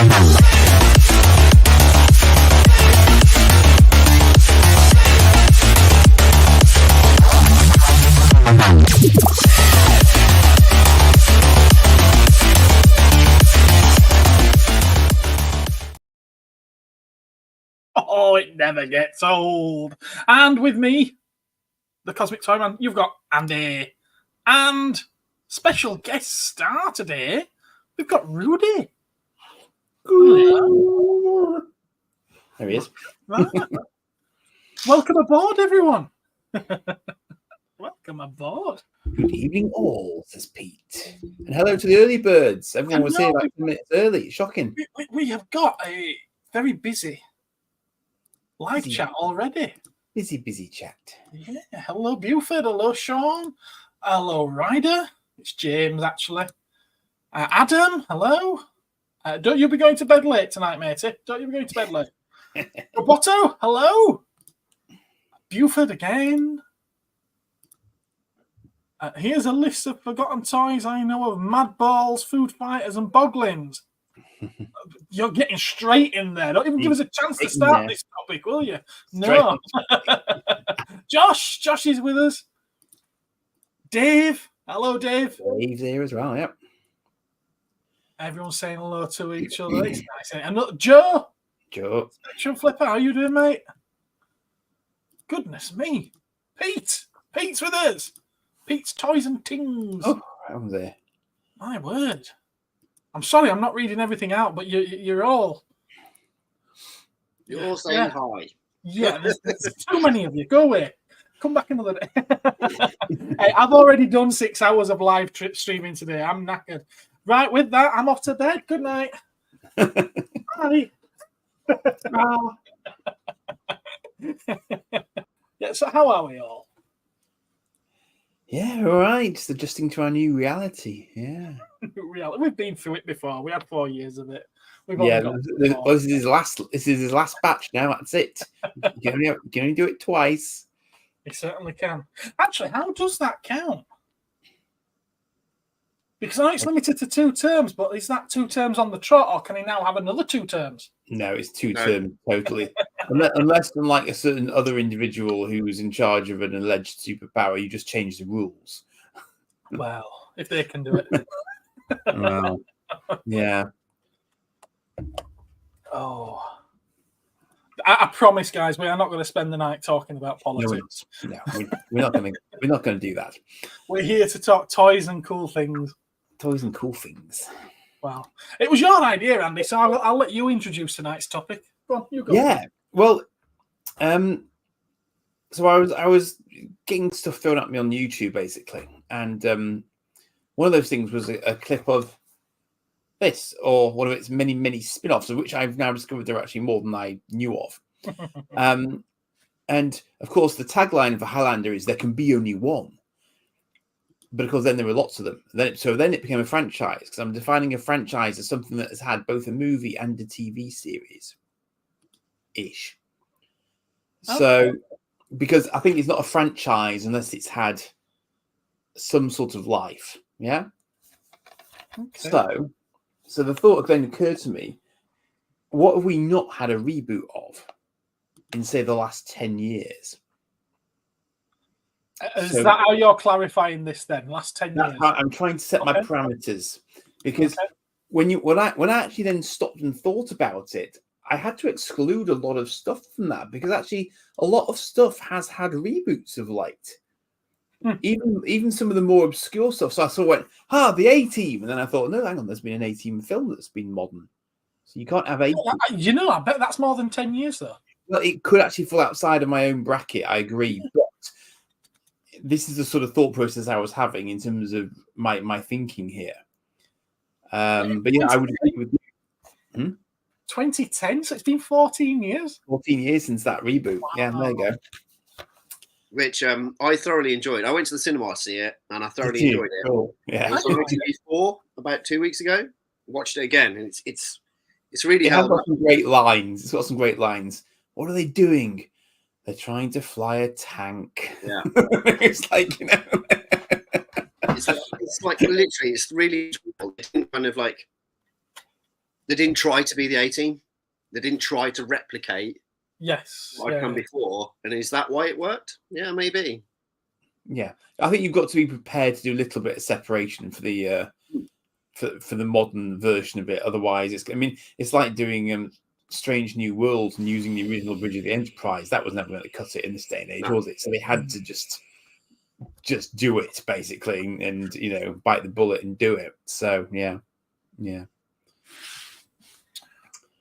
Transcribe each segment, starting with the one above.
Oh, it never gets old. And with me, the Cosmic Toy Man, you've got Andy. And special guest star today, we've got Rudy. There he is. Welcome aboard, everyone. Welcome aboard. Good evening, all, says Pete. And hello to the early birds. Everyone was here like 10 minutes early. Shocking. We have got a very busy live chat already. Busy chat. Yeah. Hello, Buford. Hello, Sean. Hello, Ryder. It's James, actually. Adam, hello. Don't you be going to bed late tonight, matey? Don't you be going to bed late? Goboto, hello. Buford again. Here's a list of forgotten toys I know of: Mad Balls, Food Fighters, and Boglins. You're getting straight in there. Don't even give us a chance to start this topic, will you? No. Josh is with us. Dave, hello, Dave. Dave's here as well, yep. Everyone's saying hello to each other. It's nice. And Joe. Spectrum Flipper, how you doing, mate? Goodness me. Pete's with us. Pete's Toys and Tings. Oh, I'm there. My word. I'm sorry, I'm not reading everything out, but you're all saying hi. Yeah, there's too many of you. Go away. Come back another day. Hey, I've already done 6 hours of live streaming today. I'm knackered. Right, with that, I'm off to bed. Good night. Bye. Yeah, so how are we all? Yeah, all right. Just adjusting to our new reality. Yeah. We've been through it before. We had 4 years of it. This is his last batch now. That's it. You can only do it twice. You certainly can. Actually, how does that count? Because I know it's limited to 2 terms, but is that 2 terms on the trot, or can he now have another 2 terms? No, it's 2 terms totally. Unless, unlike a certain other individual who's in charge of an alleged superpower, you just change the rules. Well, if they can do it. Well, yeah. Oh. I promise, guys, we are not going to spend the night talking about politics. No, we're not going to do that. We're here to talk toys and cool things. Toys and cool things. Well, it was your idea, Andy, so I'll let you introduce tonight's topic. Go on, you go. Yeah, well, so I was getting stuff thrown at me on YouTube, basically, and one of those things was a clip of this, or one of its many spin-offs, of which I've now discovered there are actually more than I knew of. And of course, the tagline for Highlander is "There can be only one," but of course, then there were lots of them. Then it became a franchise, because I'm defining a franchise as something that has had both a movie and a TV series, ish. Okay. So, because I think it's not a franchise unless it's had some sort of life, yeah. Okay. So the thought then occurred to me: what have we not had a reboot of in, say, the last 10 years? Is that how you're clarifying this then? Last 10 years? I'm trying to set my parameters, because when I actually then stopped and thought about it, I had to exclude a lot of stuff from that, because actually a lot of stuff has had reboots of late. Even some of the more obscure stuff. So I sort of went, the A-Team. And then I thought, no, hang on, there's been an A-Team film that's been modern. So you can't have A-Team. You know, I bet that's more than 10 years, though. Well, it could actually fall outside of my own bracket, I agree. But this is the sort of thought process I was having in terms of my thinking here. But yeah, I would agree with you. 2010, so it's been 14 years. 14 years since that reboot. Wow. Yeah, there you go. Which I thoroughly enjoyed. I went to the cinema to see it, and I thoroughly enjoyed it. Cool. Yeah. It was on TV4 about 2 weeks ago. Watched it again, and it's really held up. Some great lines. It's got some great lines. What are they doing? They're trying to fly a tank. Yeah. It's like, you know. It's like literally, it's really kind of like They didn't try to be the 18. They didn't try to replicate Yes. what I'd done before. And is that why it worked? Yeah, maybe. Yeah, I think you've got to be prepared to do a little bit of separation for the for the modern version of it. Otherwise, it's like doing Strange New Worlds and using the original Bridge of the Enterprise. That was never going to cut it in this day and age, was it? So they had to just do it basically, and bite the bullet and do it. So yeah.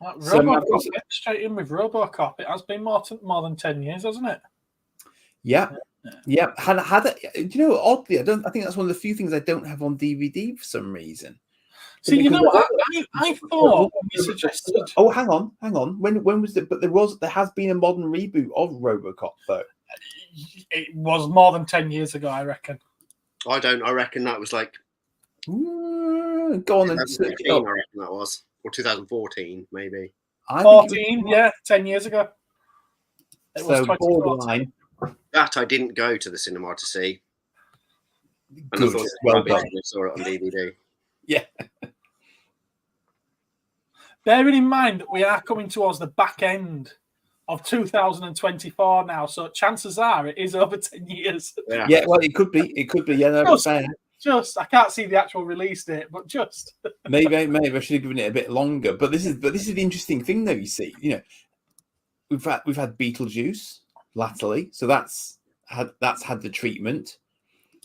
RoboCop, straight in with RoboCop. It has been more than 10 years, hasn't it? Yeah. Oddly, I think that's one of the few things I don't have on DVD for some reason. See, you know what? I thought when you suggested. Oh, hang on. When was it? But there has been a modern reboot of RoboCop, though. It was more than 10 years ago, I reckon. I reckon that was like. Go on and search it up. I reckon that was, or 2014, maybe. 14, yeah, 10 years ago. It was borderline. That I didn't go to the cinema to see. And Good. I thought Well done. I saw it on DVD. Yeah. Bearing in mind that we are coming towards the back end of 2024 now, so chances are it is over 10 years. Yeah, well, it could be. Yeah, no, just I can't see the actual release date, but just maybe I should have given it a bit longer. But this is the interesting thing, though. You see, we've had Beetlejuice latterly, so that's had the treatment.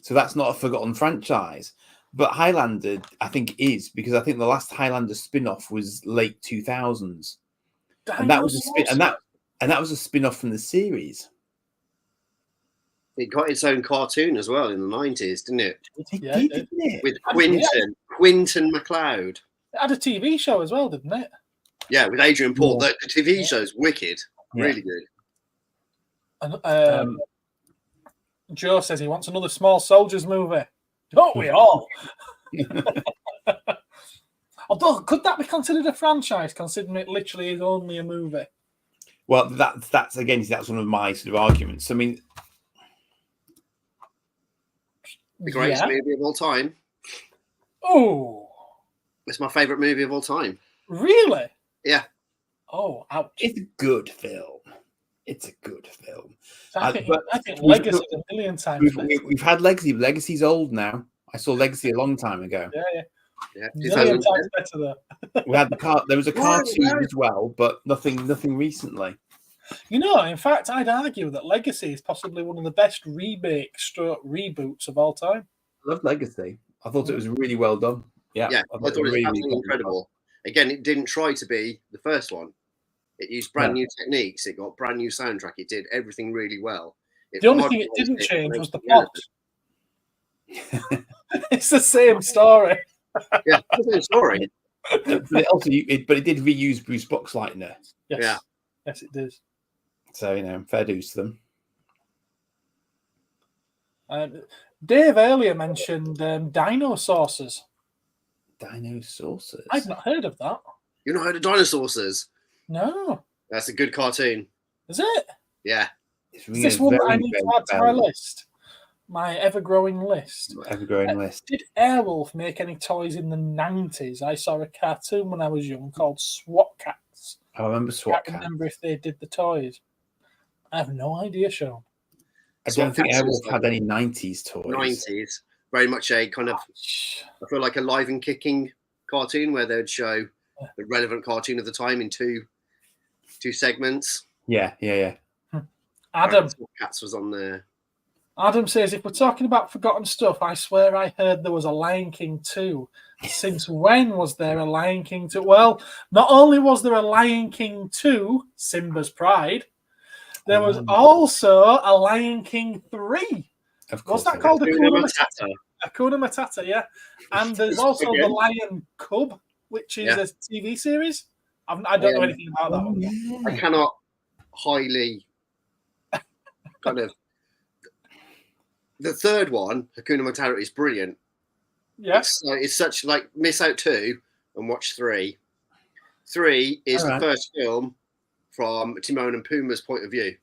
So that's not a forgotten franchise. But Highlander, I think, is, because I think the last Highlander spin-off was late 2000s, and that was a spin-off from the series. It got its own cartoon as well in the 90s, didn't it? Didn't it? With Quinton MacLeod. It had a TV show as well, didn't it? Yeah, with Adrian Paul. The TV show's wicked, really good. And Joe says he wants another Small Soldiers movie. Don't we all? Although, could that be considered a franchise, considering it literally is only a movie? Well, that's one of my sort of arguments. I mean, the greatest movie of all time. Oh, it's my favourite movie of all time. Really? Yeah. Oh, ouch. It's a good film. It's a good film. I think Legacy a million times. We've had Legacy. Legacy's old now. I saw Legacy a long time ago. Yeah. Million times better though. We had there was a cartoon as well, but nothing recently. In fact, I'd argue that Legacy is possibly one of the best reboots of all time. I love Legacy. I thought it was really well done. Yeah, I thought it was absolutely incredible. Again, it didn't try to be the first one. It used brand new techniques. It got brand new soundtrack. It did everything really well. The only thing it didn't change was the plot. It's the same story. Yeah, it's the same story. but it did reuse Bruce Boxleitner. Yes. Yeah. Yes, it did. So fair dues to them. Dave earlier mentioned Dinosaurs. Dinosaurs. I've not heard of that. You've not heard of Dinosaurs? No. That's a good cartoon. Is it? Yeah. Is this one that I need to add to my list? My ever-growing list. Did Airwolf make any toys in the 90s? I saw a cartoon when I was young called SWAT Cats. I remember SWAT Cats. I can't remember if they did the toys. I have no idea, Sean. I don't think Airwolf had any 90s toys. 90s. Very much a kind of, I feel like a live and kicking cartoon where they'd show the relevant cartoon of the time in two segments. Yeah. Adam Cats was on there. Adam says, if we're talking about forgotten stuff, I swear I heard there was a Lion King 2. Since when was there a Lion King 2? Well, not only was there a Lion King 2, Simba's Pride, there was also a Lion King 3. Of course. What's that called? Hakuna Matata, yeah. And there's also the Lion Cub, which is a TV series. I don't know anything about that one. Yeah. I cannot highly kind of... The third one, Hakuna Matata, is brilliant. Yeah. It's such like miss out 2 and watch 3. 3 is the first film from Timon and Pumbaa's point of view.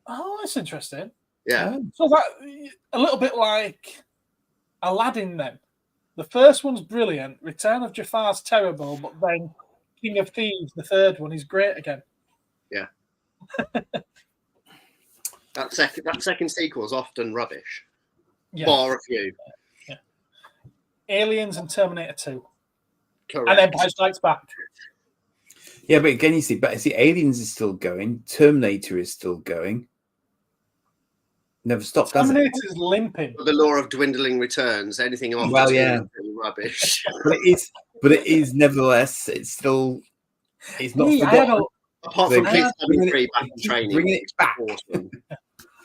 Oh, that's interesting. Yeah. So that a little bit like Aladdin then. The first one's brilliant. Return of Jafar's terrible, but then King of Thieves, the third one, is great again. Yeah. that second sequel is often rubbish. Yeah. Bar a few. Yeah. Aliens and Terminator 2. Correct. And Empire Strikes Back. Yeah, but again, you see, Aliens is still going. Terminator is still going. Never stopped. Terminator's limping. The law of dwindling returns. Anything after Well, yeah, rubbish. but it is nevertheless. It's still. It's not forgotten. Apart from Kids 3 back in training, bringing it back. Awesome.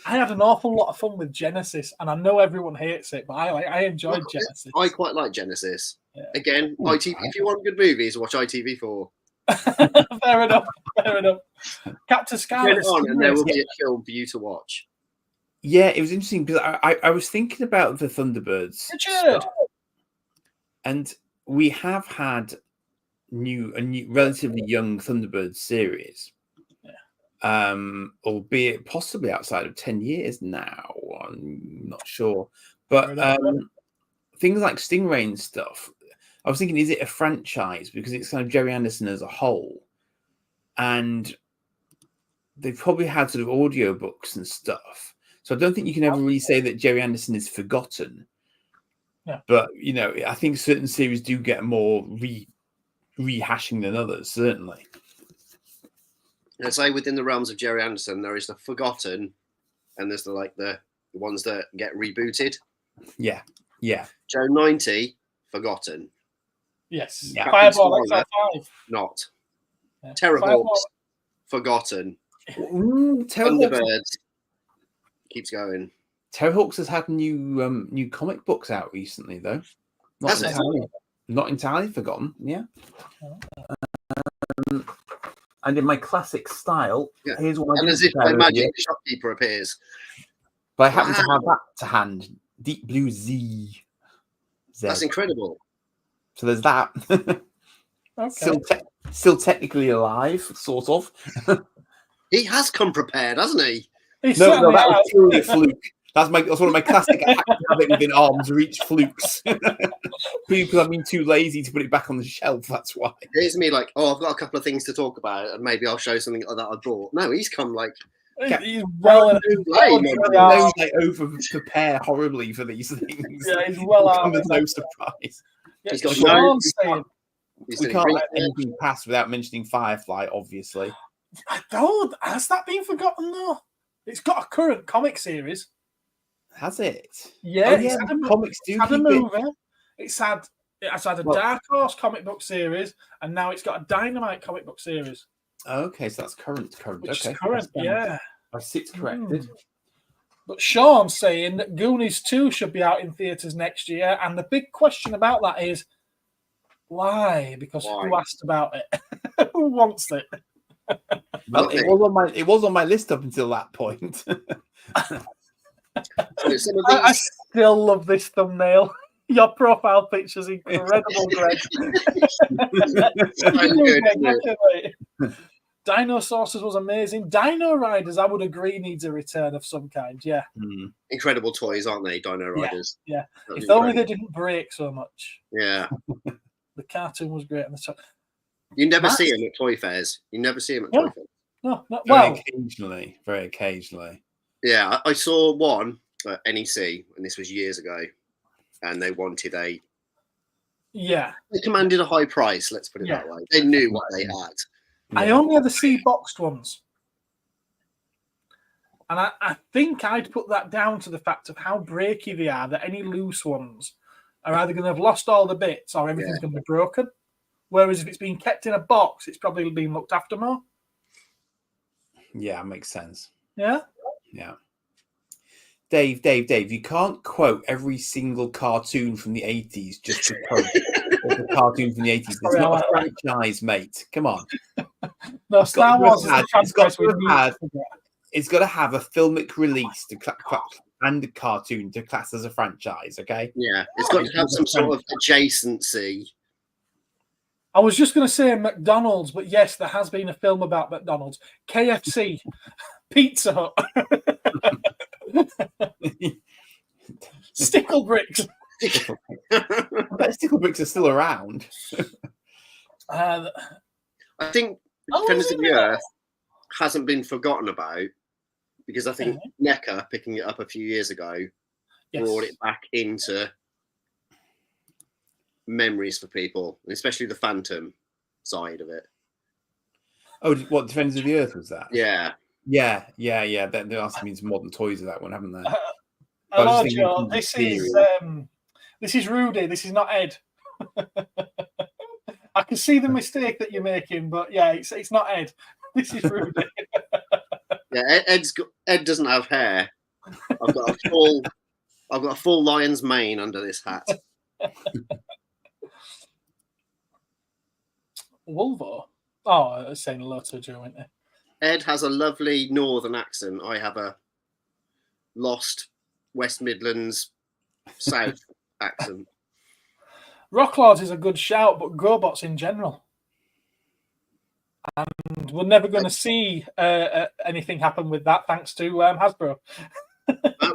I had an awful lot of fun with Genesis, and I know everyone hates it, but I enjoyed Genesis. I quite like Genesis. Yeah. Again, ITV. If you want good movies, watch ITV4. Fair enough. Fair enough. Captain Scarlet. And there will be a film for you to watch. Yeah, it was interesting because I was thinking about the Thunderbirds, Richard. And we have had a new relatively young Thunderbirds series, albeit possibly outside of 10 years now. I'm not sure, but things like Stingray and stuff. I was thinking, is it a franchise because it's kind of Jerry Anderson as a whole, and they've probably had sort of audiobooks and stuff. So I don't think you can ever really say that Jerry Anderson is forgotten. Yeah. But, I think certain series do get more rehashing than others, certainly. I'd say within the realms of Jerry Anderson, there is the forgotten and there's the ones that get rebooted. Yeah. Yeah. Joe 90, forgotten. Yes. Yeah. Fireball XL5. Not. Yeah. Terrorhawks, forgotten. Thunderbirds. Keeps going. Terrorhawks has had new comic books out recently, though. Not entirely forgotten. Yeah. And in my classic style, here's one. And as if by magic, the shopkeeper appears. But I happen to have that to hand. Deep Blue Z. That's incredible. So there's that. Okay. Still technically alive, sort of. He has come prepared, hasn't he? No, that was purely a fluke. That's one of my classic I have to have it within arm's reach flukes. People have been too lazy to put it back on the shelf. That's why. Here's me like, I've got a couple of things to talk about, and maybe I'll show something like that I bought. No, he's come like. He's well over prepare horribly for these things. Yeah, he's well out. There's no surprise. Yeah, he's got we can't let anything pass without mentioning Firefly, obviously. I don't. Has that been forgotten though? It's got a current comic series. Has it? Yeah, comics do. Had a movie. It's had a Dark Horse comic book series, and now it's got a Dynamite comic book series. Okay, so that's current. Which Okay, is current, yeah. I see it's corrected. But Sean's saying that Goonies 2 should be out in theatres next year, and the big question about that is why? Because who asked about it? Who wants it? Well, it was on my list up until that point. I still love this thumbnail. Your profile picture's incredible, Greg. Dino Saucers was amazing. Dino Riders, I would agree, needs a return of some kind. Yeah. Incredible toys, aren't they, Dino Riders? Yeah. If only they didn't break so much. Yeah. The cartoon was great. You never see them at toy fairs. You never see them at toy fairs. No, very occasionally. Yeah, I saw one at NEC, and this was years ago, and they wanted they commanded a high price, let's put it that way. They knew what they had. I only ever see boxed ones. And I think I'd put that down to the fact of how breaky they are, that any loose ones are either going to have lost all the bits or everything's going to be broken. Whereas if it's been kept in a box, it's probably been looked after more. Yeah, makes sense. Yeah? Yeah. Dave, you can't quote every single cartoon from the 80s just to quote the cartoon from the 80s. It's not a franchise, mate. Come on. No, Star Wars it's got to have a filmic release and a cartoon to class as a franchise, okay? Yeah, it's got to have some sort of adjacency. I was just going to say McDonald's, but yes, there has been a film about McDonald's. KFC, Pizza Hut, Stickle Bricks. I bet Stickle Bricks are still around. I think Oh, Defenders is of it the now? Earth hasn't been forgotten about because I think NECA, picking it up a few years ago, brought it back into memories for people, and especially the Phantom side of it. Oh, what Defenders of the Earth was that? Yeah. Yeah. There must have been some modern toys of that one, haven't there? Hello, Joe. This is Rudy. This is not Ed. I can see the mistake that you're making, but yeah, it's not Ed. This is Rudy. Yeah, Ed doesn't have hair. I've got a full lion's mane under this hat. Wolvo. Oh, I was saying hello to Joe, weren't they? Ed has a lovely northern accent. I have a lost West Midlands South accent. Rocklords is a good shout, but GoBots in general. And we're never going to see anything happen with that, thanks to Hasbro.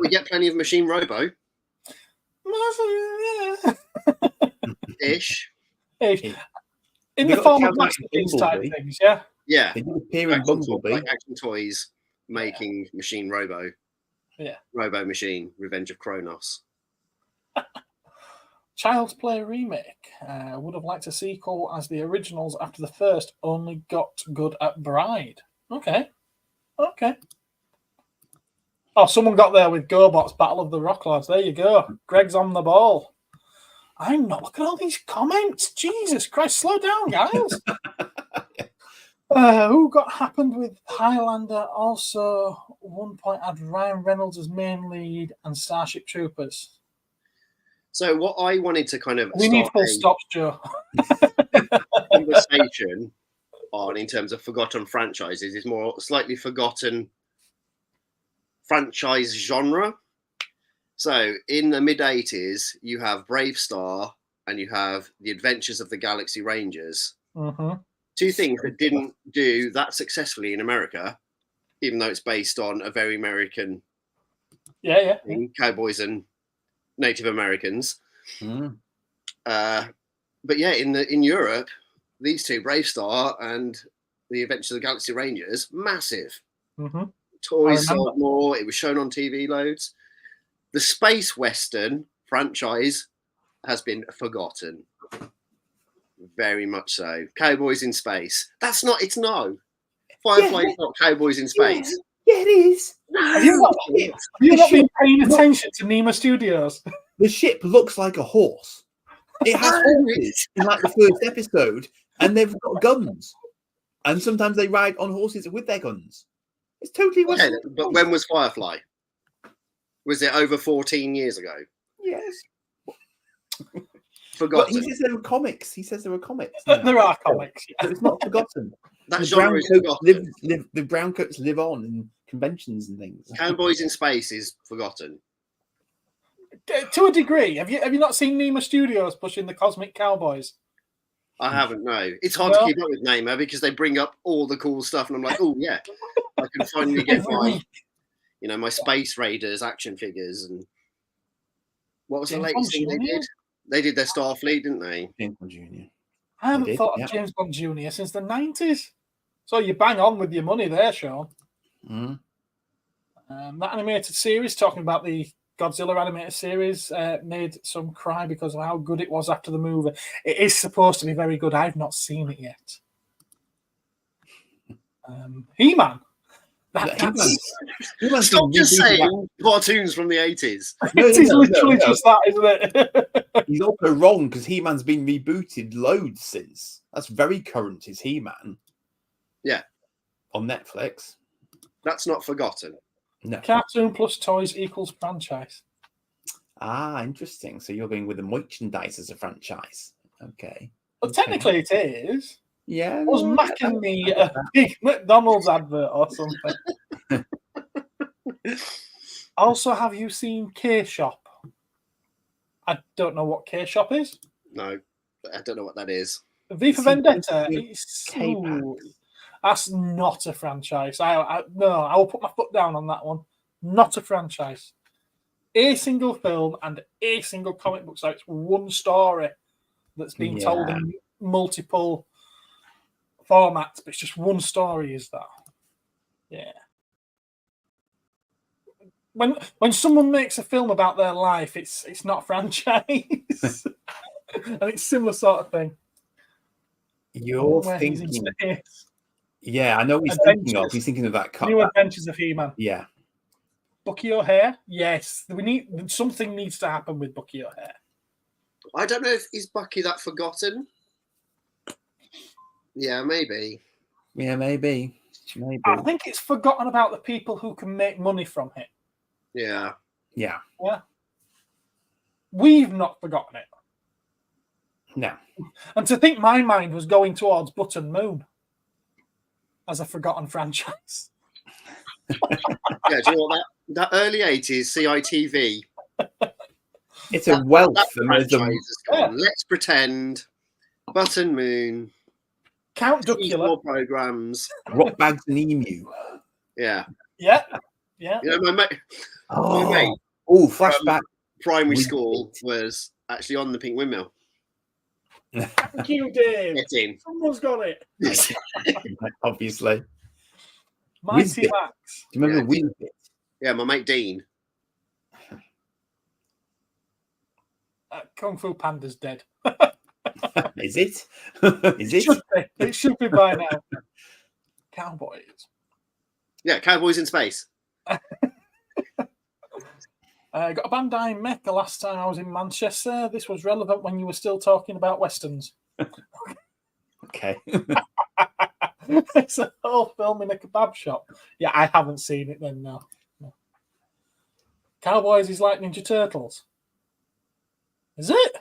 We get plenty of Machine Robo. Ish. In the form of masterpiece type things, yeah? Yeah. They did appear in Bumblebee. Like Action Toys making Machine Robo. Yeah. Robo Machine, Revenge of Kronos. Child's Play remake. Would have liked a sequel as the originals after the first only got good at Bride. Okay. Oh, someone got there with GoBots Battle of the Rocklords. There you go. Greg's on the ball. I'm not. Look at all these comments. Jesus Christ, slow down, guys. Who got happened with Highlander? Also, 1 point had Ryan Reynolds as main lead and Starship Troopers. So what I wanted to kind of need full stops, Joe. Conversation on in terms of forgotten franchises is more slightly forgotten franchise genre. So in the mid-80s, you have Brave Star and you have The Adventures of the Galaxy Rangers. Mm-hmm. Two things that didn't do that successfully in America, even though it's based on a very American thing, cowboys and Native Americans. Mm. But yeah, in Europe, these two, Brave Star and The Adventures of the Galaxy Rangers, massive. Mm-hmm. Toys sold more. It was shown on TV loads. The space western franchise has been forgotten. Very much so. Cowboys in space. That's not. It's no. Firefly's not Cowboys in space. Yeah, it is. No. Have you not been paying attention to Nemo Studios? The ship looks like a horse. It has horses in like the first episode, and they've got guns. And sometimes they ride on horses with their guns. It's totally Western. Yeah, but when was Firefly? Was it over 14 years ago? Yes. Forgotten. But he says there were comics. There are comics. Yeah. So it's not forgotten. The brown coats live on in conventions and things. Cowboys in Space is forgotten. To a degree. Have you not seen Nemo Studios pushing the Cosmic Cowboys? I haven't, no. It's hard to keep up with Nemo because they bring up all the cool stuff and I'm like, oh yeah, I can finally get my Space Raiders action figures. And what was the latest thing they did? They did their Starfleet, didn't they? James Bond Jr. I haven't thought of James Bond Jr. since the 90s. So you bang on with your money there, Sean. Mm. That animated series, talking about the Godzilla animated series, made some cry because of how good it was after the movie. It is supposed to be very good. I've not seen it yet. He-Man. Stop just saying cartoons from the 80s. It is literally just that, isn't it? He's also wrong because He-Man's been rebooted loads since. That's very current, is He-Man. Yeah. On Netflix. That's not forgotten. No. Cartoon plus toys equals franchise. Ah, interesting. So you're going with the merchandise as a franchise. Okay. Well, technically it is. Yeah. I was macking me a big McDonald's advert or something. Also, have you seen K-Shop? I don't know what K-Shop is. No, I don't know what that is. V for Vendetta. That's not a franchise. I will put my foot down on that one. Not a franchise. A single film and a single comic book. So it's one story that's been told in multiple formats, but it's just one story. Is that? Yeah. When someone makes a film about their life, it's not a franchise, and it's similar sort of thing. You're thinking, yeah, I know what he's thinking of. He's thinking of that cut. New Adventures of He-Man. Yeah. Bucky O'Hare. Yes, something needs to happen with Bucky O'Hare. I don't know if is Bucky that forgotten. Yeah, maybe. Yeah, maybe. I think it's forgotten about the people who can make money from it. Yeah. Yeah. Yeah. We've not forgotten it. No. And to think my mind was going towards Button Moon as a forgotten franchise. Yeah, do you know what that early 80s CITV? It's a wealth of gone. Let's pretend, Button Moon, Count Duckula programs, Rock Bags and Emu. Yeah. Yeah. Yeah. You know, my mate flashback. Primary school was actually on the Pink Windmill. Thank you, Dave. Get in. Someone's got it. Obviously. Mighty Max. Do you remember Weezbit? Yeah, my mate Dean. Kung Fu Panda's dead. Is it? Is it? It should be by now. Cowboys. Yeah, Cowboys in Space. I got a Bandai Mech the last time I was in Manchester. This was relevant when you were still talking about Westerns. Okay. It's a whole film in a kebab shop. Yeah, I haven't seen it then, no. Cowboys is like Ninja Turtles. Is it?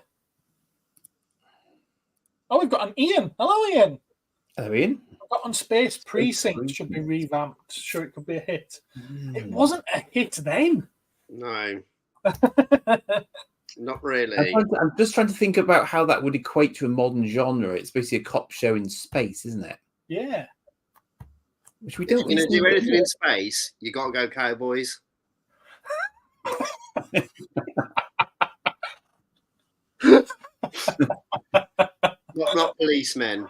Oh, we've got an Ian. Hello, Ian. Hello, Ian. Forgotten Space Precinct should be revamped. Sure, it could be a hit. It wasn't a hit then. No. Not really. I'm just trying to think about how that would equate to a modern genre. It's basically a cop show in space, isn't it? Yeah. Which we don't. If you're going to do anything in space, you got to go Cowboys. not policemen.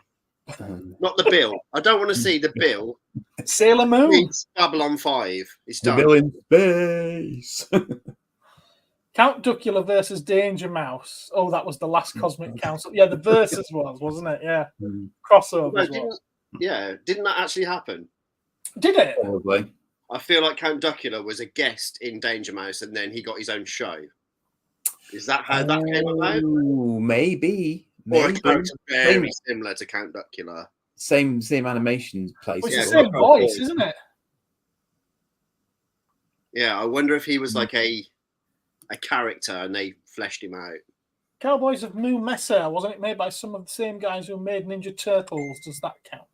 Not the Bill. I don't want to see the Bill. Sailor Moon. It's Babylon 5. It's done. The Bill in space. Count Duckula versus Danger Mouse. Oh, that was the last Cosmic Council. Yeah, the versus wasn't it? Yeah. Crossover. No, didn't that actually happen? Did it? Probably. I feel like Count Duckula was a guest in Danger Mouse and then he got his own show. Is that how that came about? Maybe. Or a character very similar to Count Duckula. Same animation place. Well, it's the same voice, isn't it? Yeah, I wonder if he was like a character and they fleshed him out. Cowboys of Moo Mesa, wasn't it made by some of the same guys who made Ninja Turtles? Does that count?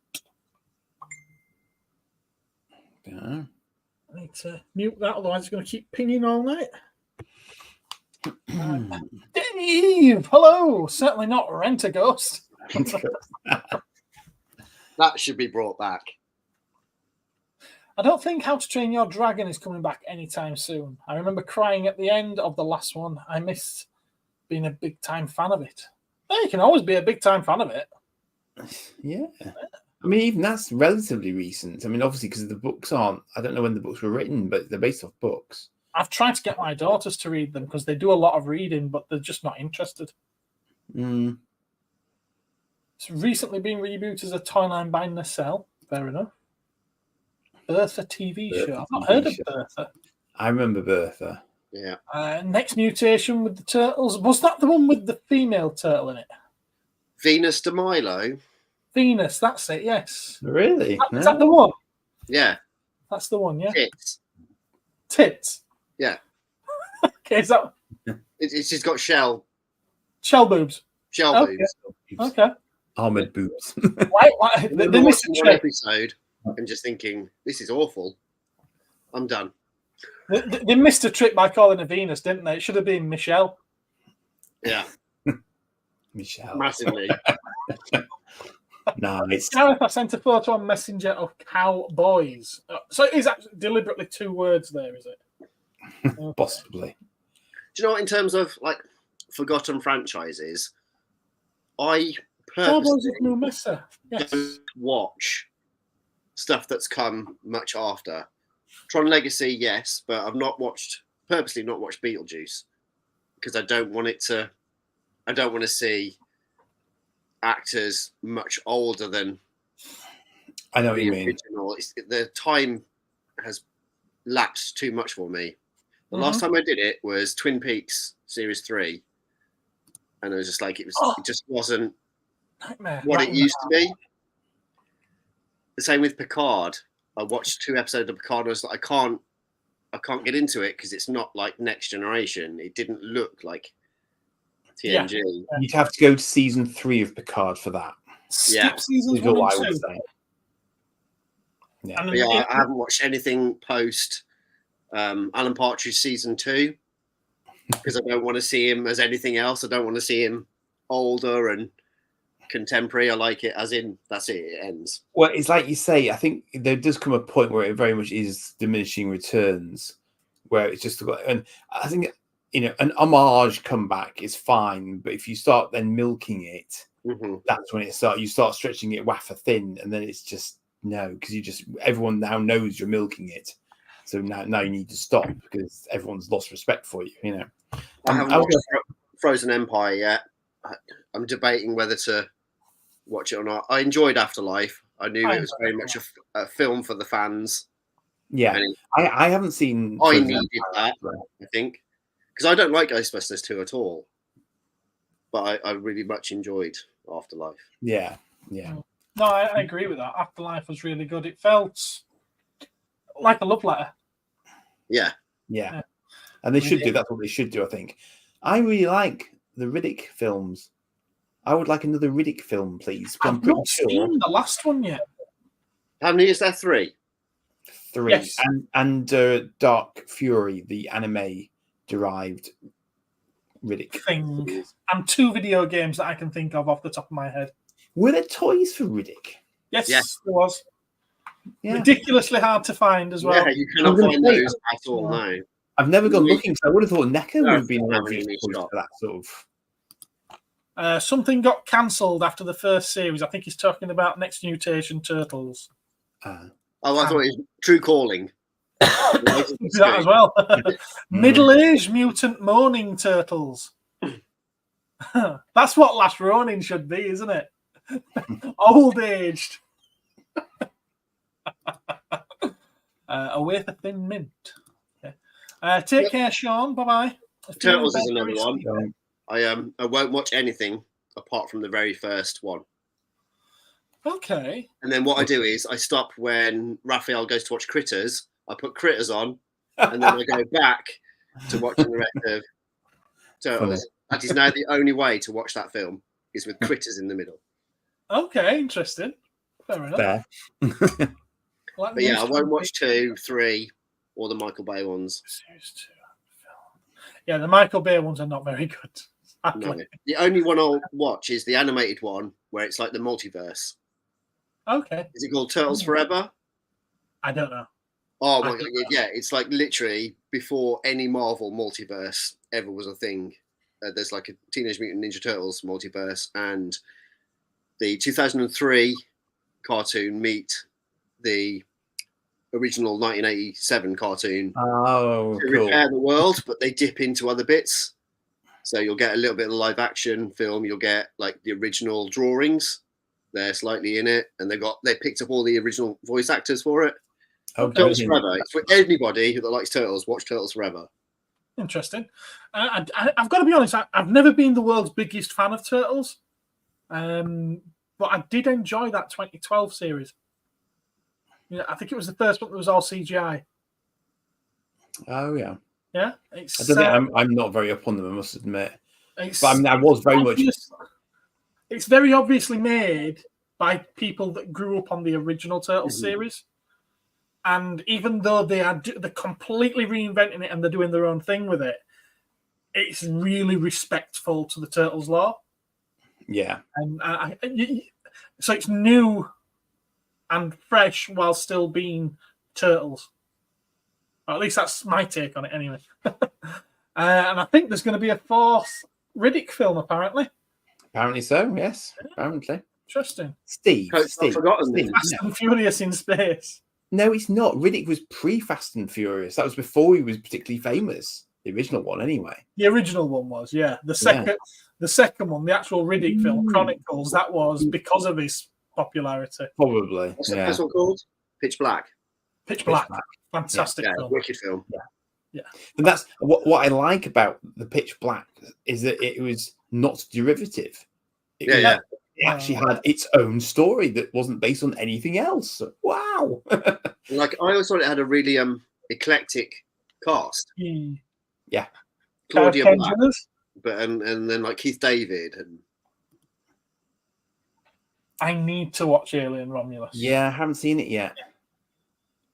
Yeah. I need to mute that, otherwise it's going to keep pinging all night. Dave, hello. Certainly not Rent a Ghost. That should be brought back. I don't think How to Train Your Dragon is coming back anytime soon. I remember crying at the end of the last one. I missed being a big time fan of it. Well, you can always be a big time fan of it. Yeah. I mean, even that's relatively recent. I mean, obviously, because the books aren't, I don't know when the books were written, but they're based off books. I've tried to get my daughters to read them because they do a lot of reading, but they're just not interested. Mm. It's recently been rebooted as a toy line by Nacelle. Fair enough. Bertha TV show. I've not heard of Bertha. I remember Bertha. Yeah. Next Mutation with the turtles. Was that the one with the female turtle in it? Venus de Milo. Venus, that's it, yes. Really? Is that the one? Yeah. That's the one, yeah. Tits. Yeah. Okay, is that... It's just got shell boobs. boobs. Okay. Armored boobs. Why? They missed a one episode and just thinking, this is awful. I'm done. They missed a trick by calling her Venus, didn't they? It should have been Michelle. Yeah. Michelle. Massively. Nice. Gareth, I sent a photo on Messenger of cowboys. So it is actually deliberately 2 words there, is it? Okay. Possibly. Do you know what, in terms of like forgotten franchises, I Cowboys purposely of New Mesa. Yes. don't watch stuff that's come much after. Tron Legacy, yes, but I've purposely not watched Beetlejuice because I don't want to see actors much older than I know what the you mean. original. The time has lapsed too much for me. The last time I did it was Twin Peaks Series 3, and it was just like it just wasn't Nightmare. what it used to be. The same with Picard. I watched 2 episodes of Picard and I was like, I can't get into it because it's not like Next Generation. It didn't look like TNG. Yeah. You'd have to go to season 3 of Picard for that. Skip seasons Is 1 all and I 2. would say. Yeah. And But yeah, I haven't watched anything post Alan Partridge season 2 because I don't want to see him as anything else. I don't want to see him older and contemporary. I like it as in that's it. It ends. Well, it's like you say. I think there does come a point where it very much is diminishing returns, where it's just and I think an homage comeback is fine, but if you start then milking it, that's when you start stretching it wafer thin, and then it's just no, because everyone now knows you're milking it. So now you need to stop because everyone's lost respect for you. I haven't watched Frozen Empire yet. I'm debating whether to watch it or not. I enjoyed Afterlife. I knew it was very much a film for the fans. Yeah, I haven't seen. I needed that, I think, because I don't like Ghostbusters 2 at all. But I really much enjoyed Afterlife. Yeah. No, I agree with that. Afterlife was really good. It felt like a love letter. Yeah. And they should do. That's what they should do, I think. I really like the Riddick films. I would like another Riddick film, please. I've not seen the last one yet. How many is there? 3? 3. Yes. And Dark Fury, the anime-derived Riddick thing. And 2 video games that I can think of off the top of my head. Were there toys for Riddick? Yes, there was. Yeah. Ridiculously hard to find as well. Yeah, you cannot find those at all now. I've never gone looking, so I would have thought NECA would have been an No, obvious choice for that sort of. Something got cancelled after the first series. I think he's talking about Next Mutation Turtles. I thought it was True Calling. that as well. Middle-aged mutant moaning turtles. That's what Last Ronin should be, isn't it? Old-aged. Away for thin mint. Okay. Take care, Sean. Bye-bye. Turtles is another one. I won't watch anything apart from the very first one. Okay. And then what I do is I stop when Raphael goes to watch Critters. I put Critters on, and then I go back to watching the rest of Turtles. That is now the only way to watch that film is with Critters in the middle. Okay, interesting. Fair enough. Fair. But yeah, I won't watch 2, 3, or the Michael Bay ones. Series 2 film. Yeah, the Michael Bay ones are not very good. No. The only one I'll watch is the animated one where it's like the multiverse. Okay. Is it called Turtles Forever? I don't know. Oh my god, yeah, it's like literally before any Marvel multiverse ever was a thing. There's like a Teenage Mutant Ninja Turtles multiverse, and the 2003 cartoon meet the original 1987 cartoon to repair the world, but they dip into other bits. So you'll get a little bit of the live action film. You'll get like the original drawings. They're slightly in it, and they picked up all the original voice actors for it. Turtles Forever. It's for anybody that likes Turtles. Watch Turtles Forever. Interesting. I've got to be honest. I've never been the world's biggest fan of Turtles, but I did enjoy that 2012 series. Yeah, I think it was the first one that was all CGI. Oh yeah. Yeah. I don't think I'm not very up on them, I must admit. But I mean, I was very much. It's very obviously made by people that grew up on the original Turtles series. And even though they're completely reinventing it and they're doing their own thing with it, it's really respectful to the Turtles lore. Yeah. And so it's new and fresh while still being Turtles. Or at least that's my take on it anyway. And I think there's going to be a 4th Riddick film, apparently. Apparently so. Yes. Apparently. Interesting. Steve. I've forgotten this. Fast and Furious in space. No, it's not. Riddick was pre-Fast and Furious. That was before he was particularly famous. The original one, anyway. The original one was, yeah. The second one, the actual Riddick film, Chronicles, that was because of his popularity. Probably. What's the first one called? Pitch Black. Pitch Black. Fantastic film. Wicked film. Yeah. And that's what I like about the Pitch Black is that it was not derivative. It actually had its own story that wasn't based on anything else. Wow. Like I always thought it had a really eclectic cast. Yeah. Claudia Black, but and then like Keith David and I need to watch Alien Romulus. Yeah, I haven't seen it yet.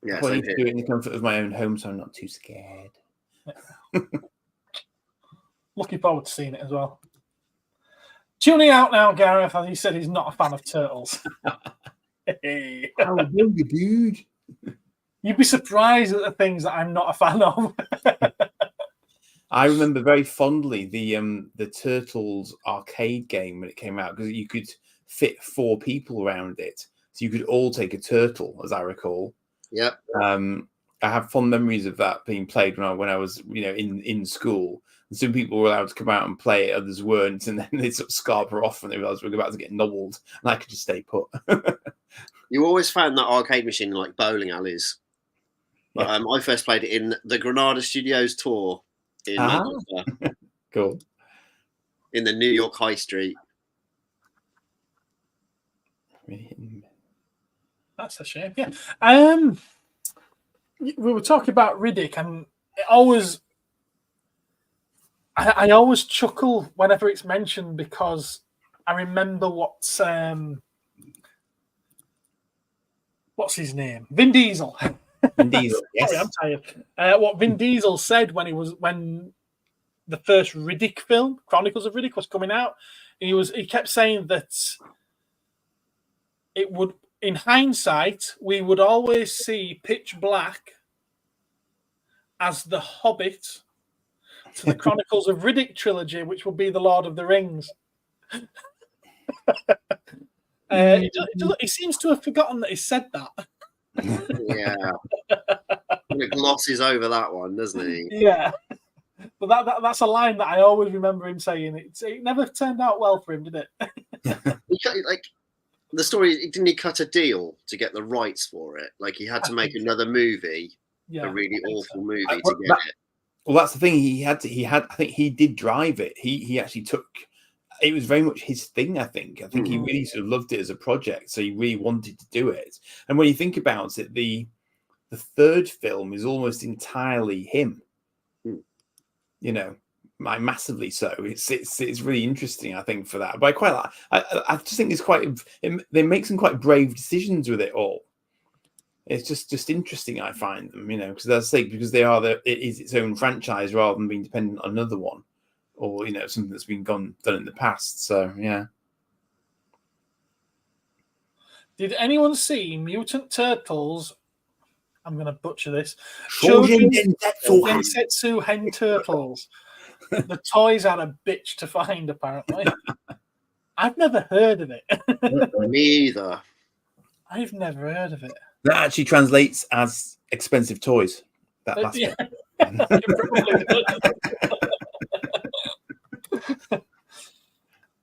yeah, I need to do it in the comfort of my own home, so I'm not too scared. Looking forward to seeing it as well. Tuning out now, Gareth, as he said he's not a fan of turtles. Hey. Oh, no, dude. You'd be surprised at the things that I'm not a fan of. I remember very fondly the Turtles arcade game when it came out, because you could fit 4 people around it, so you could all take a turtle, as I recall. Yeah. I have fond memories of that being played when I was in school. And some people were allowed to come out and play it, others weren't, and then they sort of scarper off and they realised we were about to get nobbled, and I could just stay put. You always found that arcade machine in like bowling alleys. But I first played it in the Granada Studios tour in Manchester. Cool. In the New York High Street. That's a shame. Yeah. We were talking about Riddick, and it always, I always chuckle whenever it's mentioned, because I remember what's his name? Vin Diesel. Vin Diesel. Yes. Sorry, I'm tired. What Vin Diesel said when the first Riddick film, Chronicles of Riddick, was coming out, he kept saying that it would, in hindsight, we would always see Pitch Black as the Hobbit to the Chronicles of Riddick trilogy, which would be the Lord of the Rings. He seems to have forgotten that he said that. Yeah. It glosses over that one, doesn't he? Yeah. But that's a line that I always remember him saying. It never turned out well for him, did it? Like the story, didn't he cut a deal to get the rights for it? Like he had to make another movie, a really awful movie to get it. Well, that's the thing. I think he did drive it. He actually took. It was very much his thing. I think he really sort of loved it as a project, so he really wanted to do it. And when you think about it, the third film is almost entirely him. Massively so. It's really interesting, I think, for that. But I quite like. I just think they make some quite brave decisions with it all. It's just interesting. I find them, because because it is its own franchise rather than being dependent on another one, or something that's been done in the past. So yeah. Did anyone see Mutant Turtles? I'm going to butcher this. Densetsu Hen Turtles. The toys are a bitch to find, apparently. I've never heard of it. Me either. I've never heard of it. That actually translates as expensive toys. That last bit.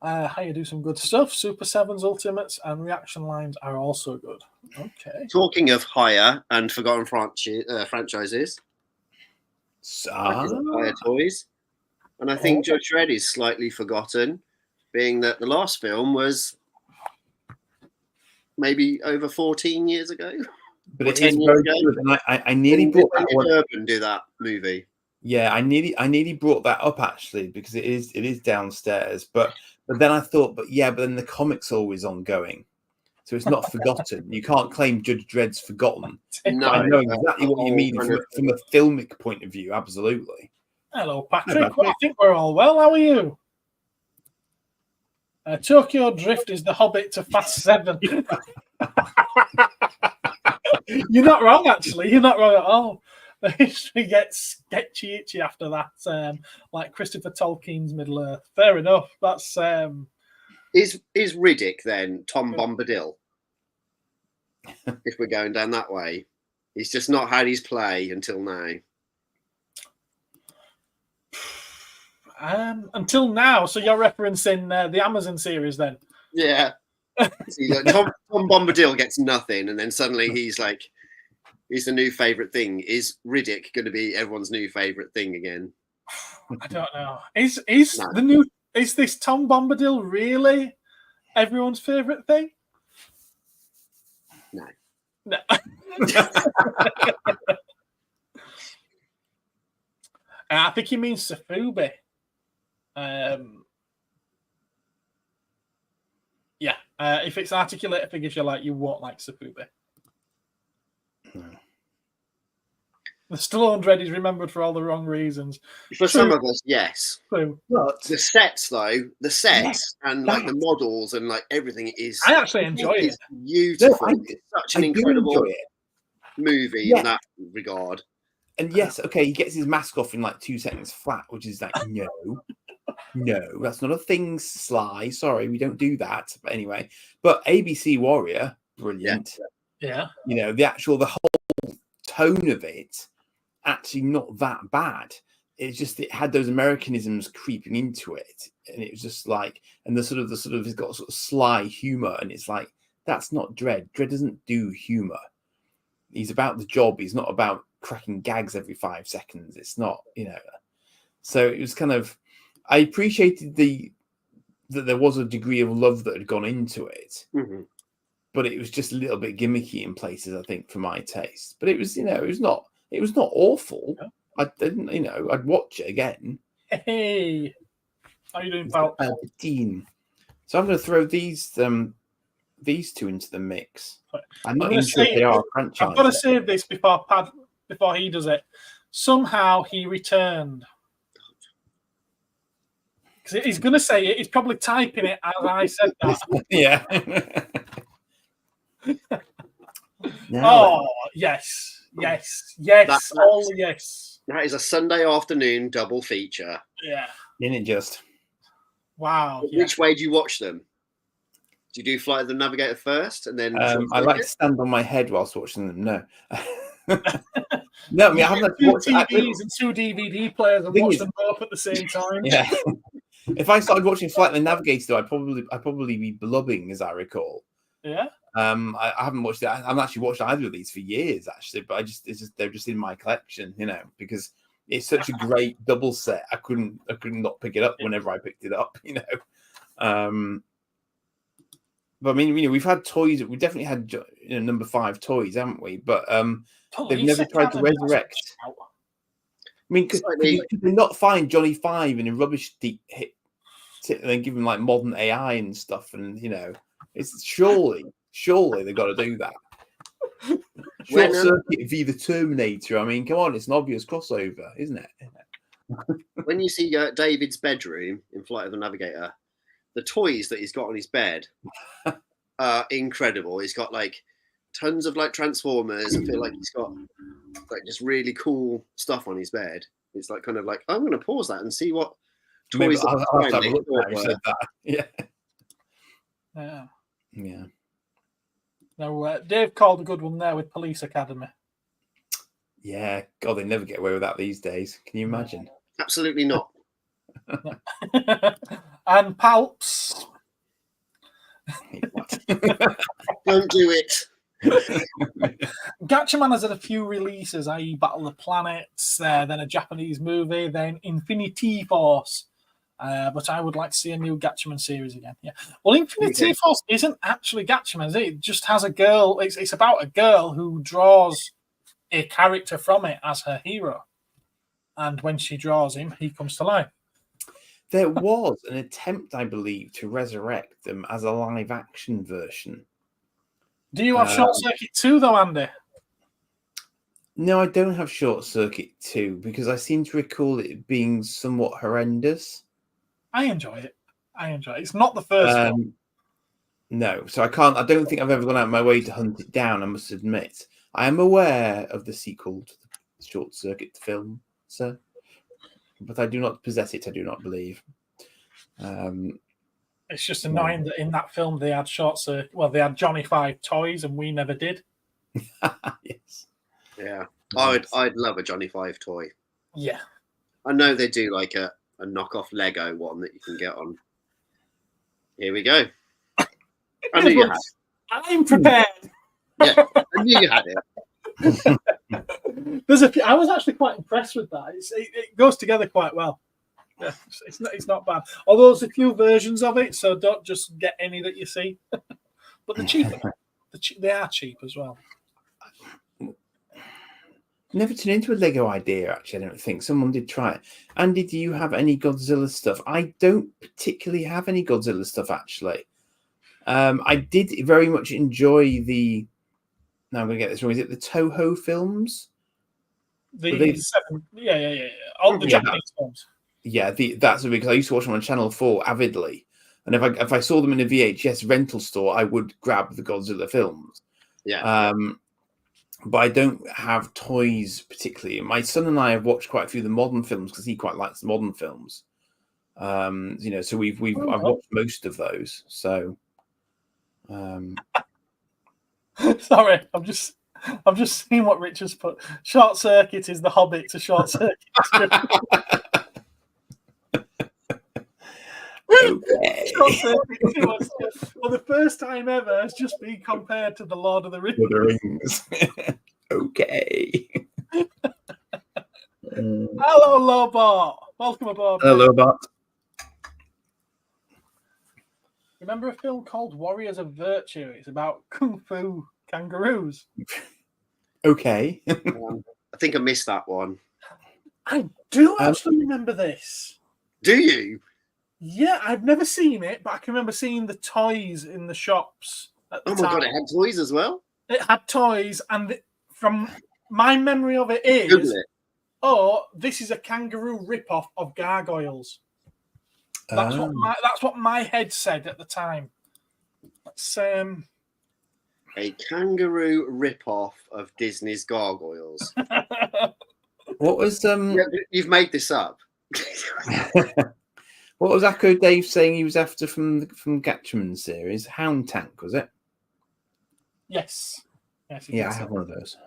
How you do some good stuff. Super Sevens Ultimates and reaction lines are also good. Okay. Talking of higher and forgotten franchises, Higher Toys, and I think Judge Dredd is slightly forgotten, being that the last film was maybe over 14 years ago. But it is very good. And I nearly brought that one. Urban do that movie. Yeah, I nearly brought that up actually, because it is downstairs. But then I thought, but then the comic's always ongoing, so it's not forgotten. You can't claim Judge Dredd's forgotten. No, I know exactly what you mean from a filmic point of view. Absolutely. Hello, Patrick. I think we're all well. How are you? Tokyo Drift is the Hobbit to Fast 7. You're not wrong, actually. You're not wrong at all. The history gets sketchy itchy after that, like Christopher Tolkien's Middle Earth. Fair enough. That's Is Riddick then Tom Bombadil? If we're going down that way, he's just not had his play until now. Until now, so you're referencing the Amazon series then? Yeah. So Tom Bombadil gets nothing, and then suddenly he's like, he's the new favorite thing. Is Riddick going to be everyone's new favorite thing again? I don't know. Is this Tom Bombadil really everyone's favorite thing? No. I think he means Safubi. Yeah. If it's articulated figures you like, you won't like Safubi. The Stallone Dread is remembered for all the wrong reasons. For some of us, yes. True. But the sets, though, and like the models and like everything is. I actually enjoy it. Beautiful. It's such an incredible movie in that regard. And yes, okay, he gets his mask off in like 2 seconds flat, which is like, no, that's not a thing, Sly. Sorry, we don't do that. But anyway, but ABC Warrior, brilliant. Yeah. You know, the whole tone of it, actually not that bad. It's just it had those Americanisms creeping into it, and it was just like, and the sort of it's got sort of sly humor, and it's like, that's not Dredd. Dredd doesn't do humor. He's about the job. He's not about cracking gags every 5 seconds. It's not, So it was kind of, I appreciated that there was a degree of love that had gone into it, but it was just a little bit gimmicky in places, I think, for my taste. But it was, it was not awful. Yeah. I didn't, I'd watch it again. Hey, how are you doing, pal? So I'm going to throw these two into the mix. I'm not even sure they are a franchise. I've got to save this before he does it. Somehow he returned. Because he's going to say it. He's probably typing it as I said that. Yeah. Yes. Yes. That is a Sunday afternoon double feature. Yeah. Isn't it just? Wow. Which way do you watch them? Do you do Flight of the Navigator first, and then? I like to stand on my head whilst watching them. No. No, I mean, I haven't watched TVs and 2 DVD players and watch them both at the same time. Yeah. If I started watching Flight of the Navigator, I'd probably be blubbing, as I recall. Yeah. I haven't watched it. I haven't actually watched either of these for years, actually. But they're just in my collection, because it's such a great double set. I couldn't not pick it up whenever I picked it up, But I mean, we've had toys. We definitely had number 5 toys, haven't we? But they've never tried to resurrect. I mean, could they not find Johnny 5 in a rubbish deep hit and then give him like modern AI and stuff? And it's surely they've got to do that. Short Circuit v the Terminator. I mean, come on, it's an obvious crossover, isn't it? When you see David's bedroom in Flight of the Navigator, the toys that he's got on his bed are incredible. He's got like tons of like Transformers. I feel like he's got like just really cool stuff on his bed. It's like kind of like, I'm going to pause that and see what toys. I'll have to have a look now you said that. Yeah. Yeah. Now, Dave called a good one there with Police Academy. Yeah, God, they never get away with that these days. Can you imagine? Absolutely not. And Palps. Don't do it. Gatchaman has had a few releases, i.e. Battle of the Planets, then a Japanese movie, then Infinity Force. But I would like to see a new Gatchaman series again. Yeah. Well, Infinity Force isn't actually Gatchaman, is it? It just has a girl. It's about a girl who draws a character from it as her hero. And when she draws him, he comes to life. There was an attempt, I believe, to resurrect them as a live-action version. Do you have Short Circuit 2, though, Andy? No, I don't have Short Circuit 2 because I seem to recall it being somewhat horrendous. I enjoy it. It's not the first one. No, so I don't think I've ever gone out of my way to hunt it down, I must admit. I am aware of the sequel to the Short Circuit film, sir. But I do not possess it, I do not believe. It's just annoying that in that film they had they had Johnny Five toys and we never did. Yes. Yeah. I'd love a Johnny Five toy. Yeah. I know they do like a knockoff Lego one that you can get on. Here we go. I knew you had it. I'm prepared. Yeah, I knew you had it. I was actually quite impressed with that. It goes together quite well. Yeah, it's not bad. Although there's a few versions of it, so don't just get any that you see. But they're cheap. They are cheap as well. Never turned into a Lego idea, actually, I don't think. Someone did try it. Andy, do you have any Godzilla stuff? I don't particularly have any Godzilla stuff, actually. I did very much enjoy the... Now I'm going to get this wrong. Is it the Toho films? Yeah. All the Japanese films. Yeah, that's because I used to watch them on Channel 4 avidly. And if I saw them in a VHS rental store, I would grab the Godzilla films. Yeah. But I don't have toys particularly. My son and I have watched quite a few of the modern films because he quite likes the modern films. So I've watched most of those. So, sorry, I'm just seeing what Richard's put. Short Circuit is the Hobbit to Short Circuit. Okay. Short Circuit for the first time ever has just been compared to the Lord of the Rings. Lord of the Rings. Okay. Hello, LOWBOT. Welcome aboard. Hello, LOWBOT. Remember a film called Warriors of Virtue? It's about kung fu kangaroos. Okay. I think I missed that one. I do actually remember this. Do you? Yeah, I've never seen it, but I can remember seeing the toys in the shops at the Oh my time. god, it had toys as well? It had toys, and from my memory of it is, Google it. oh, this is a kangaroo rip-off of Gargoyles. That's what my head said at the time. That's a kangaroo rip-off of Disney's Gargoyles. What was You've made this up. What was Akko Dave saying he was after from Gatchman series? Hound Tank, was it? Yes. Yeah, I have one of those.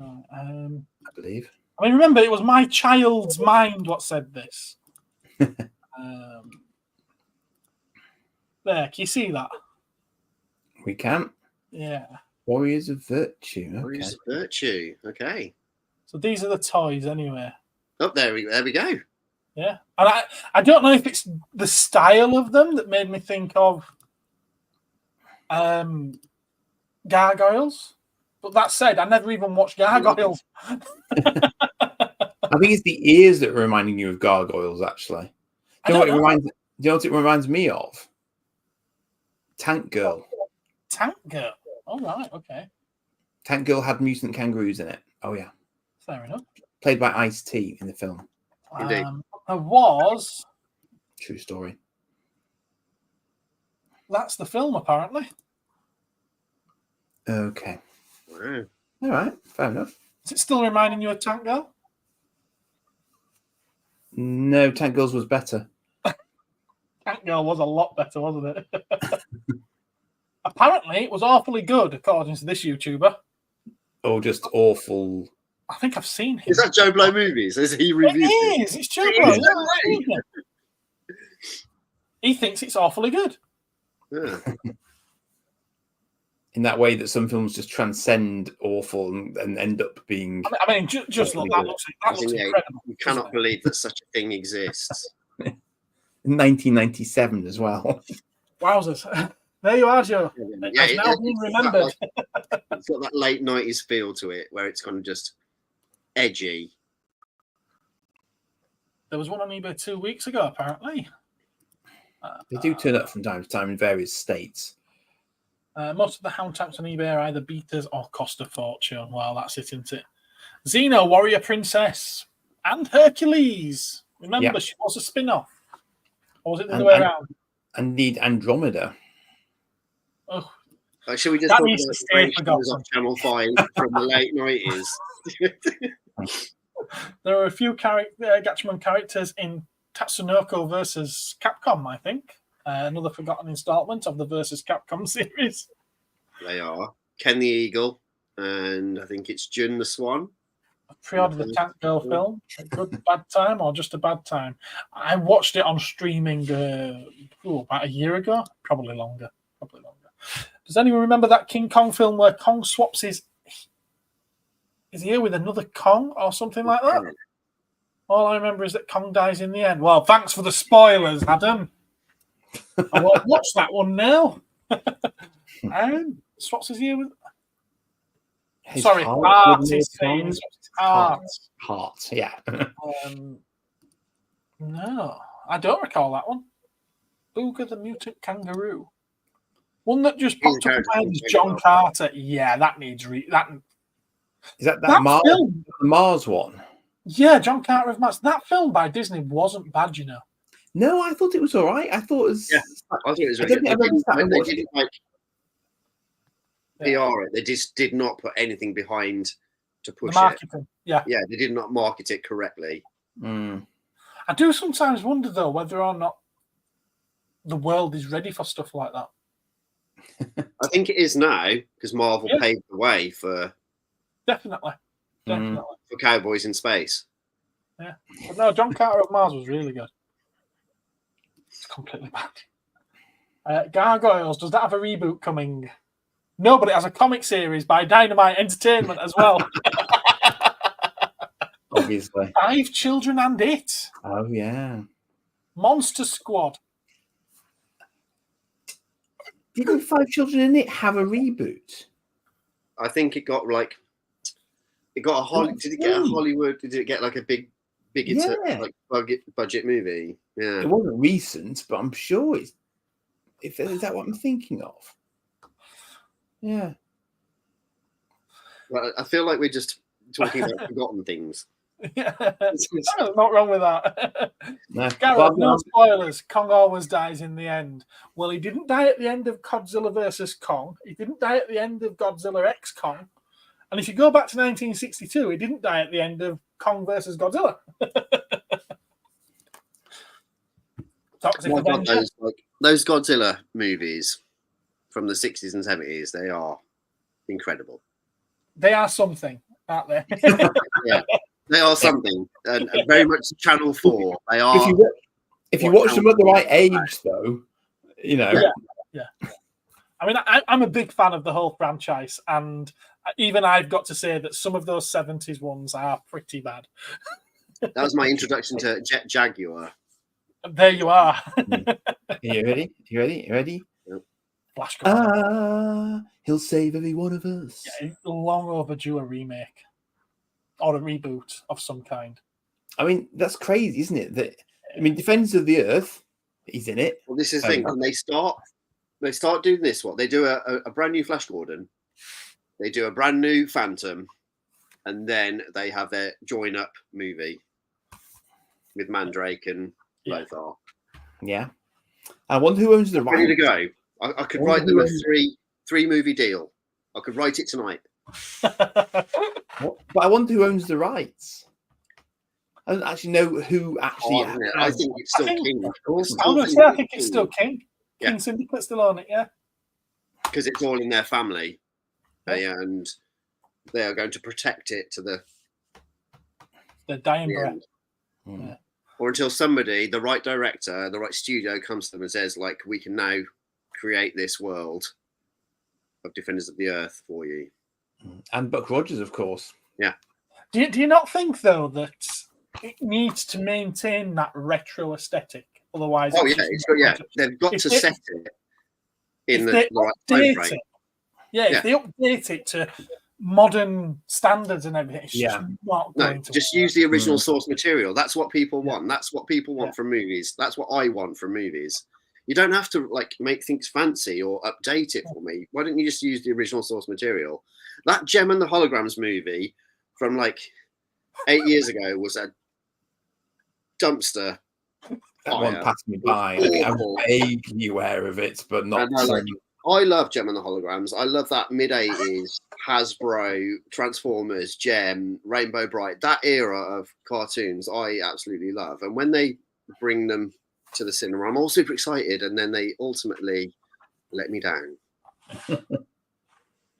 I believe. I mean, remember, it was my child's mind what said this. There, can you see that? We can. Yeah. Warriors of Virtue. Okay. Warriors of Virtue. Okay. So these are the toys, anyway. Oh, there we go. Yeah, and I don't know if it's the style of them that made me think of Gargoyles. But that said, I never even watched Gargoyles. I think it's the ears that are reminding you of Gargoyles, actually. Do you know what it reminds me of? Tank Girl. Tank Girl. All right, okay. Tank Girl had mutant kangaroos in it. Oh, yeah. Fair enough. Played by Ice-T in the film. Indeed. There was... True story. That's the film, apparently. Okay. Wow. All right. Fair enough. Is it still reminding you of Tank Girl? No, Tank Girls was better. Tank Girl was a lot better, wasn't it? Apparently, it was awfully good, according to this YouTuber. Or just awful. I think I've seen him. Is that Joe Blow Movies? Has he reviewed it? It is. It's Joe Blow. He thinks it's awfully good. Yeah. In that way that some films just transcend awful and end up being... I mean, just look, that looks incredible. You cannot believe that such a thing exists. In 1997 as well. Wowzers. There you are, Joe. Yeah, it's now being remembered. It's got that late 90s feel to it, where it's kind of just edgy. There was one on eBay 2 weeks ago, apparently. They do turn up from time to time in various states. Most of the hound tanks on eBay are either beaters or cost a fortune. Well, that's it, isn't it? Xena, Warrior Princess, and Hercules. Remember, she was a spin-off. Or was it the other way around? And need Andromeda. Oh, Should we just that talk needs to stay forgotten. off Channel 5 from the late 90s? There are a few Gatchman characters in Tatsunoko versus Capcom, I think. Another forgotten installment of the versus Capcom series. They are Ken the Eagle, and I think it's Jun the Swan. I pre-ordered the Tank Girl film. A good bad time or just a bad time? I watched it on streaming about a year ago. Probably longer. Does anyone remember that King Kong film where Kong swaps his ear with another Kong or something like that? All I remember is that Kong dies in the end. Well, thanks for the spoilers, Adam. I won't watch that one now. Swaps his ear with... Heart. Heart, yeah. No, I don't recall that one. Booger the Mutant Kangaroo. One that just popped up in my head is John Carter. Yeah, that needs... Is that Mars one? Yeah, John Carter of Mars. That film by Disney wasn't bad, you know. No, I thought it was all right. I thought it was... Yeah, I thought it was really good. They didn't like PR it. They just did not put anything behind to push it. Yeah, they did not market it correctly. I do sometimes wonder, though, whether or not the world is ready for stuff like that. I think it is now, because Marvel paved the way for... Definitely. For cowboys in space. Yeah. But no, John Carter of Mars was really good. It's completely bad. Gargoyles, does that have a reboot coming? No, but it has a comic series by Dynamite Entertainment as well. Obviously. 5 Children and It. Oh, yeah. Monster Squad. Didn't 5 Children in It have a reboot? I think it got like... It got a Hollywood. Did it get a Hollywood? Did it get like a big budget movie? Yeah, it wasn't recent, but I'm sure it's. Is that what I'm thinking of? Yeah. Well, I feel like we're just talking about forgotten things. Yeah, not wrong with that. No. Gareth, no spoilers. Kong always dies in the end. Well, he didn't die at the end of Godzilla versus Kong. He didn't die at the end of Godzilla X Kong. And if you go back to 1962, he didn't die at the end of Kong versus Godzilla. Those Godzilla movies from the 60s and 70s, they are incredible. They are something, aren't they? Yeah, they are something. And very much Channel 4. They are. If you watch them at the right age, though, you know. Yeah. I mean, I'm a big fan of the whole franchise, and even I've got to say that some of those 70s ones are pretty bad. That was my introduction to Jet Jaguar. There you are. You ready? You ready? Yep. Flash he'll save every one of us. Yeah, long overdue a remake or a reboot of some kind. I mean, that's crazy, isn't it? Defenders of the Earth, he's in it. Well, this is the thing. When they start doing this, they do a brand new Flash Gordon. They do a brand new Phantom, and then they have their join-up movie with Mandrake and Lothar. Yeah. I wonder who owns the rights. Ready to go. I could write them a three movie deal. I could write it tonight. But I wonder who owns the rights. I don't actually know who actually. I think it's still King. I think it's still King. King Syndicate still on it, yeah. Because it's all in their family. And they are going to protect it to the dying breath. Yeah. Or until somebody, the right director, the right studio comes to them and says, like, we can now create this world of Defenders of the Earth for you. And Buck Rogers, of course. Yeah. Do you not think, though, that it needs to maintain that retro aesthetic? Otherwise, they've got to set it in the right time frame. If they update it to modern standards and everything, it's just not going to just use the original source material. That's what people want. That's what people want from movies. That's what I want from movies. You don't have to make things fancy or update it for me. Why don't you just use the original source material? That Gem and the Holograms movie from 8 years ago was a dumpster. That one passed me by. I'm vaguely aware of it, but not. I love Gem and the Holograms. I love that mid-80s Hasbro, Transformers, Gem, Rainbow Bright. That era of cartoons I absolutely love. And when they bring them to the cinema. I'm all super excited, and then they ultimately let me down.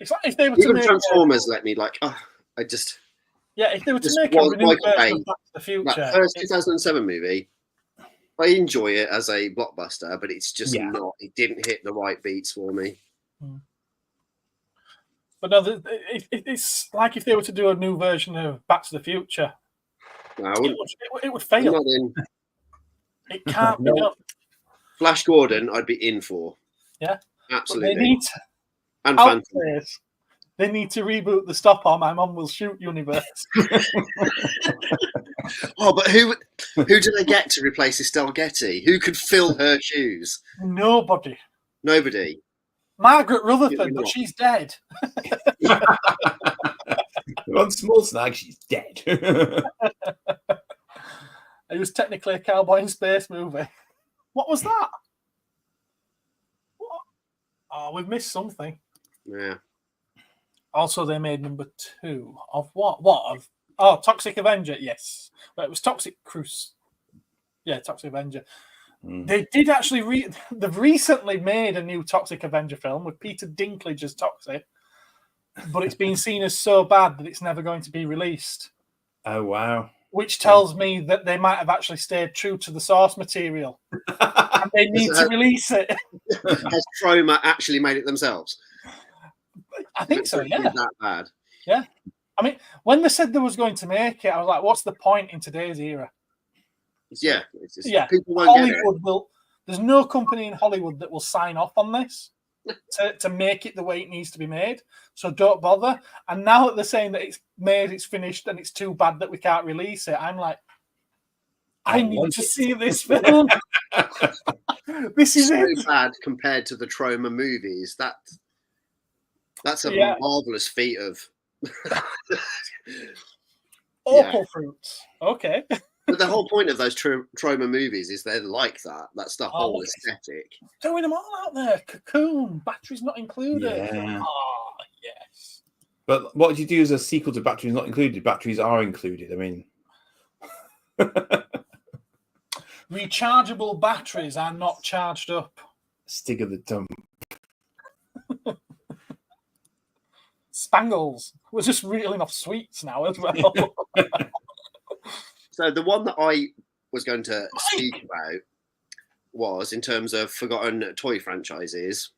It's like if they were Even to make Transformers let me like. Oh, I just. if they were to Just make a was new Michael version Bay. of Back to the Future, That first 2007 movie, I enjoy it as a blockbuster, but it's just not. It didn't hit the right beats for me. But no, it's like if they were to do a new version of Back to the Future, it would fail. It can't be done. Flash Gordon, I'd be in for. Yeah, absolutely. But they need to, and Phantom. They need to reboot the Stop or My Mum Will Shoot universe. Oh, but who do they get to replace Estelle Getty? Who could fill her shoes? Nobody. Margaret Rutherford, but she's dead. On Small Snag, she's dead. It was technically a cowboy in space movie. What was that? What? Oh, we've missed something. Yeah. Also, they made number 2 of what? Of Toxic Avenger. Yes, but it was Toxic Cruise. Yeah, Toxic Avenger. They did actually. They've recently made a new Toxic Avenger film with Peter Dinklage as Toxic, but it's been seen as so bad that it's never going to be released. Oh wow! Which tells me that they might have actually stayed true to the source material, and they need to release it. Has Troma actually made it themselves? I think so. Yeah. That bad? Yeah. I mean, when they said they was going to make it, I was like, "What's the point in today's era?" Yeah, it's just, yeah. People won't Hollywood will. There's no company in Hollywood that will sign off on this to make it the way it needs to be made. So don't bother. And now that they're saying that it's made, it's finished, and it's too bad that we can't release it, I'm like, I need to see this film. This is so bad compared to the Troma movies. That's a marvelous feat of Opal fruits. Okay. But the whole point of those Troma movies is they're like that. That's the whole aesthetic. Throwing them all out there. Cocoon, batteries not included. Yeah. Oh, yes. But what do you do as a sequel to Batteries Not Included? Batteries are included. I mean, rechargeable batteries are not charged up. Stig of the dump. Spangles. We're just reeling off sweets now as well. So the one that I was going to speak about was, in terms of forgotten toy franchises,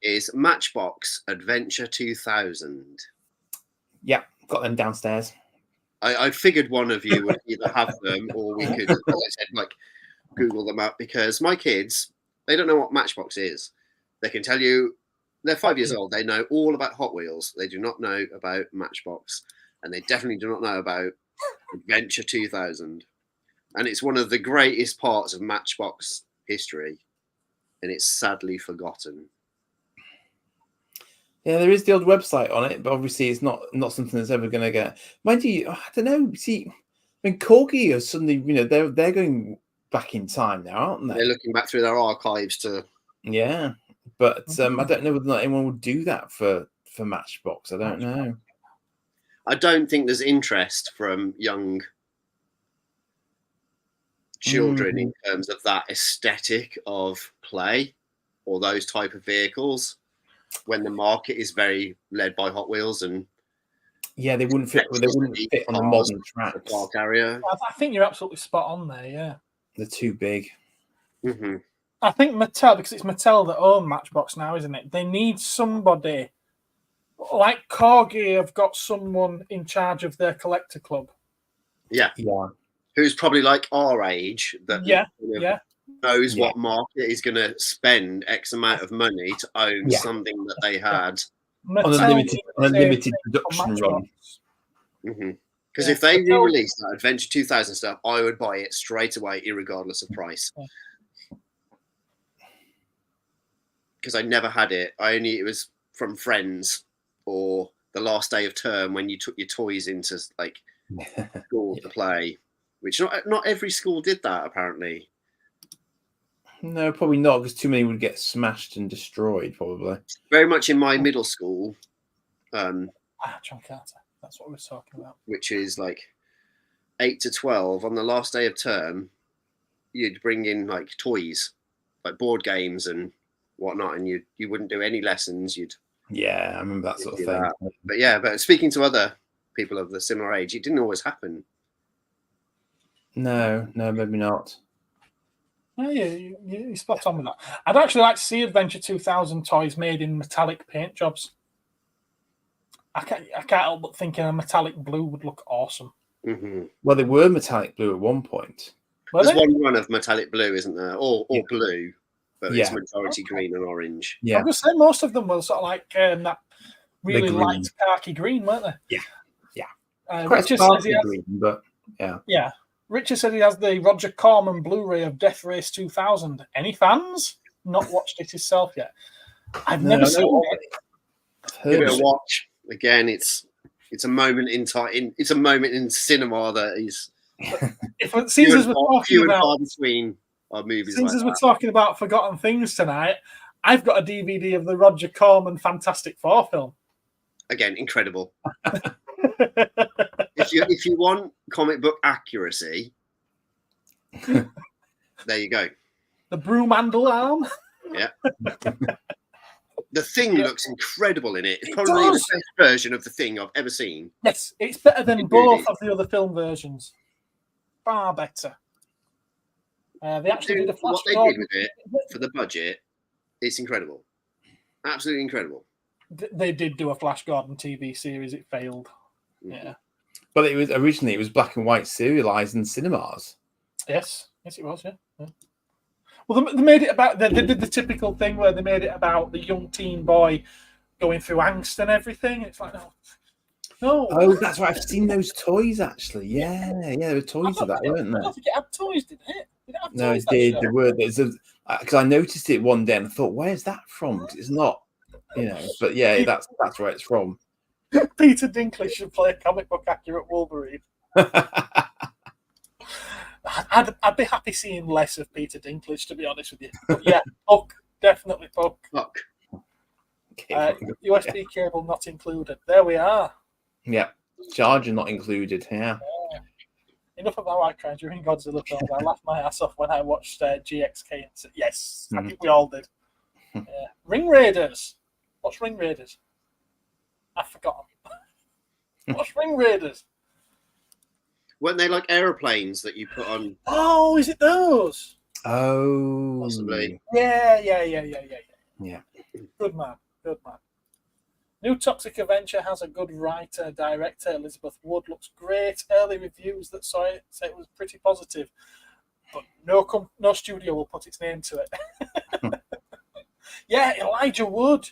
is Matchbox Adventure 2000. Yeah, got them downstairs. I figured one of you would either have them or we could, as I said, Google them up, because my kids, they don't know what Matchbox is. They can tell you, they're 5 years old. They know all about Hot Wheels. They do not know about Matchbox, and they definitely do not know about Adventure 2000. And it's one of the greatest parts of Matchbox history, and it's sadly forgotten. Yeah, there is the old website on it, but obviously it's not something that's ever going to get. Mind you, I don't know. See, I mean, Corgi are suddenly, they're going back in time now, aren't they? They're looking back through their archives to. Yeah, but I don't know whether or not anyone would do that for Matchbox. I don't know. I don't think there's interest from young children in terms of that aesthetic of play or those type of vehicles, when the market is very led by Hot Wheels and they wouldn't fit. They wouldn't fit on the modern tracks. Car carrier. I think you're absolutely spot on there. Yeah, they're too big. I think Mattel, because it's Mattel that own Matchbox now, isn't it? They need somebody. Like Corgi have got someone in charge of their collector club. Yeah. Who's probably like our age that knows what market is going to spend X amount of money to own something that they had on a limited production run. Because if they re-release that Adventure 2000 stuff, I would buy it straight away, irregardless of price. Because I never had it. It was from friends, or the last day of term when you took your toys into school to play, which not every school did that apparently. No, probably not, because too many would get smashed and destroyed. Probably very much in my middle school. John Carter. That's what we're talking about. Which is 8 to 12 on the last day of term. you'd bring in like toys, like board games and whatnot, and you wouldn't do any lessons. Yeah, I remember that sort of thing. But speaking to other people of the similar age, it didn't always happen. No, maybe not. Yeah, you spot on with that. I'd actually like to see Adventure 2000 toys made in metallic paint jobs. I can't help but thinking a metallic blue would look awesome. Mm-hmm. Well, they were metallic blue at one point. There's one run of metallic blue, isn't there? Or blue, but it's majority green and orange. Yeah, I was saying most of them were sort of like that really light khaki green, weren't they? Yeah. Richard says green, but yeah. Richard said he has the Roger Corman Blu-ray of Death Race 2000. Any fans? Not watched it himself yet. I've never seen it. Give it a watch. Again, it's a moment in time. It's a moment in cinema that is. Since as we're talking about between our movies, since as we're talking about forgotten things tonight, I've got a DVD of the Roger Corman Fantastic Four film. Again, incredible. If you want comic book accuracy, there you go. The broom handle arm. Yeah. The Thing looks incredible in it. It's probably the best version of the Thing I've ever seen. Yes, it's better than both of the other film versions. Far better. They actually did a Flash what they did with it for the budget. It's incredible. Absolutely incredible. They did do a Flash Gordon TV series. It failed. Yeah. But it was originally black and white serialized in cinemas. Yes, it was. Yeah. Well, they made it about. They did the typical thing where they made it about the young teen boy going through angst and everything. It's like no. Oh, that's right. I've seen those toys actually. Yeah, there were toys of that, weren't there? I don't think it had toys, did it? Did it have no, toys, it did. There were. Because I noticed it one day and I thought, "Where's that from?" 'Cause it's not, But yeah, that's where it's from. Peter Dinklage should play a comic book accurate Wolverine. I'd be happy seeing less of Peter Dinklage, to be honest with you. But yeah, Puck, definitely Puck. USB cable not included. There we are. Yeah, charger not included. Yeah. Enough of how I cried during Godzilla films. I laughed my ass off when I watched GXK and said, yes, I think we all did. Ring Raiders. What's Ring Raiders? I've forgotten. What's Ring Raiders? Weren't they like aeroplanes that you put on? Oh, is it those? Oh, possibly. Yeah. Good man. New Toxic Avenger has a good writer, director. Elizabeth Wood looks great. Early reviews that saw it say it was pretty positive, but no studio will put its name to it. Yeah, Elijah Wood.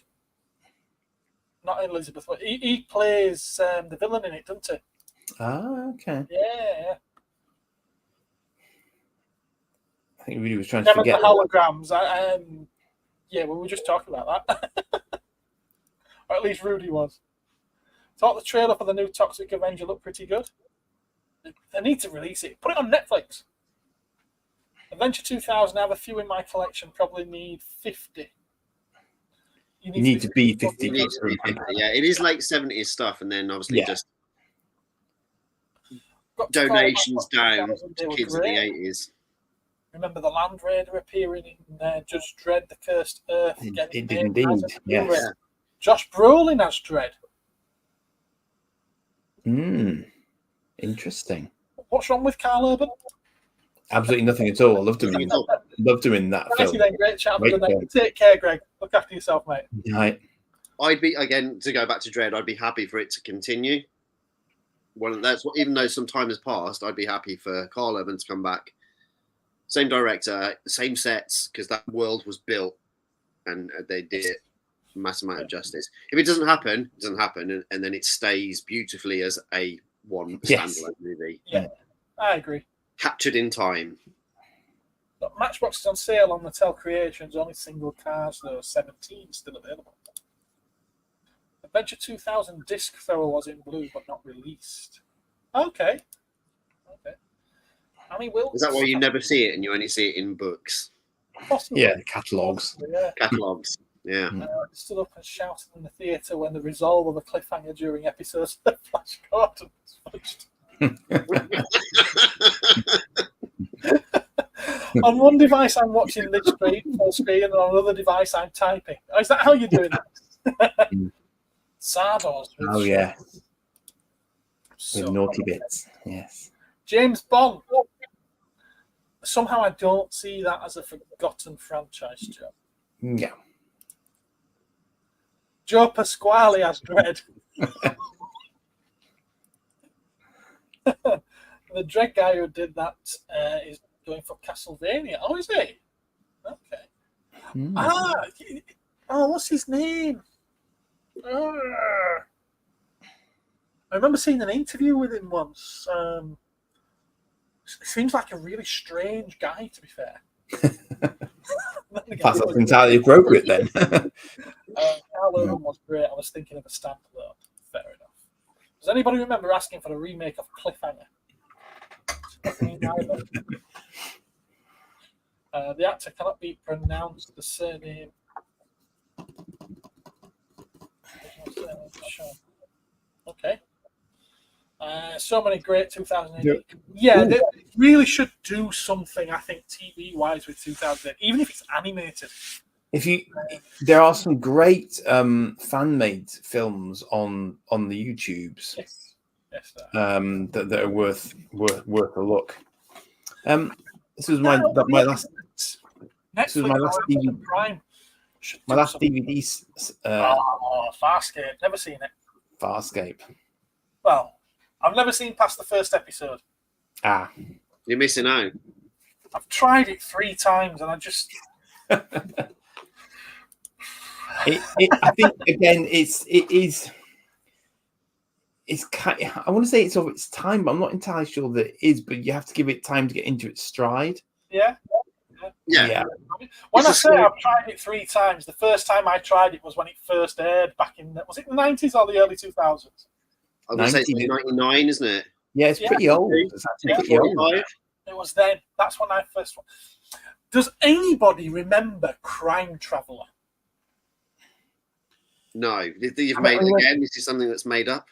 Not Elizabeth Wood. He plays the villain in it, doesn't he? Ah, okay. Yeah. I think Rudy was trying to forget the holograms. We were just talking about that. Or at least Rudy was. Thought the trailer for the new Toxic Avenger looked pretty good. They need to release it. Put it on Netflix. Adventure 2000, I have a few in my collection. Probably need 50. You need to be 50. Yeah, it is late 70s stuff, and then obviously just donations down to kids in the 80s. Remember the Land Raider appearing in Judge Dredd, The Cursed Earth? It did indeed, yes. Josh Brolin as Dredd. Interesting. What's wrong with Carl Urban? Absolutely nothing at all. I loved him in that film. Then, great chat. Good night. Take care, Greg. Look after yourself, mate. Right. I'd be, again, to go back to Dredd, I'd be happy for it to continue. Well, even though some time has passed, I'd be happy for Carl Urban to come back. Same director, same sets, because that world was built and they did it a massive amount of justice. If it doesn't happen, it doesn't happen, and then it stays beautifully as a standalone movie. Yeah, I agree. Captured in time. But Matchbox is on sale on Mattel Creations, only single cars, though, 17 still available. Adventure 2000 disc thrower was in blue, but not released. Okay. I mean, is that why you never see it and you only see it in books? Possibly. Yeah, catalogues. Catalogues. Yeah. Stood up and shouted in the theatre when the resolve of a cliffhanger during episodes of Flash Gordon was fudged. On one device, I'm watching this screen, full screen, and on another device, I'm typing. Oh, is that how you're doing it? Sardos. Oh, yeah. So With naughty bits. Yes. James Bond. Somehow I don't see that as a forgotten franchise, Joe. Yeah. Joe Pasquale as Dredd. The Dredd guy who did that is going for Castlevania. Oh, is he? Okay. What's his name? I remember seeing an interview with him once. Seems like a really strange guy, to be fair. That's entirely appropriate then. Carlo was great. I was thinking of a stamp, though. Fair enough. Does anybody remember asking for a remake of Cliffhanger? The actor cannot be pronounced the surname. Okay. So many great 2008. Yeah, they really should do something, I think, TV-wise with 2008, even if it's animated. There are some great fan-made films on the YouTubes. Yes, that are worth a look. This was my last. This was my last DVD. My last DVD. Farscape. Never seen it. Farscape. Well, I've never seen past the first episode. You're missing out. I've tried it 3 times and I just. I think again, it is. It's kind. I want to say it's of its time, but I'm not entirely sure that it is. But you have to give it time to get into its stride. Yeah. When I say I've tried it 3 times, the first time I tried it was when it first aired back in, was it the 90s or the early 2000s? I was going to say 99, isn't it? Yeah, it's pretty old. It's actually pretty old. It was then. That's when I first. Does anybody remember Crime Traveller? No, you've made it again. This is something that's made up.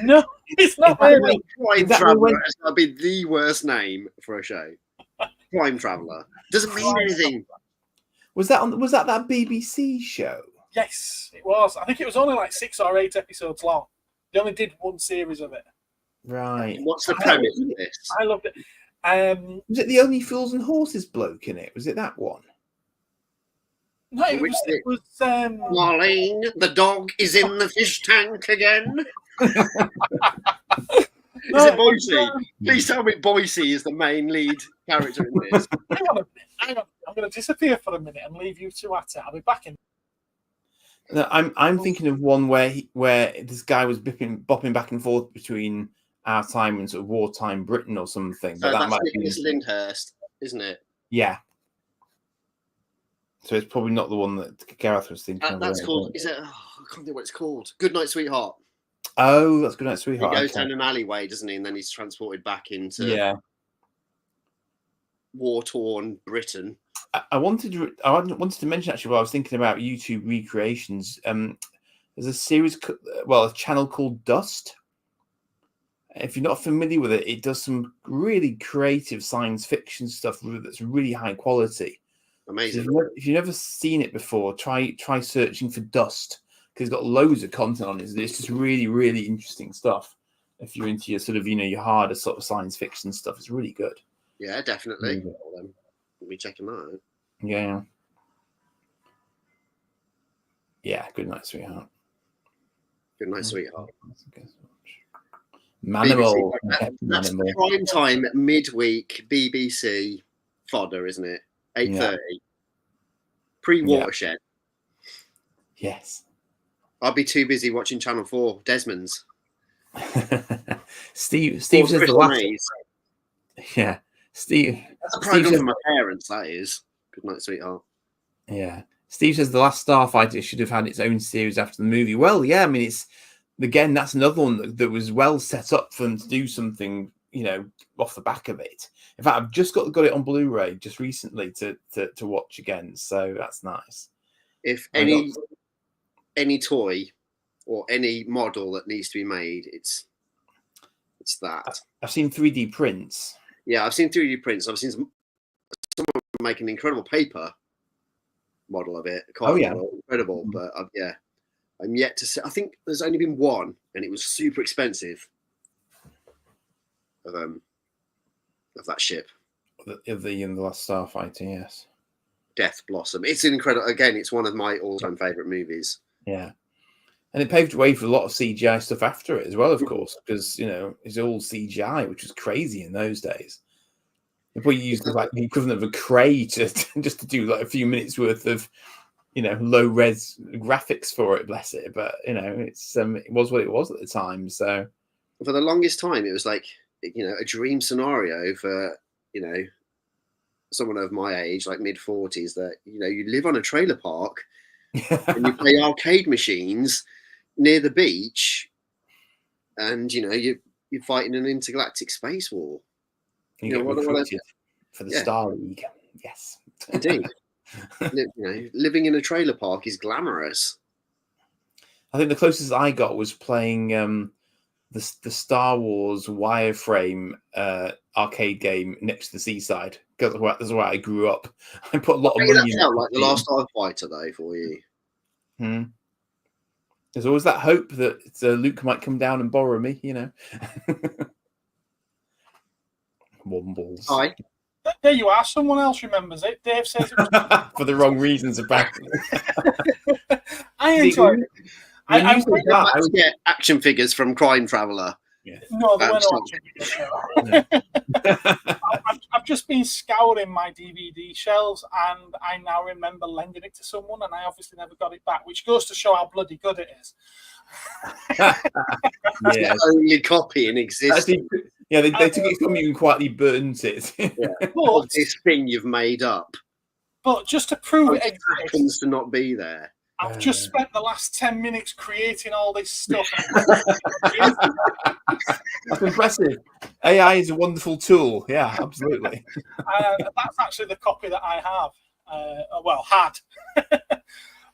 No, it's not made up. Crime Traveller has got to be the worst name for a show. Crime Traveller doesn't mean anything. Was that that BBC show? Yes, it was. I think it was only like 6 or 8 episodes long. They only did 1 series of it. Right. What's the premise of this? I loved it. Was it the Only Fools and Horses bloke in it? Was it that one? No, it was Marlene, the dog is in the fish tank again. Is it Boise? Please tell me Boise is the main lead character in this. Hang on. I'm going to disappear for a minute and leave you two at it. I'll be back in. No, I'm thinking of one where this guy was bopping back and forth between our time and sort of wartime Britain or something. But that might be Lyndhurst, isn't it? Yeah. So it's probably not the one that Gareth was thinking of. That's called. Is it? Oh, I can't think what it's called. Good Night, Sweetheart. Oh, that's Good Night, Sweetheart. He goes down an alleyway, doesn't he? And then he's transported back into war-torn Britain. I wanted to mention actually while I was thinking about YouTube recreations. There's a series, a channel called Dust. If you're not familiar with it, it does some really creative science fiction stuff that's really high quality. Amazing. So if you've never seen it before, try searching for Dust because it's got loads of content on it. It's just really, really interesting stuff. If you're into your sort of, your harder sort of science fiction stuff, it's really good. Yeah, definitely. We'll be checking that out. Yeah. Yeah, Good Night, Sweetheart. Good Night, Sweetheart. Manimal. That's prime time midweek BBC fodder, isn't it? 8:30. Pre-Watershed. Yes. I'll be too busy watching Channel 4, Desmond's. Steve says the last. Yeah, Steve. That's a program for my parents. That is. Good Night, Sweetheart. Yeah, Steve says the Last Starfighter should have had its own series after the movie. Well, yeah, I mean, that's another one that was well set up for them to do something, off the back of it. In fact, I've just got it on Blu-ray just recently to watch again, so that's nice. If any toy or any model that needs to be made, it's that. I've seen 3D prints. Yeah, I've seen 3D prints. I've seen some of make an incredible paper model of it. Oh, yeah. Incredible. But yeah, I'm yet to see. I think there's only been one, and it was super expensive. Of that ship. In the Last Starfighter, yes. Death Blossom. It's incredible. Again, it's one of my all-time favorite movies. Yeah. And it paved the way for a lot of CGI stuff after it as well, of course, because, you know, it's all CGI, which was crazy in those days. If we used like the equivalent of a cray to just to do like a few minutes worth of, you know, low res graphics for it, bless it. But, you know, it's it was what it was at the time. So for the longest time, it was like, you know, a dream scenario for, you know, someone of my age, like mid-40s, that, you know, you live on a trailer park and you play arcade machines near the beach, and, you know, you're fighting an intergalactic space war. You know, recruited for the Star League. Yes. Indeed. You know, living in a trailer park is glamorous. I think the closest I got was playing the Star Wars wireframe arcade game next to the seaside, because that's where I grew up. I put a lot of money in. That like the Last Starfighter, though, for you. There's always that hope that Luke might come down and borrow me, you know. Wombles. Hi. There you are. Someone else remembers it. Dave says it was for the wrong reasons, apparently. I enjoyed it. I would get action figures from Crime Traveller. Yeah. No, they weren't action figures. I've just been scouring my DVD shelves, and I now remember lending it to someone, and I obviously never got it back, which goes to show how bloody good it is. That's the only copy in existence. Yeah, they took it from you and quietly burnt it. But this thing you've made up. But just to prove it happens to not be there. I've just spent the last 10 minutes creating all this stuff. That's impressive. AI is a wonderful tool. Yeah, absolutely. That's actually the copy that I have. Had.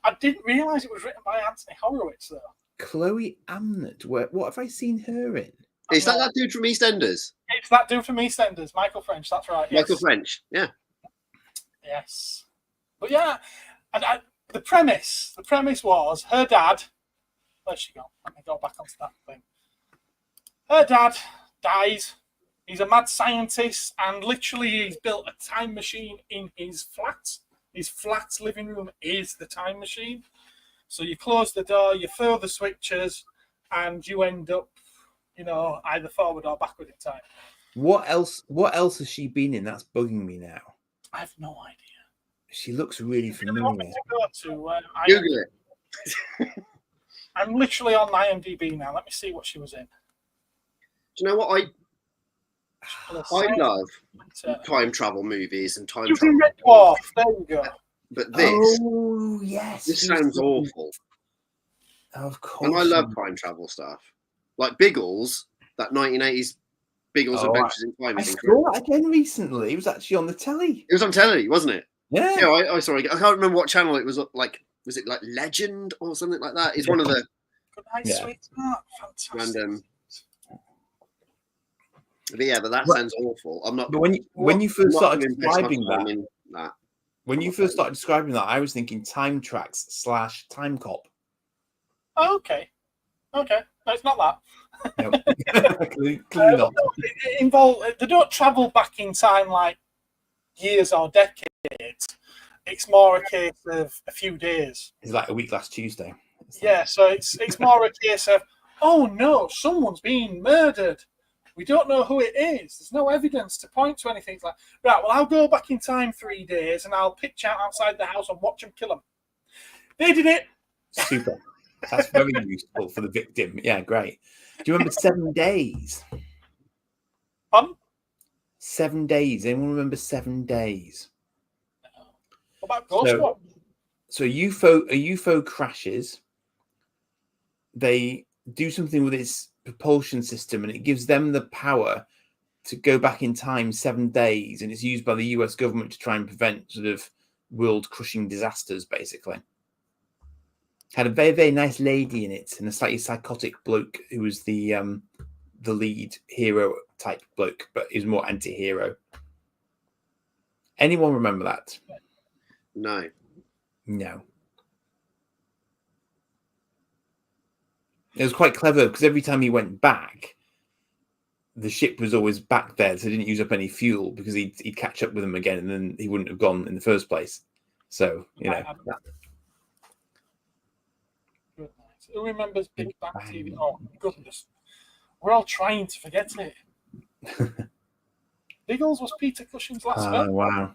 I didn't realise it was written by Anthony Horowitz, though. Chloe Amnett. What have I seen her in? Is that dude from EastEnders? It's that dude from EastEnders, Michael French. That's right. Yes. Michael French, yeah. Yes. But yeah, the premise was her dad. Where's she gone? Let me go back onto that thing. Her dad dies. He's a mad scientist, and literally he's built a time machine in his flat. His flat's living room is the time machine. So you close the door, you throw the switches, and you end up, you know, either forward or backward in time. What else has she been in? That's bugging me now. I have no idea. She looks really familiar. Google it. I'm literally on IMDb now. Let me see what she was in. Do you know what I love? Time travel movies and time travel. Red Dwarf. There you go. But this, oh yes, this sounds awful. Of course. And I love time travel stuff, like Biggles, that 1980s Biggles Adventures in Time. I saw that again recently. It was actually on the telly. It was on telly, wasn't it? Yeah. Yeah, I saw it. I can't remember what channel it was. Like, was it like Legend or something like that? It's one of the Good night, sweetheart. Fantastic. Random. But yeah, but that sounds awful. I'm not. But when you first started describing that, when you first started describing that, I was thinking Time Tracks / Time Cop. Oh, okay. No, it's not that. No. Clearly not. It involve, they don't travel back in time like years or decades. It's more a case of a few days. It's like a week last Tuesday. Yeah, so it's more a case of, oh no, someone's being murdered. We don't know who it is. There's no evidence to point to anything. It's like, right, well, I'll go back in time 3 days and I'll pitch out outside the house and watch them kill them. They did it. Super. That's very useful for the victim. Yeah, great. Do you remember 7 Days? Pardon? 7 Days. Anyone remember 7 Days? No. What about Ghost Watch? So a UFO crashes. They do something with its propulsion system, and it gives them the power to go back in time 7 days, and it's used by the US government to try and prevent sort of world-crushing disasters, basically. Had a very, very nice lady in it, and a slightly psychotic bloke who was the lead hero type bloke, but he's more anti-hero. Anyone remember that? No. No. It was quite clever because every time he went back, the ship was always back there, so he didn't use up any fuel because he'd catch up with them again, and then he wouldn't have gone in the first place. So, you know. Who remembers Big Bang TV? Oh, goodness. We're all trying to forget it. Biggles was Peter Cushing's last film. Oh, wow.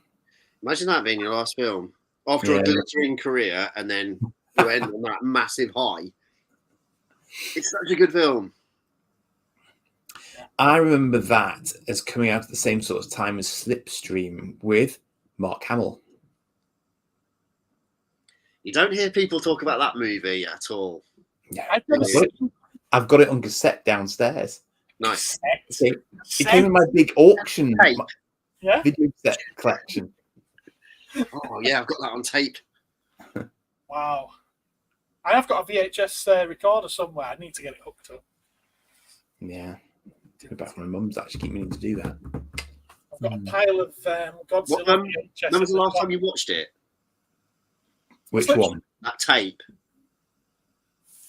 Imagine that being your last film. After a glittering career, and then you end on that massive high. It's such a good film. I remember that as coming out at the same sort of time as Slipstream with Mark Hamill. You don't hear people talk about that movie at all. Yeah, I've I've got it on cassette downstairs. Nice. It came in my big auction Yeah. video set collection. Oh, yeah, I've got that on tape. Wow. I have got a VHS recorder somewhere. I need to get it hooked up. Yeah. Go back from my mum's actually keep meaning to do that. I've got a pile of Godzilla VHS. When was the last time you watched it? Which one? That tape.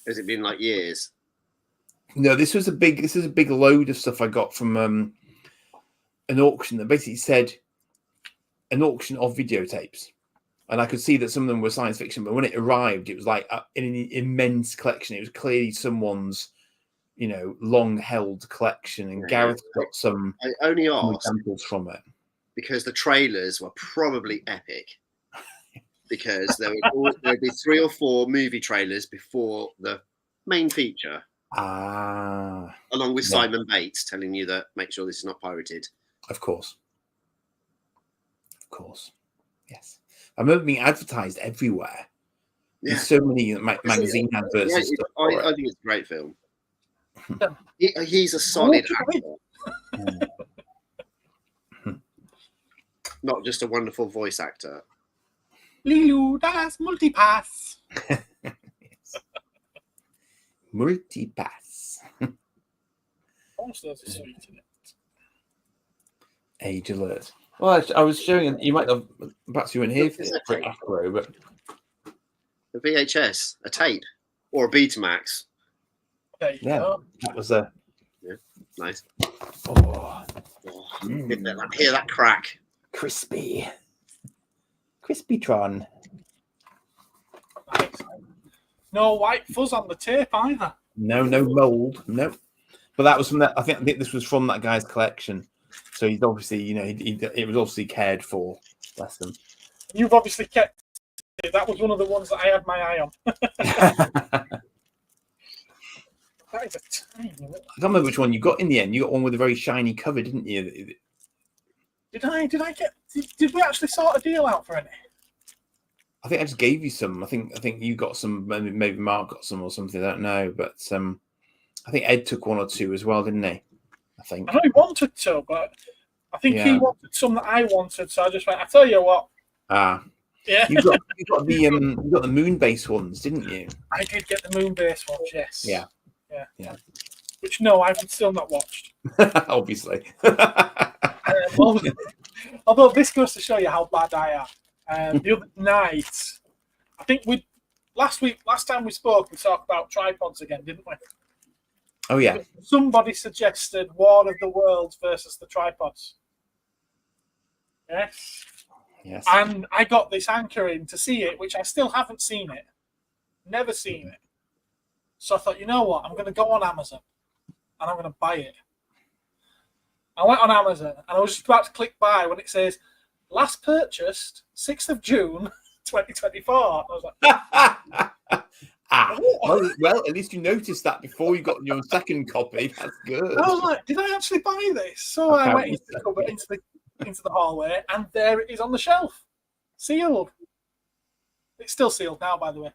Has it been like years? No, this is a big load of stuff I got from an auction that basically said an auction of videotapes. And I could see that some of them were science fiction, but when it arrived, it was like in an immense collection. It was clearly someone's, you know, long-held collection. And Gareth got some I only asked examples from it because the trailers were probably epic. Because there would be 3 or 4 movie trailers before the main feature. Along with Simon Bates telling you that make sure this is not pirated. Of course. Of course. Yes. I remember being advertised everywhere. Yeah. There's so many magazine adverts. Yeah, and stuff I think it's a great film. He's a solid actor. Not just a wonderful voice actor. Lilu, das Multipass. Yes. Multipass. Also, there's a sweet in it. Age alert. Well, I was showing you might have, perhaps you weren't here for it after, but A VHS, a tape, or a Betamax. There you go. that was a Nice. oh, Hear that crack. crispy Tron. Nice. No white fuzz on the tape either. No mold. No. But that was from that. I think this was from that guy's collection. So he's obviously, you know, it was obviously cared for. Bless them. You've obviously kept it. That was one of the ones that I had my eye on. That is a tiny little... I can't remember which one you got in the end. You got one with a very shiny cover, didn't you? Did we actually sort a deal out for any? I think I just gave you some. I think you got some. Maybe Mark got some or something. I don't know, but I think Ed took 1 or 2 as well, didn't he? I think. I know he wanted to, but I think he wanted some that I wanted, so I just went. I tell you what. Yeah. You got the moon base ones, didn't you? I did get the moon base ones. Yes. Yeah. Which no, I've still not watched. Obviously. Although this goes to show you how bad I am. The other night, I think last time we spoke, we talked about tripods again, didn't we? Oh yeah. Somebody suggested War of the Worlds versus the tripods. Yes. And I got this anchor in to see it, which I still haven't seen it. Never seen it. So I thought, you know what? I'm going to go on Amazon and I'm going to buy it. I went on Amazon and I was just about to click buy when it says last purchased 6th of June 2024. I was like, well, at least you noticed that before you got your second copy. That's good. I was like, did I actually buy this? So I went into the cupboard, into the hallway, and there it is on the shelf, sealed. It's still sealed now, by the way.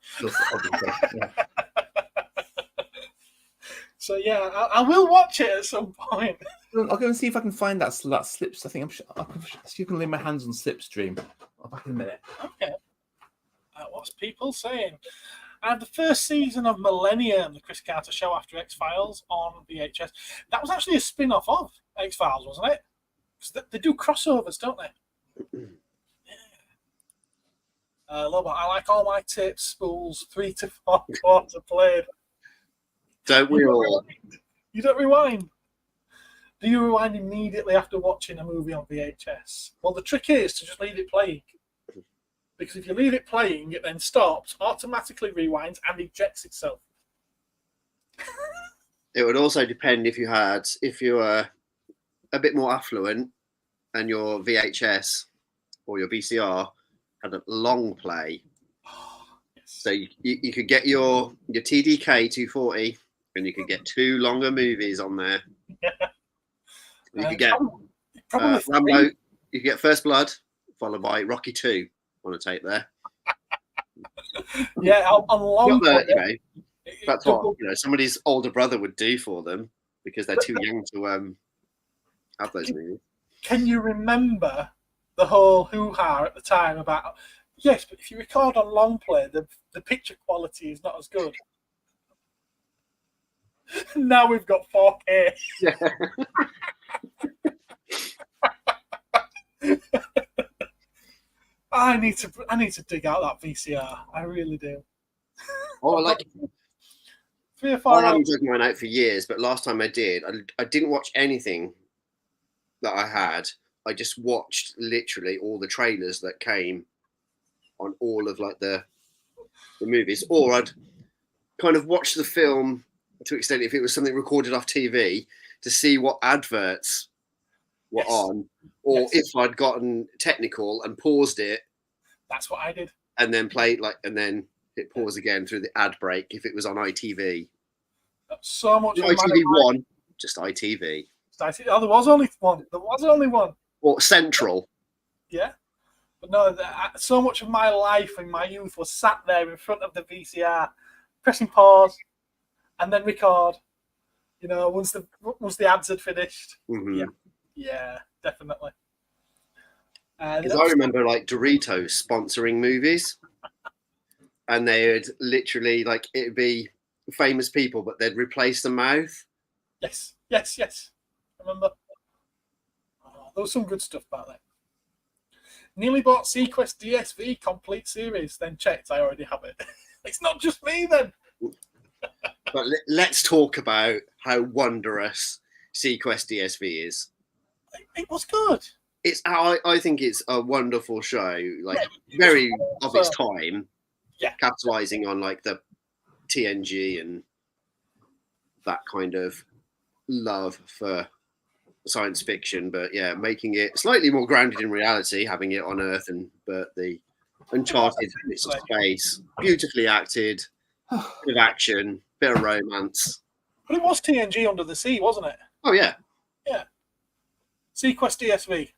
So yeah, I will watch it at some point. I'll go and see if I can find that slips. I think I'm sure you can lay my hands on Slipstream. I'll back in a minute. Okay. What's people saying? The first season of Millennium, the Chris Carter show after X-Files on VHS. That was actually a spin-off of X-Files, wasn't it? Because they do crossovers, don't they? LOWBOT, I like all my tape spools 3 to 4 quarters played. Don't we all? You don't rewind. Do you rewind immediately after watching a movie on VHS? Well, the trick is to just leave it playing. Because if you leave it playing, it then stops, automatically rewinds, and ejects itself. It would also depend if you were a bit more affluent and your VHS or your VCR had a long play. Yes. So you could get your TDK 240 and you could get 2 longer movies on there. Yeah. You could get probably Rambo, you could get First Blood, followed by Rocky 2 on a tape there. Yeah, on long play. That's what somebody's older brother would do for them because they're too young to have those movies. Can you remember the whole hoo-ha at the time about, yes, but if you record on long play, the picture quality is not as good. Now we've got 4K. Yeah. I need to dig out that VCR. I really do. Oh, I like 3 or 4 I haven't hours. dug mine out for years, but last time I did, I didn't watch anything that I had. I just watched literally all the trailers that came on all of like the movies, or I'd kind of watch the film to an extent if it was something recorded off TV to see what adverts were on, or if I'd gotten technical and paused it. That's what I did. And then played and then hit pause again through the ad break if it was on ITV. So much. ITV1, just ITV. Oh, there was only one. There was only one. Or Central. Yeah. But no, so much of my life in my youth was sat there in front of the VCR, pressing pause, and then record. Once the ads had finished. Mm-hmm. Yeah, definitely. Because I remember like Doritos sponsoring movies, and they would literally it'd be famous people, but they'd replace the mouth. Yes. Remember? Oh, there was some good stuff back then. Nearly bought Sequest DSV complete series, then checked I already have it. It's not just me then. But let's talk about how wondrous Sequest DSV is. It was good. I think it's a wonderful show, very of its time. Yeah, capitalizing on the TNG and that kind of love for science fiction, but making it slightly more grounded in reality, having it on Earth but the uncharted bits of space, beautifully acted, bit of action, bit of romance. But it was TNG Under the Sea, wasn't it? Oh yeah. Yeah. Sequest DSV.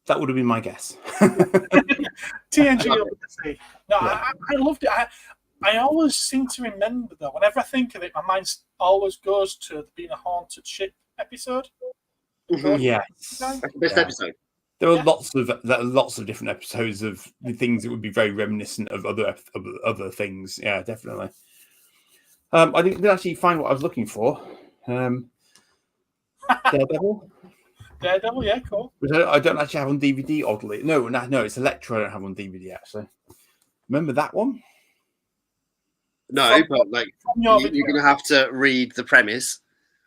That would have been my guess. TNG Under the Sea. No, Yeah. I loved it. I always seem to remember, though, whenever I think of it, my mind always goes to being a haunted ship episode. Mm-hmm. Yeah. That's the best episode. There are lots of different episodes of the things that would be very reminiscent of other things. Yeah, definitely. I didn't actually find what I was looking for. Daredevil. Daredevil, yeah, cool. Which I don't actually have on DVD, oddly. No, it's Electro I don't have on DVD, actually. Remember that one? No, but you're going to have to read the premise.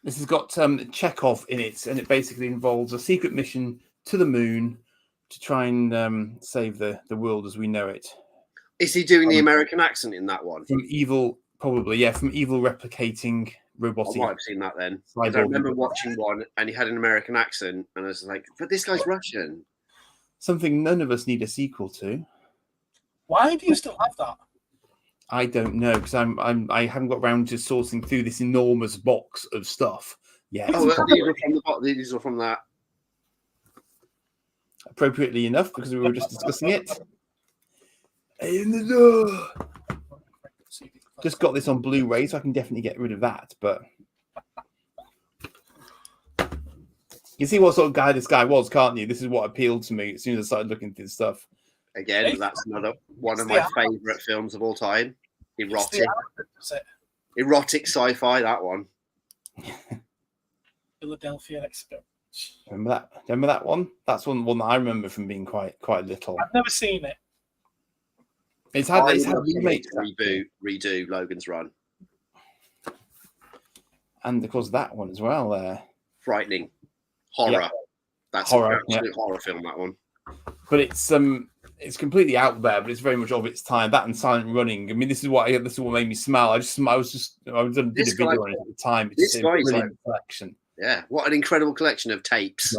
This has got Chekhov in it, and it basically involves a secret mission to the moon to try and save the world as we know it. Is he doing the American accent in that one? From evil, probably, yeah, from evil replicating robotic. I might have seen that then. I remember watching one and he had an American accent, and I was like, but this guy's Russian. Something none of us need a sequel to. Why do you still have that? I don't know, because I haven't got around to sourcing through this enormous box of stuff yet. Oh, these are from the bottom. These are from that. Appropriately enough, because we were just discussing it. In the door. Just got this on Blu-ray, so I can definitely get rid of that. But you see what sort of guy this guy was, can't you? This is what appealed to me as soon as I started looking through this stuff. Again, that's another one of my favourite films of all time. Erotic sci-fi, that one. Philadelphia Experiment. Remember that one? That's one that I remember from being quite little. I've never seen it. It's had I would love remakes, to redo Logan's Run. and of course that one as well. Frightening horror. Yeah. That's Horror, an absolute horror film. That one. But it's completely out there, but it's very much of its time. That and Silent Running. I mean, this is what made me smile. I did a video on it at the time. It's This just a guy is brilliant collection. Yeah, what an incredible collection of tapes.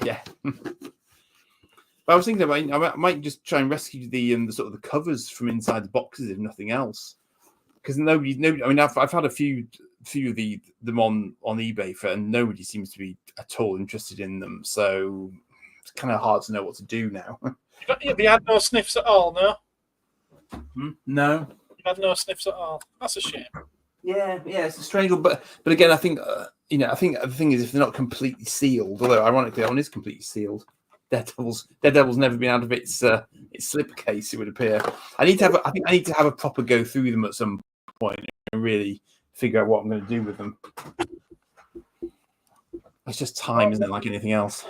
Yeah. But I was thinking I might just try and rescue the sort of the covers from inside the boxes, if nothing else, because nobody. I mean, I've had a few of them on eBay and nobody seems to be at all interested in them. So it's kind of hard to know what to do now. Have you had no sniffs at all? No. No. You've had no sniffs at all. That's a shame. Yeah, it's a strange one, but again, I think I think the thing is, if they're not completely sealed, although ironically that one is completely sealed. Daredevil's never been out of its slipcase, it would appear. I need to have a proper go through them at some point and really figure out what I'm going to do with them. It's just time, isn't it? Like anything else.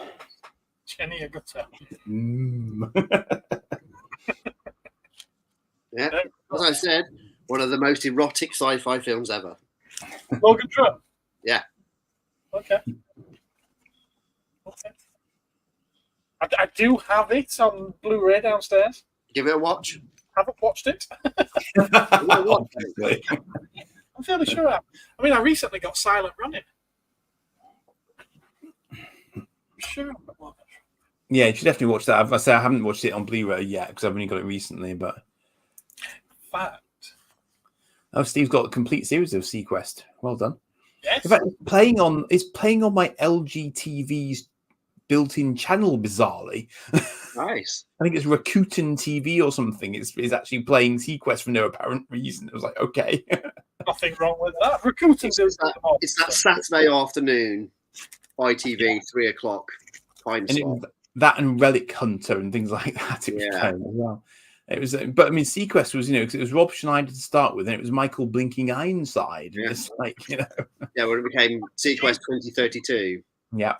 Jenny, a good time. Yeah, as I said, one of the most erotic sci-fi films ever. Logan Trump. Yeah. Okay. I do have it on Blu-ray downstairs. Give it a watch. Haven't watched it. Obviously. I'm fairly sure. I mean, I recently got Silent Running. I'm sure. Yeah, you should definitely watch that. I haven't watched it on Blu-ray yet because I've only got it recently. But Fact. Oh, Steve's got a complete series of Sequest. Well done. Yes. In fact, it's playing on my LG TV's built-in channel, bizarrely. Nice. I think it's Rakuten TV or something. It's actually playing Sequest for no apparent reason. It was like, okay. Nothing wrong with that. Rakuten does It's that Saturday afternoon, ITV, 3 o'clock time slot. That and Relic Hunter and things like that. It was playing as well. It was, but I mean, Sequest was, because it was Rob Schneider to start with, and it was Michael Blinking Ironside. Yeah. It's like, Yeah, when it became Sequest 2032. Yeah.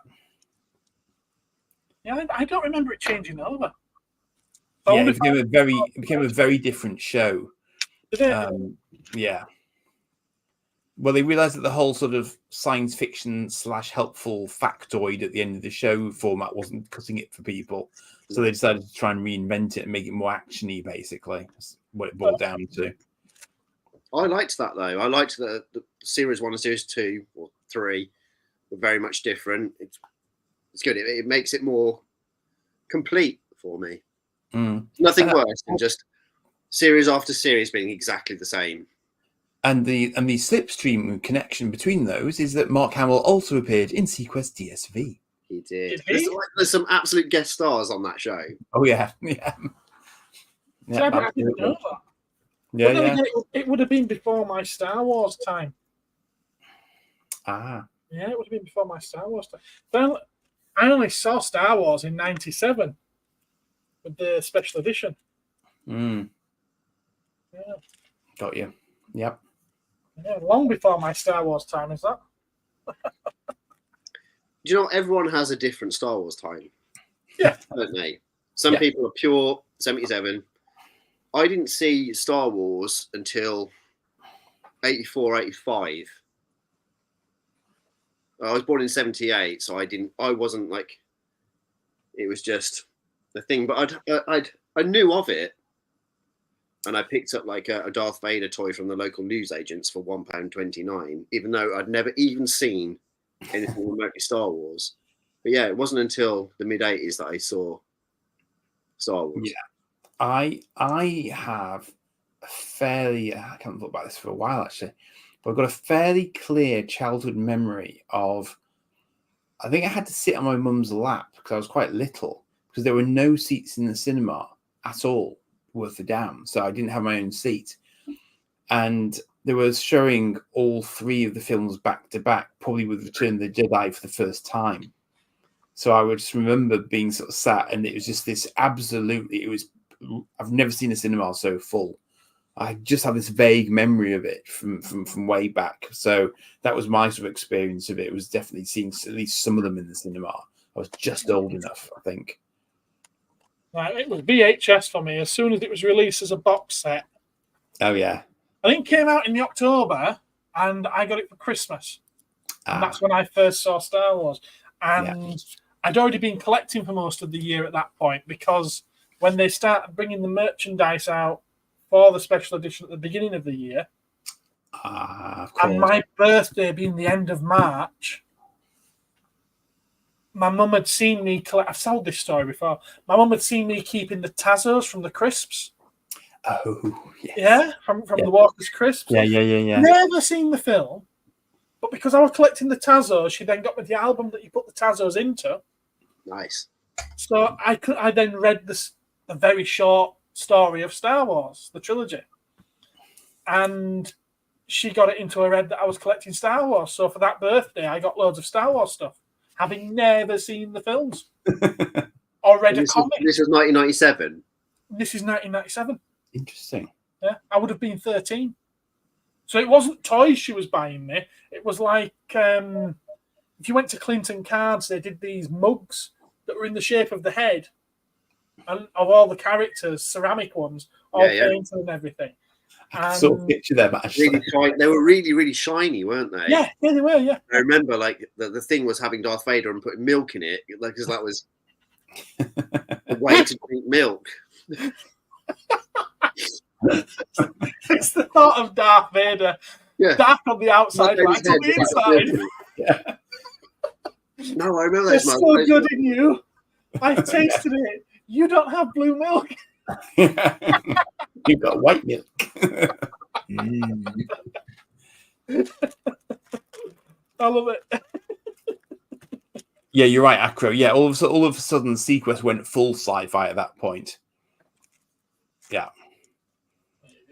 Yeah, I don't remember it changing over. Yeah, it became a very different show. Did it? Yeah. Well, they realised that the whole sort of science fiction / helpful factoid at the end of the show format wasn't cutting it for people. So they decided to try and reinvent it and make it more actiony, basically. That's what it boiled down to. I liked that, though. I liked that the Series 1 and Series 2 or 3 were very much different. It's good. It makes it more complete for me. Nothing worse than just series after series being exactly the same. And the slipstream connection between those is that Mark Hamill also appeared in Sequest DSV. He did. There's some absolute guest stars on that show. Oh yeah, yeah. I didn't know that. Yeah, Well, yeah. again, it would have been before my Star Wars time. Ah. Yeah, it would have been before my Star Wars time. Well, I only saw Star Wars in '97 with the special edition. Yeah. Got you. Yep. Yeah, long before my Star Wars time, is that? Do you know everyone has a different Star Wars time? Yeah. Don't they? Some people are pure 77. I didn't see Star Wars until 84, 85. I was born in 78, so I wasn't like, it was just the thing, but I knew of it. And I picked up like a Darth Vader toy from the local newsagents for £1.29, even though I'd never even seen anything remotely Star Wars. But yeah, it wasn't until the mid-80s that I saw Star Wars. Yeah. I have a fairly, I can't look about this for a while actually, but I've got a fairly clear childhood memory of, I think I had to sit on my mum's lap because I was quite little, because there were no seats in the cinema at all worth a damn. So I didn't have my own seat. And there was showing all three of the films back to back, probably with Return of the Jedi for the first time. So I would just remember being sort of sat, and it was just this absolutely, I've never seen a cinema so full. I just have this vague memory of it from way back. So that was my sort of experience of it. It was definitely seeing at least some of them in the cinema. I was just old enough, I think. Right, it was VHS for me as soon as it was released as a box set. Oh yeah. I think it came out in the October, and I got it for Christmas. And that's when I first saw Star Wars. And I'd already been collecting for most of the year at that point, because when they started bringing the merchandise out for the special edition at the beginning of the year, of course. and my birthday being the end of March, my mum had seen me collect. I've told this story before. My mum had seen me keeping the Tazos from the crisps. Oh, yes. Yeah, from the Walker's crisps. Yeah. Never seen the film, but because I was collecting the Tazos, she then got me the album that you put the Tazos into. Nice. So I then read the very short story of Star Wars, the trilogy, and she got it into her head that I was collecting Star Wars. So for that birthday, I got loads of Star Wars stuff, having never seen the films or read a comic. This was 1997. This is 1997. Interesting. Yeah, I would have been 13. So it wasn't toys she was buying me. It was like if you went to Clinton Cards, they did these mugs that were in the shape of the head and of all the characters, ceramic ones, all painted and everything. I saw a picture there, but really they were really, really shiny, weren't they? Yeah, they were. Yeah, I remember like the thing was having Darth Vader and putting milk in it, like because that was a way to drink milk. It's the thought of Darth Vader, dark on the outside, light on the inside. No, I remember There's that. so good in you. I've tasted it. You don't have blue milk. You've got white milk. I love it. Yeah, you're right, Acro. Yeah, all of a sudden, Sequest went full sci-fi at that point. Yeah.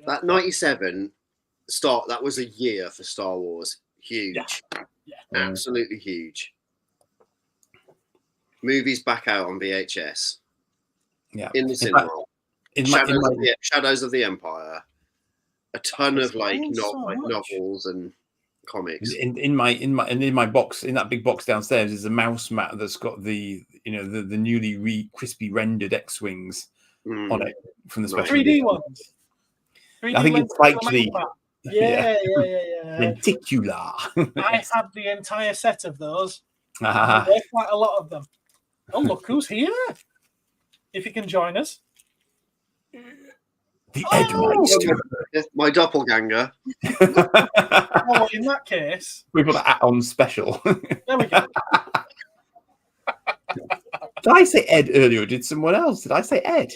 That 97 start, that was a year for Star Wars. Huge. Yeah. Absolutely huge. Movies back out on VHS. Yeah. In the cinema. Shadows of the Empire. A ton of novels and comics. In my box, in that big box downstairs, is a mouse mat that's got the newly crispy rendered X-wings on it from the special 3D ones. 3D I think it's like the yeah. Reticular. I have the entire set of those. Ah. There's quite a lot of them. Oh, look who's here! If you can join us. The Edmeister. My doppelganger. Oh, in that case, We put that on special. there we go. Did I say Ed earlier or did someone else? Did I say Ed?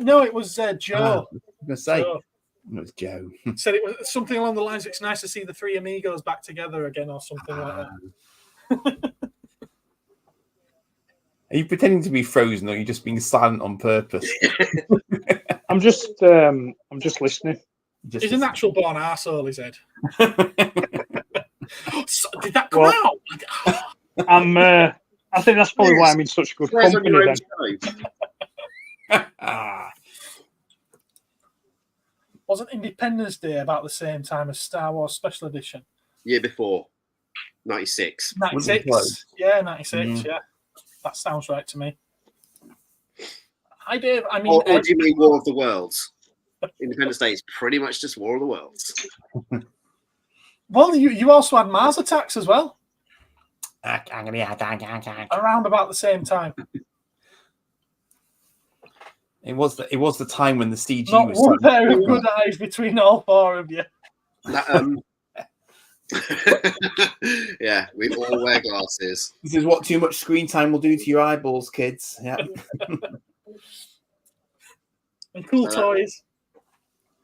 No, it was Joe. I was going to say. Joe. No, it's Joe. Said it was something along the lines, it's nice to see the three amigos back together again or something like that. Are you pretending to be frozen or are you just being silent on purpose? I'm just listening. He's a natural born arsehole, is Ed. So, did that come out? I think that's probably why I'm in such good company then. Wasn't Independence Day about the same time as Star Wars Special Edition? Year before. 96. 96. Yeah, 96, yeah. That sounds right to me. Hi, Dave. I mean, or do you mean War of the Worlds? Independence Day is pretty much just War of the Worlds. Well, you also had Mars Attacks as well. Around about the same time. It was the time when the CG Not was one pair of good eyes between all four of you. Yeah, we all wear glasses. This is what too much screen time will do to your eyeballs, kids. Yeah. And cool toys.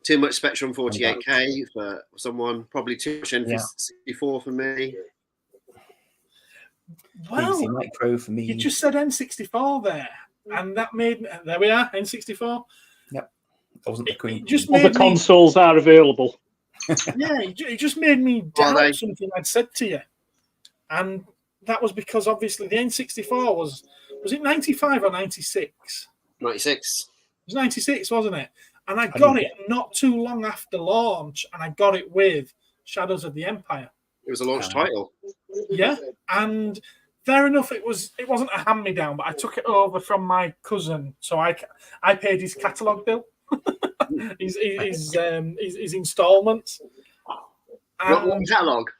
Too much Spectrum 48K for someone. Probably too much N64 for me. Well, Micro for me. You just said N64 there, and that made there we are N64. Yep, I wasn't the queen. Other consoles are available. Yeah, it just made me doubt something I'd said to you, and that was because obviously the N64 was it 95 or 96? 96. It was 96, wasn't it? And I got it not too long after launch, and I got it with Shadows of the Empire. It was a launch title. Yeah, and fair enough. It wasn't a hand me down, but I took it over from my cousin, so I paid his catalogue bill, his instalments. What catalogue?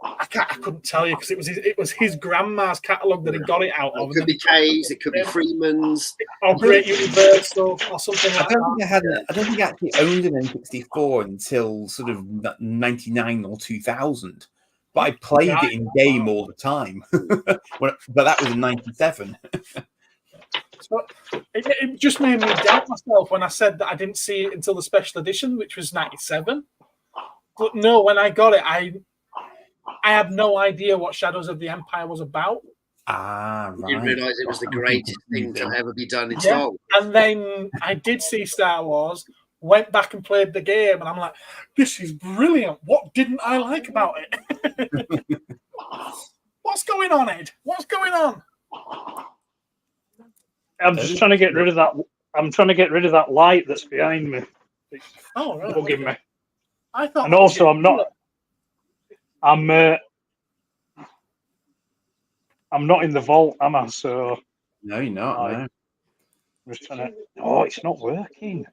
I couldn't tell you because it was his grandma's catalogue that he got it out of. It could be Kay's, it could be Freeman's, or Great Universal, or something like that. I don't think I actually owned an N64 until sort of 99 or 2000. But I played it in game all the time. But that was in 97. So it just made me doubt myself when I said that I didn't see it until the special edition, which was 97. But no, when I got it, I had no idea what Shadows of the Empire was about. Right. You didn't realise it was the greatest thing to ever be done in Star Wars. And then I did see Star Wars, went back and played the game, and I'm like, this is brilliant. What didn't I like about it? What's going on, Ed? What's going on? I'm just trying to get rid of that. I'm trying to get rid of that light that's behind me. It's bugging me. I thought, and also, I'm not in the vault, am I? So no, you're not. No. I'm just trying to. Oh, it's not working.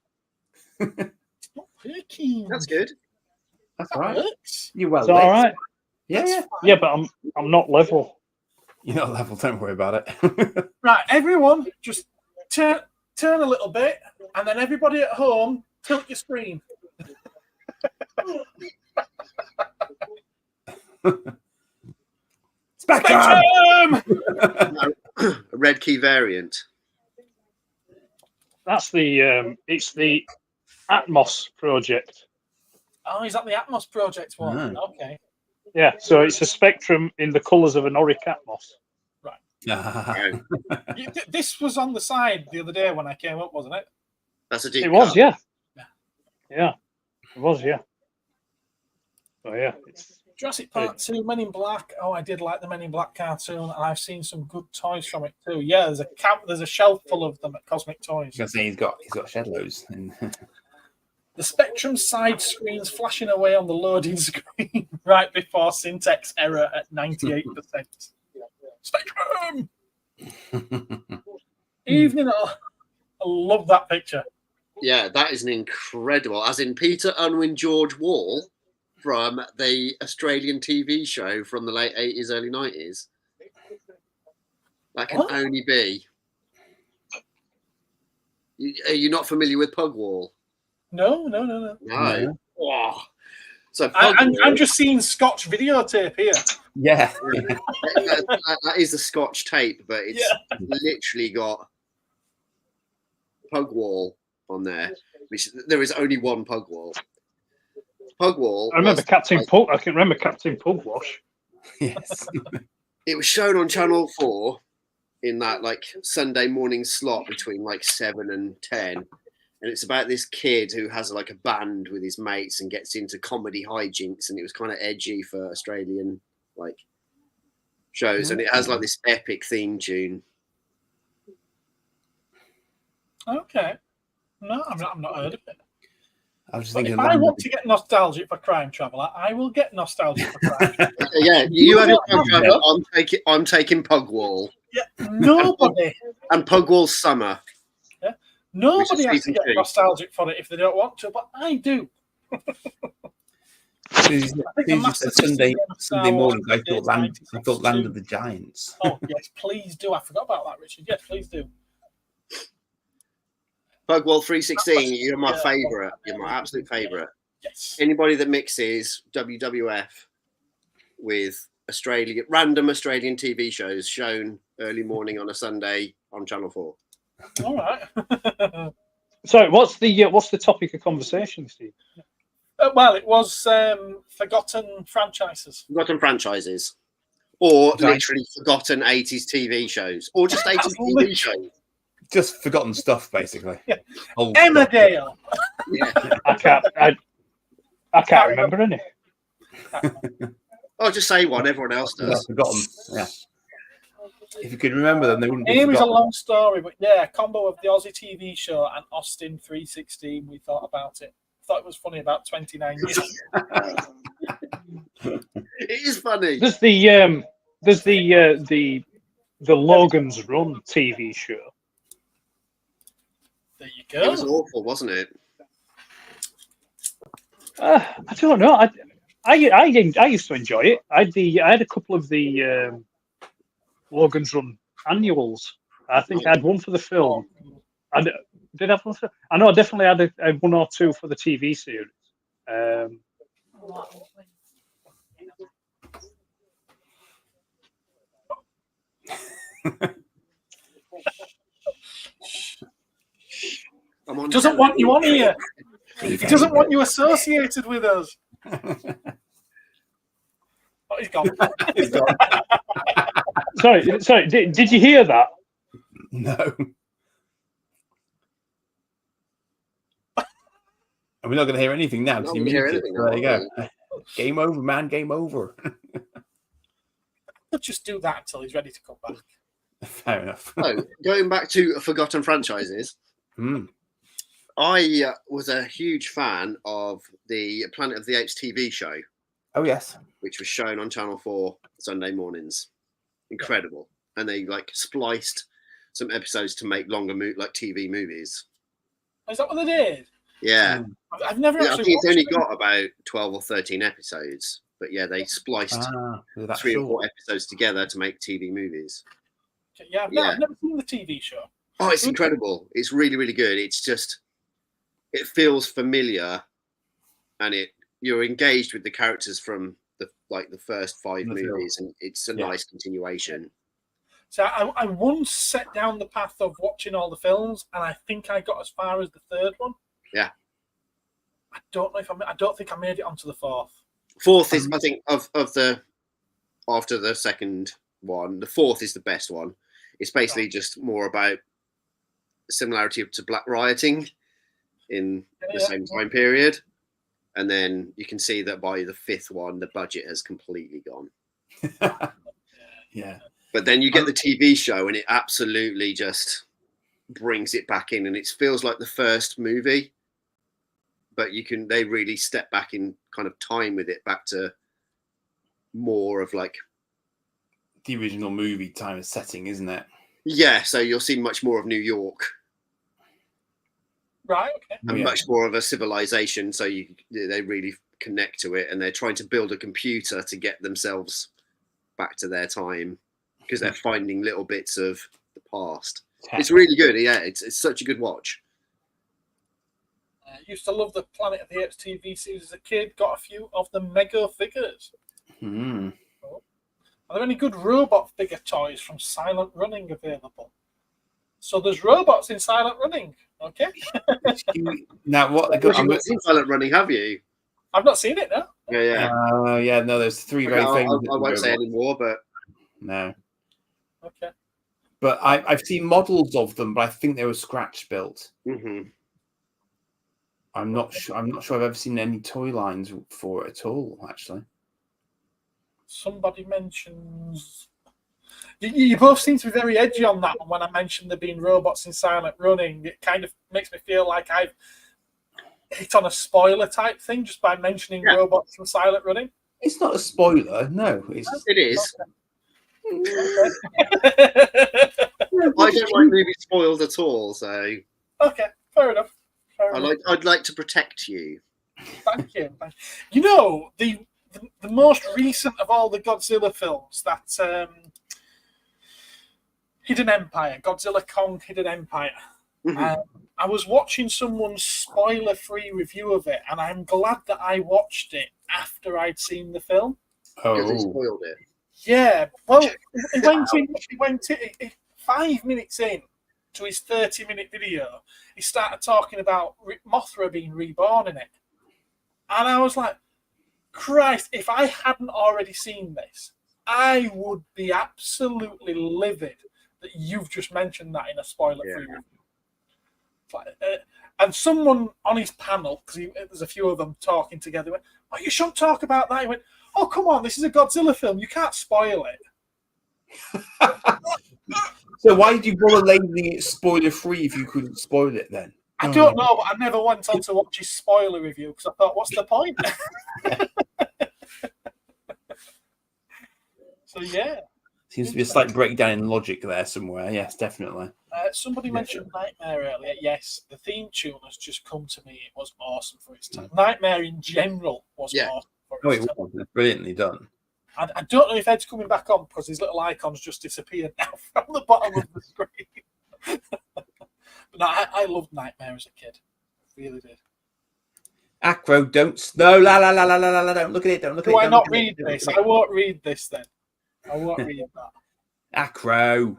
It's not working. That's good. That's all right. Works. You're well. It's all right. Yeah. But I'm not level. You're not level. Don't worry about it. Right, everyone, just turn a little bit, and then everybody at home, tilt your screen. Spectrum! A red key variant. That's it's the Atmos project. Oh, is that the Atmos project one? No. Okay. Yeah, so it's a Spectrum in the colours of an Auric Atmos. Right. This was on the side the other day when I came up, wasn't it? That's a deep It was, cut. yeah. Yeah. It was, yeah. So yeah, it's Jurassic Park 2, Men in Black. Oh, I did like the Men in Black cartoon, and I've seen some good toys from it too. Yeah, there's a shelf full of them at Cosmic Toys. I was going to say he's got shed loads. The Spectrum side screens flashing away on the loading screen right before syntax error at 98%. Spectrum! Evening. I love that picture. Yeah, that is an incredible. As in Peter Unwin George Wall from the Australian TV show from the late 80s, early 90s. That can only be. Are you not familiar with Pugwall? No. No. Oh. So I'm just seeing Scotch videotape here. Yeah. That is a Scotch tape, but it's literally got Pugwall on there. There is only one Pugwall. Pugwall. I remember Captain Pug. I can remember Captain Pugwash. Yes. It was shown on Channel 4 in that like Sunday morning slot between like 7 and 10. And it's about this kid who has like a band with his mates and gets into comedy hijinks, and it was kind of edgy for Australian like shows, and it has like this epic theme tune. Okay. No, I've not heard of it. I was just But thinking. if I want to get nostalgic for Crime Traveller, I will get nostalgic for Crime Traveller. Yeah, you have your Crime Traveller. I'm taking Pugwall. Yeah, nobody. And Pugwall's Summer. Yeah, nobody has to season get 2. nostalgic for it if they don't want to, but I do. Sunday morning, I thought Land of the Giants. Oh yes, please do. I forgot about that, Richard. Yes, please do. Pugwall 316, you're my favourite. You're my absolute favourite. Yes. Anybody that mixes WWF with random Australian TV shows shown early morning on a Sunday on Channel 4. All right. So, what's the topic of conversation, Steve? Well, it was forgotten franchises. Forgotten franchises. Or literally forgotten 80s TV shows. Or just 80s TV shows. Just forgotten stuff, basically. Yeah. Old Emmerdale. Yeah. I can't remember any. Oh, just say one. Everyone else does. Forgotten. Yeah. If you could remember them, they wouldn't be Here is a forgotten. long story, but yeah, a combo of the Aussie TV show and Austin 316. We thought about it. Thought it was funny about 29 years. It is funny. There's the There's the Logan's Run TV show. There you It was go. awful, wasn't it? I don't know. I used to enjoy it. I had a couple of the Logan's Run annuals. I think I had one for the film. I did have one for. I know I definitely had one or two for the TV series. Doesn't want you on here. He doesn't want you associated with us. Oh, he's gone. He's gone. Sorry. Did you hear that? No. And we're not going to hear anything now because you muted. So there you go. Game over, man. Game over. Let's just do that until he's ready to come back. Fair enough. So, going back to forgotten franchises, I was a huge fan of the Planet of the Apes TV show. Oh, yes. Which was shown on Channel 4 Sunday mornings. Incredible. And they spliced some episodes to make longer TV movies. Is that what they did? Yeah. I've never I actually think it's only watched got about 12 or 13 episodes. But yeah, they spliced 3 or 4 episodes together to make TV movies. Yeah, I've never seen the TV show. Oh, it's incredible. It's really, really good. It's just, it feels familiar, and you're engaged with the characters from the first 5 movies, and it's a nice continuation. So I once set down the path of watching all the films, and I think I got as far as the 3rd one. Yeah. I don't think I made it onto the 4th. 4th is, I think, after the 2nd one, the 4th is the best one. It's basically just more about similarity to Black Rioting in the same time period. And then you can see that by the 5th one, the budget has completely gone. Yeah. But then you get the TV show, and it absolutely just brings it back in, and it feels like the first movie. But they really step back in kind of time with it, back to more of the original movie time of setting, isn't it? Yeah, so you'll see much more of New York. Right, okay. And much more of a civilization, so they really connect to it, and they're trying to build a computer to get themselves back to their time because they're finding little bits of the past. It's really good. Yeah, it's such a good watch. I used to love the Planet of the Apes TV series as a kid. Got a few of the Mega figures. Mm. Are there any good robot figure toys from Silent Running available? So there's robots in Silent Running. Okay. Now what? You've not seen Silent Running, have you? I've not seen it. No. Yeah. Yeah. No, there's 3 very famous. I won't say any more, but no. Okay. But I've seen models of them, but I think they were scratch built. Mm-hmm. I'm not sure I've ever seen any toy lines for it at all, actually. Somebody mentions... You both seem to be very edgy on that one when I mentioned there being robots in Silent Running. It kind of makes me feel like I've hit on a spoiler type thing just by mentioning robots from Silent Running. It's not a spoiler, no. It is. Okay. I don't like movies spoiled at all, so... Okay, fair enough. I'd like to protect you. Thank you. You know, the most recent of all the Godzilla films, that Hidden Empire, Godzilla Kong Hidden Empire. Mm-hmm. I was watching someone's spoiler-free review of it, and I'm glad that I watched it after I'd seen the film. Because it spoiled it. Yeah, well, it went in 5 minutes in to his 30-minute video. He started talking about Mothra being reborn in it. And I was like, Christ, if I hadn't already seen this, I would be absolutely livid that you've just mentioned that in a spoiler-free review. And someone on his panel, because there's a few of them talking together, went, "Oh, you shouldn't talk about that." He went, "Oh, come on, this is a Godzilla film. You can't spoil it." So why did you bother labeling it spoiler-free if you couldn't spoil it then? I don't know, but I never went on to watch his spoiler review because I thought, what's the point? So, yeah. Seems to be a slight breakdown in logic there somewhere. Yes, definitely. Somebody mentioned Nightmare earlier. Yes, the theme tune has just come to me. It was awesome for its time. Nightmare in general was awesome for its time. It was brilliantly done. I don't know if Ed's coming back on because his little icon's just disappeared now from the bottom of the screen. But no, I loved Nightmare as a kid. I really did. Acro, don't. No, la la la la la la. Don't look at it. Don't look at it. Do I not read this? I won't read this then. I won't read that. Acro.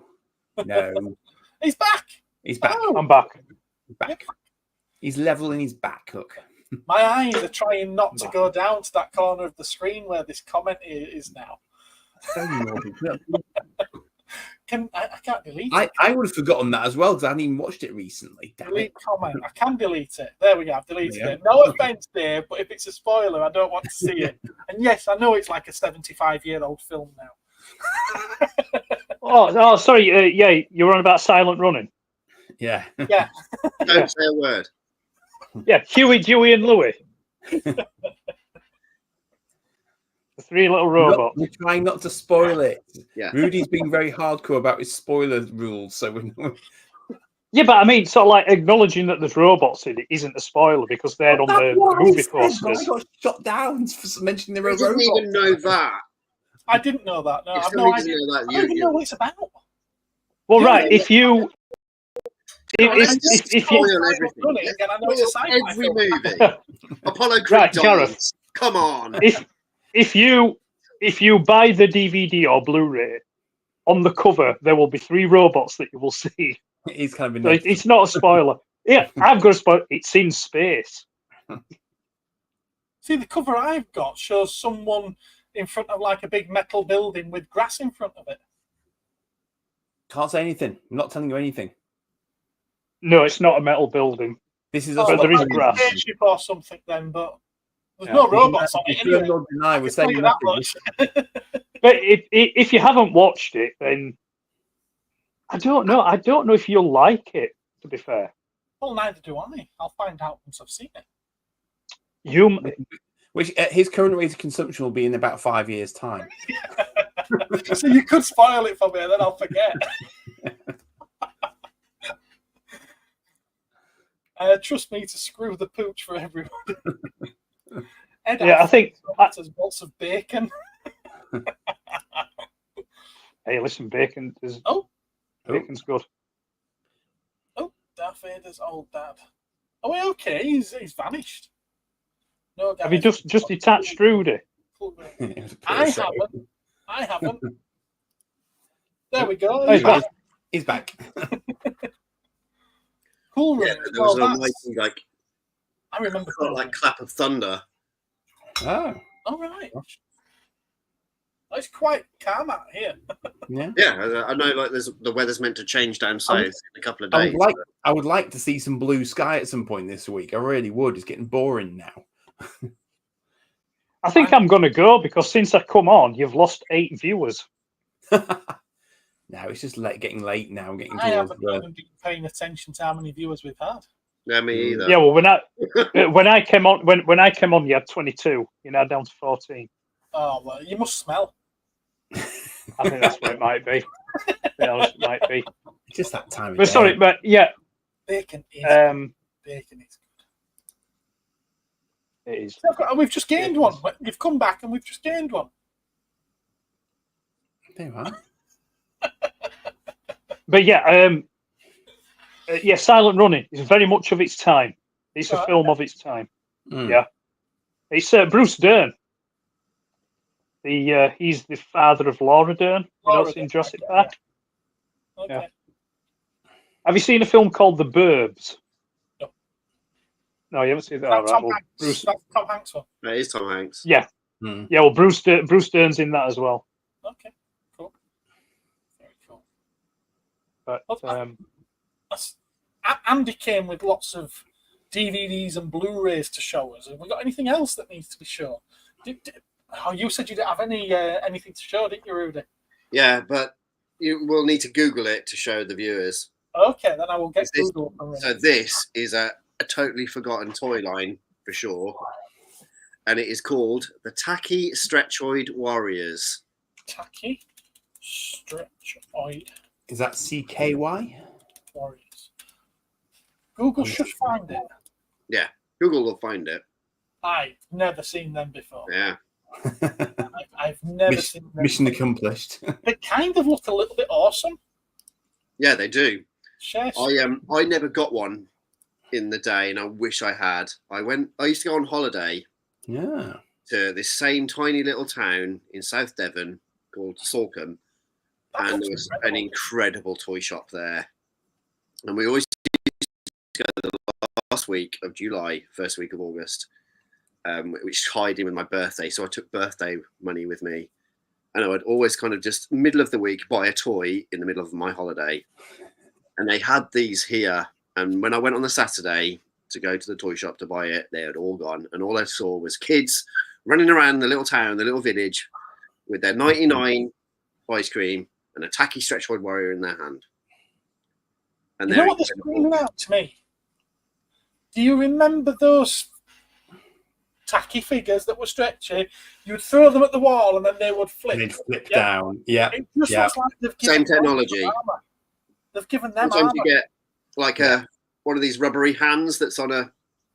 No. He's back. He's back. Oh. I'm back. He's back. He's leveling his back. Look. My eyes are trying not to go down to that corner of the screen where this comment is now. So naughty. I can't delete it. I would have forgotten that as well because I hadn't even watched it recently. Delete comment. I can delete it. There we go. I've deleted it. No offense, Dave, but if it's a spoiler, I don't want to see it. And yes, I know it's like a 75-year-old film now. Oh, sorry. Yeah, you're on about Silent Running. Yeah. Yeah. Don't say a word. Yeah, Huey, Dewey, and Louie. The three little robots. We're trying not to spoil it. Yeah. Rudy's being very hardcore about his spoiler rules, so we're Yeah, but I mean, sort of like acknowledging that there's robots in it isn't a spoiler because they're on the movie posters. I got shot down for mentioning the I robots. didn't even know that. I didn't know that. No, If I've no somebody idea. didn't know that, I don't even know what it's about. Well, right, if you spoil everything. Running, and I know it's a sci-fi Every film. movie. Apollo Creed Right, dies. Gareth. Come on. if you buy the DVD or Blu-ray, on the cover there will be three robots that you will see. He's kind of So it's not a spoiler. Yeah, I've got a spoiler. It's in space. See, the cover I've got shows someone in front of like a big metal building with grass in front of it. Can't say anything. I'm not telling you anything. No, it's not a metal building. This is But there is like a grass. spaceship or something then, but there's no robots on it anyway. Not deny, we're Tell saying you that nothing. much. But if you haven't watched it, then I don't know. I don't know if you'll like it, to be fair. Well, neither do I. I'll find out once I've seen it. Which at his current rate of consumption will be in about 5 years' time. So you could spoil it for me and then I'll forget. Trust me to screw the pooch for everyone. Ed, Yeah, I think. there's bolts of bacon. Hey, listen, bacon is. Oh. Bacon's good. Oh, Darth Vader's old dad. Oh, wait, okay, he's vanished. No, Have you just detached Rudy? I haven't. There we go. Hey, back. He's back. Cool. Yeah, there was a mighty, like, I remember. like clap of thunder. Oh. All right. It's quite calm out here. Yeah. Yeah, I know. Like, the weather's meant to change down south in a couple of days. I would like to see some blue sky at some point this week. I really would. It's getting boring now. I think I'm going to go because since I come on, you've lost 8 viewers. No, it's just getting late now. Getting I towards haven't even been paying attention to how many viewers we've had. No, me either. Yeah, well, when I came on, you had 22. You're now down to 14. Oh well, you must smell. I think that's what it might be. It might be. It's just that time. But sorry, but yeah, Bacon is bacon is it is. good. We've just gained one. You've come back and we've just gained one. There you are. But yeah, yeah, Silent Running is very much of its time. It's a film of its time. Yeah, it's Bruce Dern. He's the father of Laura Dern. You know, in Jurassic Park. Yeah. Okay. Yeah. Have you seen a film called The Burbs? No. No, you haven't seen that. That's Right, Tom Hanks. Bruce. That's Tom Hanks one. That is Tom Hanks. Yeah, yeah. Well, Bruce Dern's in that as well. Okay, cool. Very cool. But Andy came with lots of DVDs and Blu-rays to show us. Have we got anything else that needs to be shown? You said you didn't have anything to show, didn't you, Rudy? Yeah, but you will need to Google it to show the viewers. Okay, then I will get Google. So this is a totally forgotten toy line for sure, and it is called the Tacky Stretchoid Warriors. Tacky Stretchoid Is that CKY? Warriors. Google should find it. Yeah, Google will find it. I've never seen them before. Yeah. I've never seen them. Mission accomplished. They kind of look a little bit awesome. Yeah, they do. Share I never got one in the day, and I wish I had. I used to go on holiday Yeah. to this same tiny little town in South Devon called Salcombe, That and looks there was incredible. an incredible toy shop there. And we always used to go the last week of July, first week of August, which tied in with my birthday. So I took birthday money with me, and I would always kind of just middle of the week buy a toy in the middle of my holiday. And they had these here. And when I went on the Saturday to go to the toy shop to buy it, they had all gone. And all I saw was kids running around the little town, the little village, with their 99 ice cream and a tacky Stretchoid Warrior in their hand. And You know what they're screaming out to me? Do you remember those tacky figures that were stretchy? You'd throw them at the wall and then they would flip. They'd flip down. Yeah. It just looks like they've given Same technology. them armor. They've given them Sometimes armor. you get like one of these rubbery hands that's on a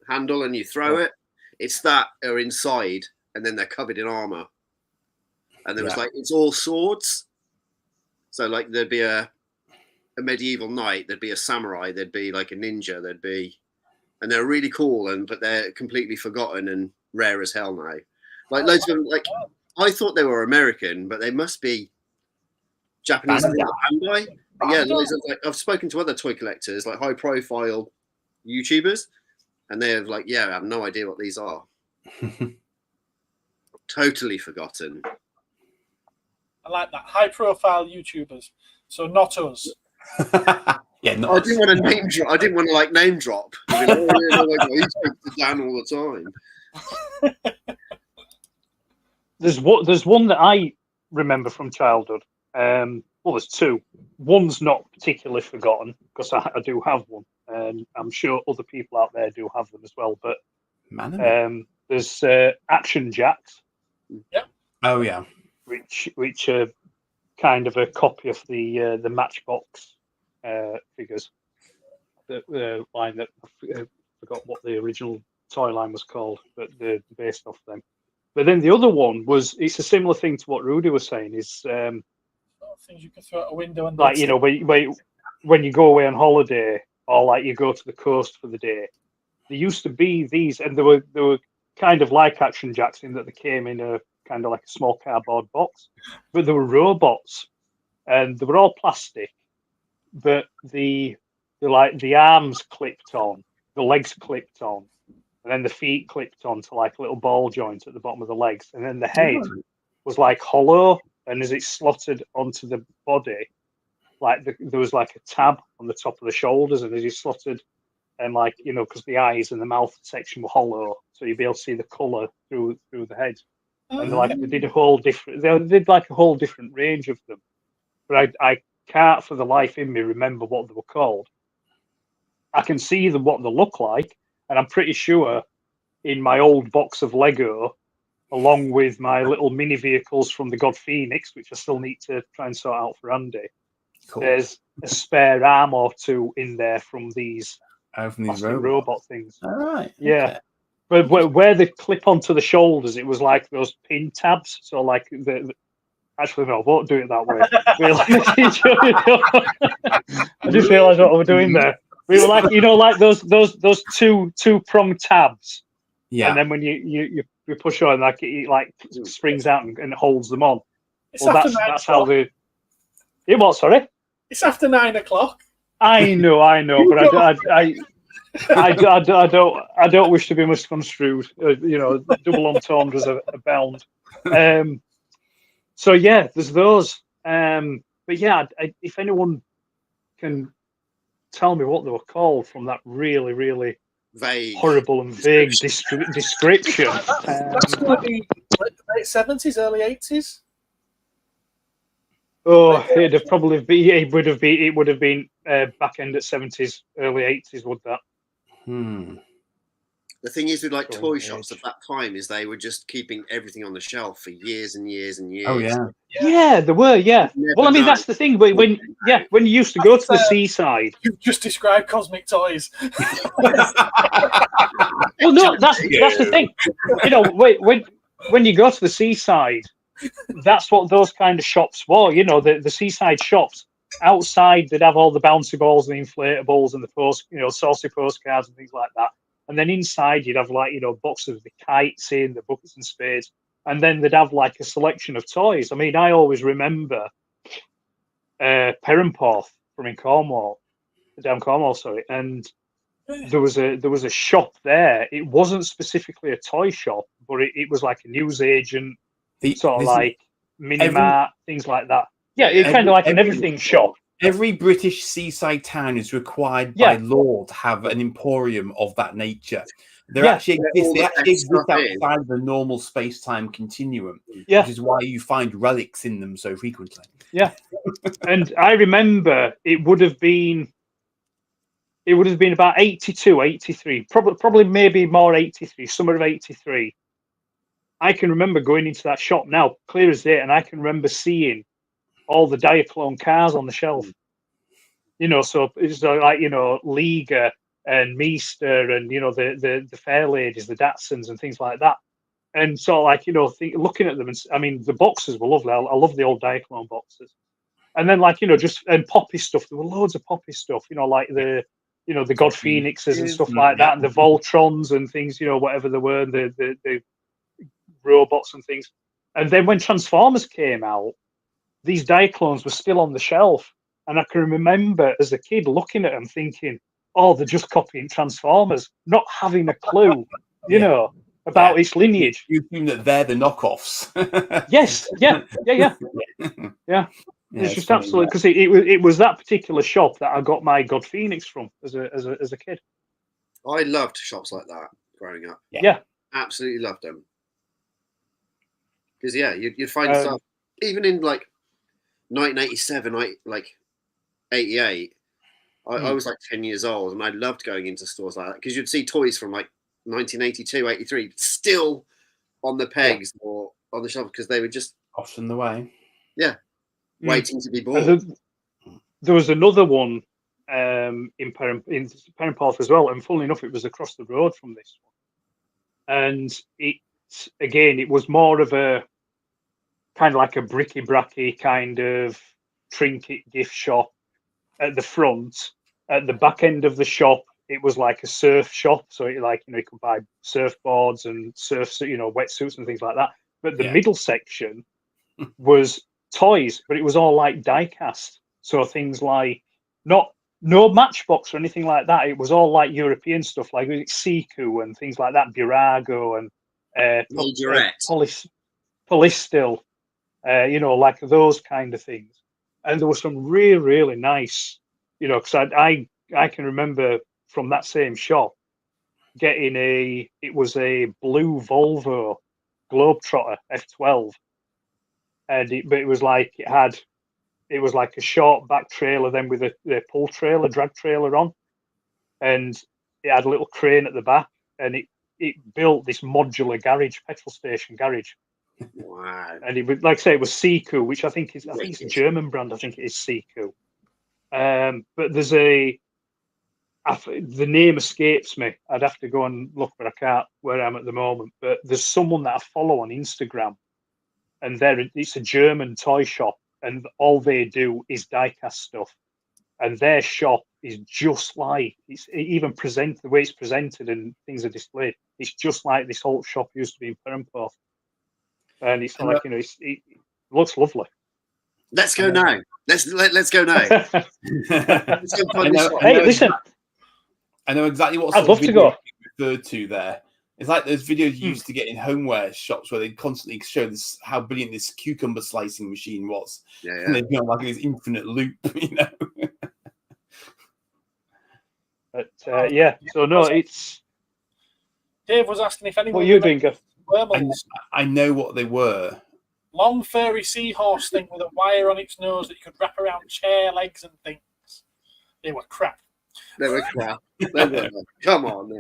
handle and you throw it. It's that are inside and then they're covered in armor. And there was like, it's all swords. So like there'd be a medieval knight, there'd be a samurai, there'd be like a ninja, and they're really cool, but they're completely forgotten and rare as hell now. Like loads of them, like I thought they were American, but they must be Japanese Bandai. Yeah, loads of, like, I've spoken to other toy collectors, like high profile YouTubers, and they have I have no idea what these are. Totally forgotten. I like that. High profile YouTubers. So not us. Yeah, I didn't want to name drop. I didn't want to name drop. I mean, he speaks to Dan all the time. There's one that I remember from childhood. Well, there's two. One's not particularly forgotten because I do have one, and I'm sure other people out there do have them as well. But there's Action Jacks. Yep. Oh yeah. Which are kind of a copy of the Matchbox figures. The line that I forgot what the original toy line was called, but they're based off them. But then the other one it's a similar thing to what Rudy was saying. Is things you can throw out a window and when you go away on holiday or you go to the coast for the day, there used to be these, and they were kind of like Action Jacks in that they came in a kind of like a small cardboard box, but they were robots, and they were all plastic, but the arms clipped on, the legs clipped on, and then the feet clipped on to a little ball joint at the bottom of the legs, and then the head was hollow, and as it slotted onto the body, there was a tab on the top of the shoulders, and as you slotted, and because the eyes and the mouth section were hollow, so you'd be able to see the colour through the head. And they did a whole different range of them, but I can't for the life in me remember what they were called. I can see what they look like, and I'm pretty sure in my old box of Lego, along with my little mini vehicles from the God Phoenix, which I still need to try and sort out for Andy. Cool. There's a spare arm or two in there from these robot things. All right. Yeah. Okay. But where they clip onto the shoulders, it was like those pin tabs. So actually, no, I won't do it that way. I just realised what we're doing there. We were like those two pronged tabs. Yeah. And then when you push on, it springs out and holds them on. That's how they. It what? Sorry. It's after 9 o'clock. I know, but I don't wish to be misconstrued. Double entendres abound. So yeah, there's those. But yeah, if anyone can tell me what they were called from that really, really vague, horrible and vague description. That's going to be late 70s, early 80s. Oh, it'd have probably been. It would have been back end at 70s, early 80s. Would that? The thing is with like Going toy age. shops at that time is they were just keeping everything on the shelf for years and years and years. Oh yeah. Yeah, there were. Yeah. Never Well, I mean, know. that's the thing. When you used to go to the seaside. You've just described Cosmic Toys. Well, no, that's the thing. You know, when you go to the seaside, that's what those kind of shops were. You know, the seaside shops. Outside, they'd have all the bouncy balls and the inflatables and the saucy postcards and things like that. And then inside, you'd have like, boxes of the kites in, the buckets and spades. And then they'd have like a selection of toys. I mean, I always remember Perranporth from in Cornwall, down Cornwall, sorry. And there was a shop there. It wasn't specifically a toy shop, but it was like a newsagent, sort of like mini-mart, things like that. Yeah, it's kind of like an everything shop. Every British seaside town is required by law to have an emporium of that nature. They actually exist outside the normal space-time continuum, which is why you find relics in them so frequently. Yeah, and I remember it would have been about 82, 83, probably maybe more 83, summer of 83. I can remember going into that shop now, clear as day, and I can remember seeing all the Diaclone cars on the shelf. So it's like, Liga and Meester and, the Fair Ladies, the Datsuns and things like that. And so looking at them, and I mean, the boxes were lovely. I love the old Diaclone boxes. And then and Poppy stuff. There were loads of Poppy stuff, like the God Phoenixes and stuff like that, and the Voltrons and things, whatever they were, the robots and things. And then when Transformers came out, these Diaclones were still on the shelf. And I can remember as a kid looking at them thinking, oh, they're just copying Transformers, not having a clue, about its lineage. You assume that they're the knockoffs. Yes, yeah. It's just absolutely, because it was that particular shop that I got my God Phoenix from as a kid. I loved shops like that growing up. Yeah. Absolutely loved them. Because, you'd find stuff, even in like 1987, like 88, I was like 10 years old, and I loved going into stores like that because you'd see toys from like 1982, 83 still on the pegs or on the shelf because they were just off in the way. Yeah, waiting to be bought. There was another one in Perranporth as well, and funnily enough, it was across the road from this one. And it was more of a kind of like a bricky-bracky kind of trinket gift shop at the front. At the back end of the shop, it was like a surf shop, so you could buy surfboards and wetsuits and things like that. But the middle section was toys, but it was all like die-cast. So things like no Matchbox or anything like that. It was all like European stuff, like Siku and things like that, Burago and Polistil, like those kind of things. And there were some really, really nice, because I can remember from that same shop getting it was a blue Volvo Globetrotter F12, but it was like it was like a short back trailer then with a pull trailer, drag trailer on, and it had a little crane at the back, and it built this modular garage, petrol station garage. Wow! And it was, like I say, it was Siku, which I think it's a German brand. I think it is Siku. But there's the name escapes me. I'd have to go and look, but I can't where I am at the moment. But there's someone that I follow on Instagram, and it's a German toy shop, and all they do is diecast stuff. And their shop is just like the way it's presented and things are displayed. It's just like this old shop used to be in Perranporth. And it's like, it looks lovely. Let's go now. Let's go now. Hey, listen. I know exactly what I'd love to go. Referred to there. It's like those videos you used to get in homeware shops where they constantly show how brilliant this cucumber slicing machine was. Yeah. And they'd be on like this infinite loop, But so no, it's. Dave was asking if anyone. What are you doing, Gareth? I know what they were. Long furry seahorse thing with a wire on its nose that you could wrap around chair legs and things. They were crap. They were crap. They were. Come on.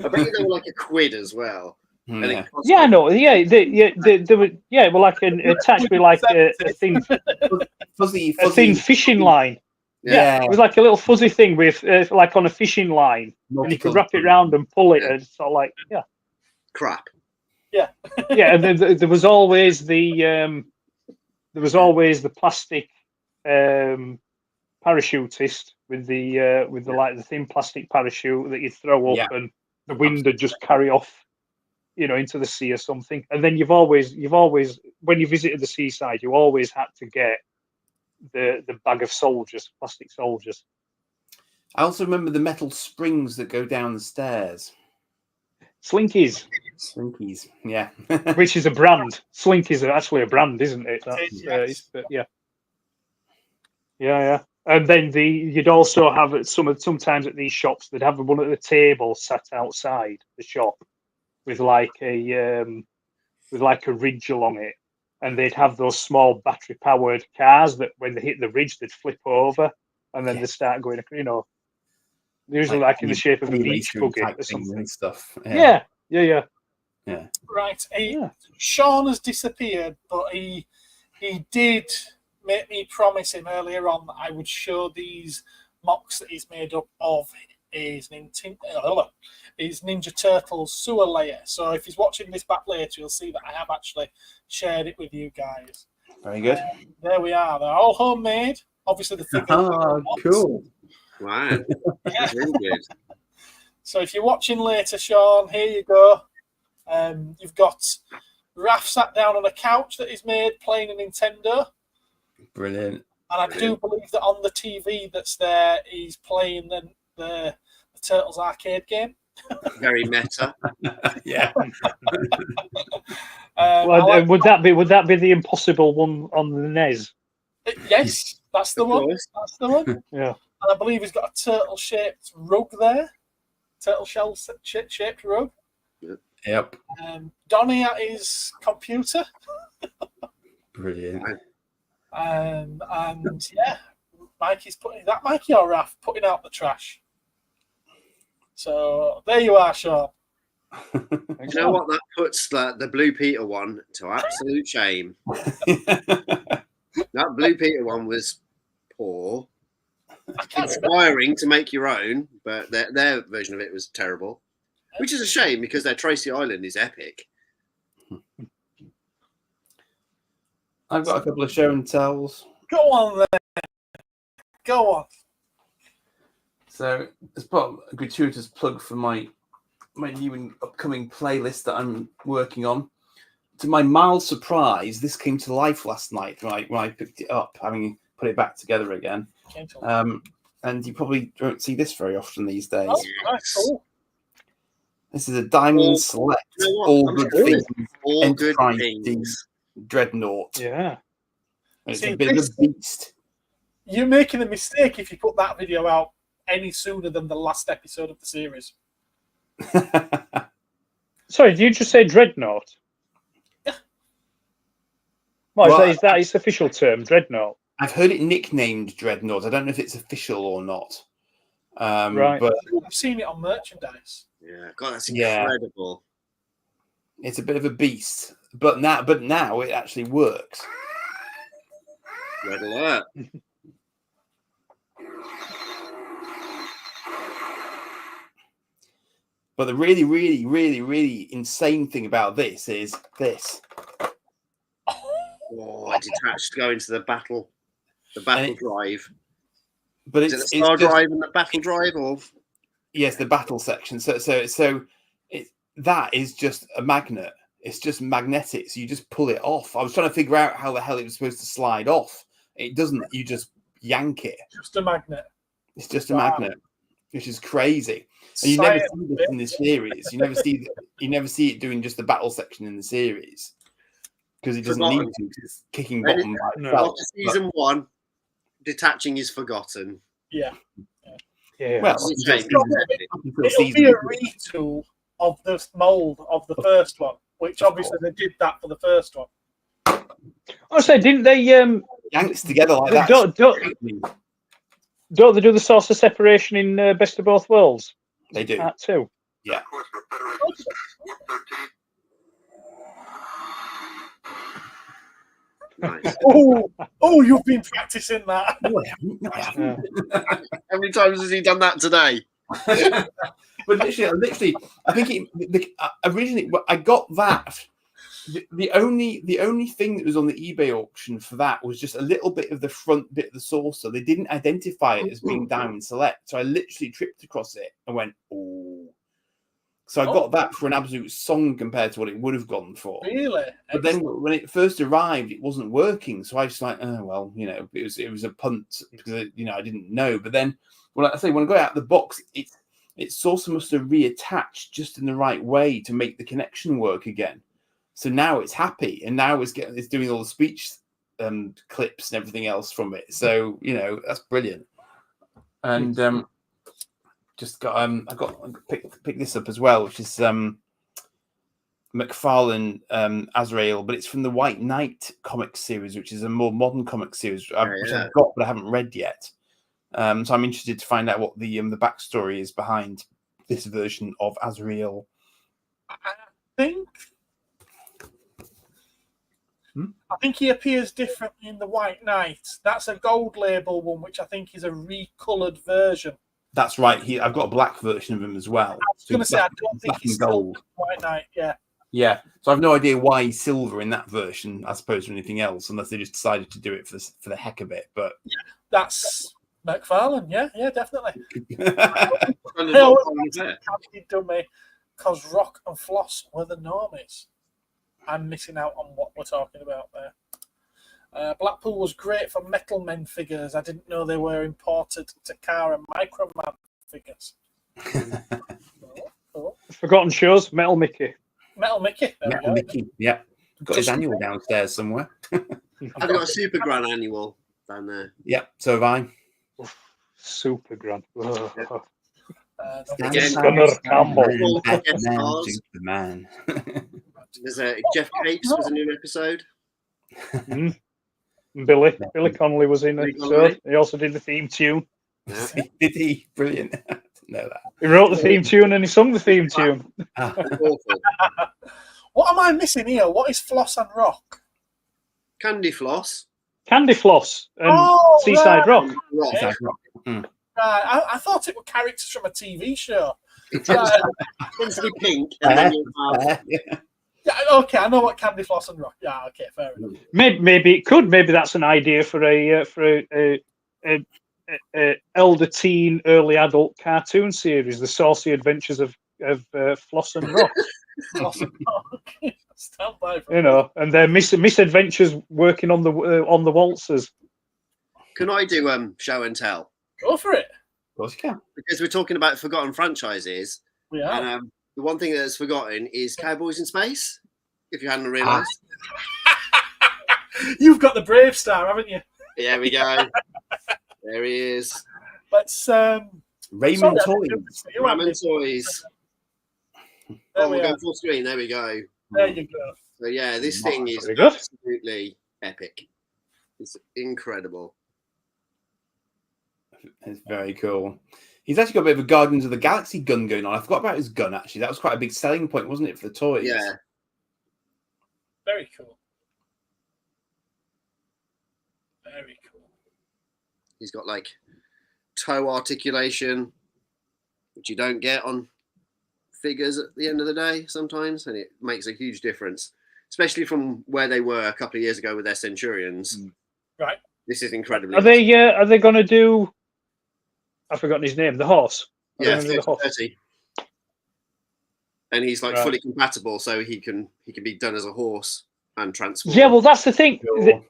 I bet you they were like £1 as well. And it cost Yeah, I know. Yeah, they were. Yeah, well, like attached with like a thin fuzzy fishing line. Yeah. It was like a little fuzzy thing with like on a fishing line, and you could wrap it around and pull it, and it's sort of like crap. yeah, and then there was always the plastic parachutist with the thin plastic parachute that you throw up and the wind would just carry off, into the sea or something. And then you've always when you visited the seaside, you always had to get the bag of soldiers, plastic soldiers. I also remember the metal springs that go down the stairs. Slinkies, yeah. Which is a brand. Slinkies are actually a brand, isn't it? That's, yeah. And then you'd also have sometimes at these shops they'd have one at the table sat outside the shop with like a ridge along it, and they'd have those small battery powered cars that when they hit the ridge they'd flip over, and then they start going, usually like in the shape of a beach buggy or something. And stuff. Yeah. Right. Sean has disappeared, but he did make me promise him earlier on that I would show these mocks that he's made up of his Ninja Turtles sewer layer. So if he's watching this back later, you'll see that I have actually shared it with you guys. Very good. There we are. They're all homemade. Obviously, the figures. Cool. Wow. That's really good. So if you're watching later, Sean, here you go. You've got Raph sat down on a couch that he's made playing a Nintendo. Brilliant. And I do believe that on the TV that's there, he's playing the Turtles arcade game. Very meta. Yeah. Would that be the impossible one on the NES? Yes, that's the one. That's the one. Yeah. And I believe he's got a turtle-shaped rug there. Turtle shell-shaped rug. Yep. Donnie at his computer. Brilliant. And yeah, Mikey's putting that Mikey or Raph putting out the trash. So there you are, Sean. You know what? That puts the Blue Peter one to absolute shame. That Blue Peter one was poor. Inspiring to make your own, but their version of it was terrible. Which is a shame because their Tracy Island is epic. I've got a couple of show and tells. Go on then. Go on. So as part of a gratuitous plug for my new and upcoming playlist that I'm working on. To my mild surprise, this came to life last night when I picked it up, having put it back together again. And you probably don't see this very often these days. Oh, that's cool. This is a Diamond Select, all good things, Dreadnought. Yeah. It's a bit of a beast. You're making a mistake if you put that video out any sooner than the last episode of the series. Sorry, did you just say Dreadnought? Yeah. Well, is that its official term, Dreadnought? I've heard it nicknamed Dreadnought. I don't know if it's official or not. Right. But I've seen it on merchandise. Yeah, God, that's incredible. It's a bit of a beast. But now it actually works. Red alert. But the really, really, really, really insane thing about this is this. Oh, I detached going to the battle drive. But is it the Star Drive and the battle drive, or yes, the battle section. So that is just a magnet. It's just magnetic. So you just pull it off. I was trying to figure out how the hell it was supposed to slide off. It doesn't. You just yank it. Just a magnet. It's just a magnet, which is crazy. And you never see this in the series. You never see it doing just the battle section in the series because it doesn't need to. It's kicking bottom by itself. After season 1, detaching is forgotten. Yeah. Well, it'll be a retool of the mold of the first one, which obviously they did that for the first one. Oh, so didn't they? Yanks together like that. Don't they do the source of separation in Best of Both Worlds? They do. Part 2. Yeah. Nice. Oh, you've been practicing that. No, I haven't. No, I haven't. How many times has he done that today? But literally, I think originally I got that. The only thing that was on the eBay auction for that was just a little bit of the front bit of the saucer. They didn't identify it as being Diamond Select, so I literally tripped across it and went, "Oh!" So I got that for an absolute song compared to what it would have gone for. Really? But then when it first arrived, it wasn't working. So I was like, "Oh well, it was a punt because I didn't know." But then, when I got it out of the box, its saucer must have reattached just in the right way to make the connection work again. So now it's happy, and now it's doing all the speech clips and everything else from it. So that's brilliant. And just got I picked this up as well, which is McFarlane Azrael, but it's from the White Knight comic series, which is a more modern comic series, which I've got but I haven't read yet. So I'm interested to find out what the backstory is behind this version of Azrael. I think he appears differently in the White Knight. That's a gold label one, which I think is a recoloured version. That's right. I've got a black version of him as well. I was going to say, I don't think he's gold. White Knight. Yeah. Yeah. So I've no idea why he's silver in that version, as opposed to anything else, unless they just decided to do it for the heck of it. But yeah, that's McFarlane. Yeah, definitely. He done me because Rock and Floss were the normies. I'm missing out on what we're talking about there. Blackpool was great for Metal Men figures. I didn't know they were imported to Car and Microman figures. Cool. Forgotten shows, Metal Mickey. Metal Mickey. Metal Mickey, yeah. Got his annual downstairs somewhere. I've got a Super Grand annual down there. Yeah, so have I. Super Grand. Superman. There's a Jeff Capes was a new episode. Billy Connolly was in it. So he also did the theme tune. Yeah. Did he? Brilliant. I didn't know that. He wrote the theme tune and he sung the theme tune. What am I missing here? What is Floss and Rock? Candy Floss. Candy Floss and Seaside Rock. Seaside Rock. Mm. Right, I thought it were characters from a TV show. It tends to be pink. And then you have... Yeah, okay, I know what Candy Floss and Rock. Yeah, okay, fair enough. Maybe it could. Maybe that's an idea for a elder teen, early adult cartoon series, The Saucy Adventures of Floss and Rock. Floss and Rock. Stand by for and their misadventures working on the waltzers. Can I do show and tell? Go for it. Of course you can. Because we're talking about forgotten franchises. We are. And the one thing that's forgotten is Cowboys in Space, if you hadn't realised. You've got the Brave Star, haven't you? There we go. There he is. Let's Raymond Toys. Raymond Toys. There we'll go full screen. There we go. There you go. So yeah, this thing is absolutely epic. It's incredible. It's very cool. He's actually got a bit of a Guardians of the Galaxy gun going on. I forgot about his gun, actually. That was quite a big selling point, wasn't it, for the toys? Yeah. Very cool. Very cool. He's got like toe articulation, which you don't get on figures at the end of the day sometimes, and it makes a huge difference, especially from where they were a couple of years ago with their Centurions. Right. This is incredibly. Are they going to do? I've forgotten his name. The horse. Yeah, 30. And he's like fully compatible, so he can be done as a horse and transform. Yeah, well, that's the thing.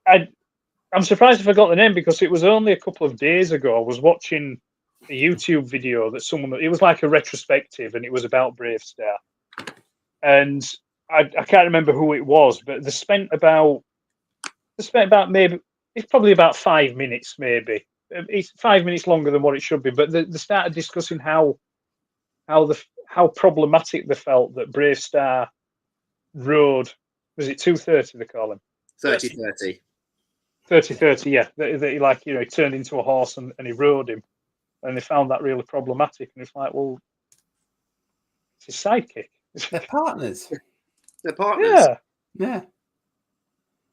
I'm surprised I forgot the name because it was only a couple of days ago. I was watching a YouTube video that it was like a retrospective, and it was about Brave Star. And I can't remember who it was, but they spent about maybe it's probably about 5 minutes, maybe. It's 5 minutes longer than what it should be, but they started discussing how problematic they felt that Brave Star rode. Was it 230? They call him 30. 30-30, yeah. That he, like, he turned into a horse and he rode him, and they found that really problematic. And it's like, well, it's his sidekick. They're partners. They're partners. Yeah. Yeah.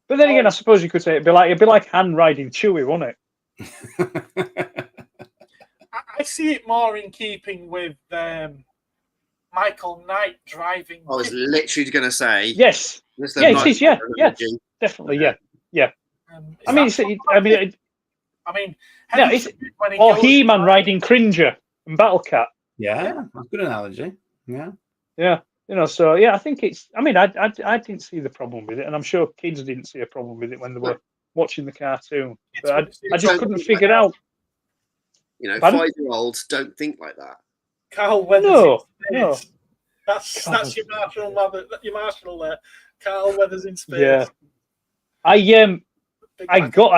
But then again, I suppose you could say it'd be like Han riding Chewie, wouldn't it? I see it more in keeping with Michael Knight driving. I was literally going to say. Yes. Yeah, it is. Yeah. Yes. Definitely. Yeah. I mean, no, it's or He-Man riding Cringer and Battlecat. Yeah, that's a good analogy. Yeah. Yeah. So yeah, I think it's. I mean, I didn't see the problem with it, and I'm sure kids didn't see a problem with it when they were watching the cartoon. But I just couldn't figure it out. 5-year-olds don't think like that. Carl Weathers. No. That's your marshal there. Carl Weathers in space. Yeah. I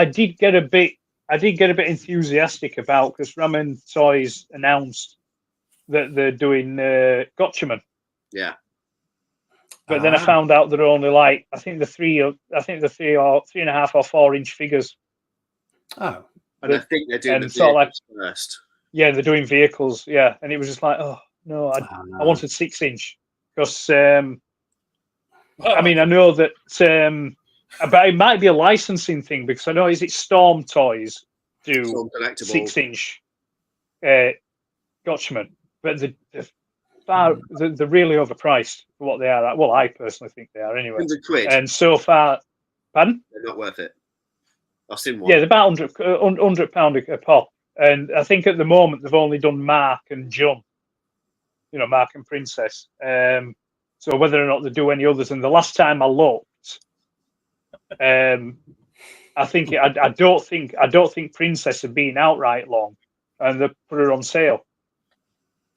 did get a bit enthusiastic about, because Ramen Toys announced that they're doing Gotchaman. Yeah. But then I found out they're only like the 3.5 or 4 inch figures. Oh. And I think they're doing the vehicles first. Yeah, they're doing vehicles. Yeah, and it was just like, oh no, I wanted 6 inch because I mean, I know that, but it might be a licensing thing, because I know Storm Toys do 6 inch Gotchaman, but they're really overpriced for what they are. Well, I personally think they are anyway. £100. And so far, pardon? They're not worth it. I've seen one. Yeah, they're about £100 a pop. And I think at the moment they've only done Mark and John, Mark and Princess. So whether or not they do any others, and the last time I looked, I don't think Princess had been out right long, and they put her on sale.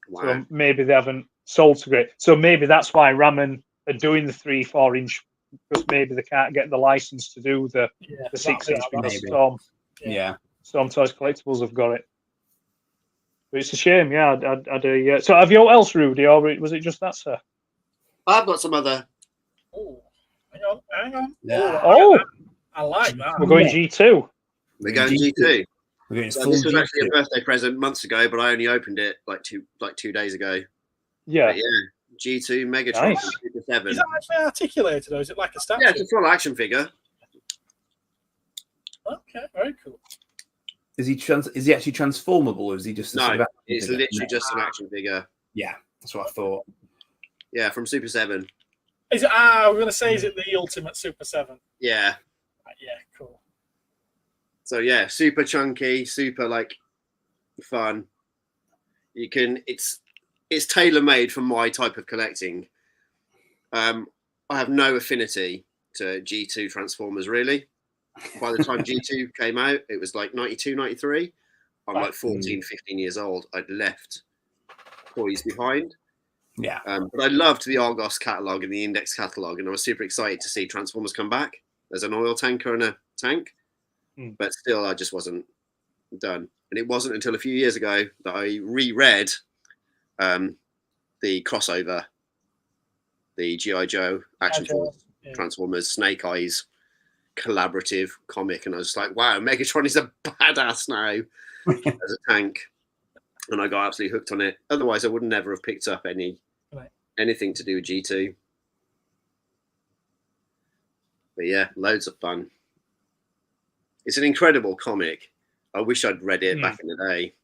Wow. So maybe they haven't sold so great. So maybe that's why Ramen are doing the 3-4 inch, because maybe they can't get the license to do the 6 inch, because Storm Toys Collectibles have got it. But it's a shame, yeah. So have you else, Rudy, or was it just that, sir? I've got some other. Oh, hang on. Yeah. Oh, I like that. We're going G2. We're going G2. We're going So full this was G2. actually a birthday present months ago, but I only opened it like 2 days ago. Yeah. But yeah, G2 Megatron Nice. Super 7. Is that actually articulated, or is it like a statue? Yeah, it's a full action figure. Okay, very cool. Is he actually transformable, or is he just a sort No, of it's figure? literally just an action figure. Yeah, that's what I thought. Yeah, from Super 7. Is it? We're going to say, is it the Ultimate Super 7? Yeah. Yeah, cool. So yeah, super chunky, super fun. You can. It's tailor made for my type of collecting. I have no affinity to G2 Transformers really. By the time G2 came out, it was like 92, 93. I'm like 14, 15 years old. I'd left toys behind. Yeah. But I loved the Argos catalogue and the Index catalogue, and I was super excited to see Transformers come back. There's an oil tanker and a tank, but still, I just wasn't done. And it wasn't until a few years ago that I reread the crossover, the G.I. Joe Action Force Transformers Snake Eyes collaborative comic, and I was just like, wow, Megatron is a badass now as a tank. And I got absolutely hooked on it. Otherwise, I would never have picked up anything to do with G2. But yeah, loads of fun. It's an incredible comic. I wish I'd read it back in the day.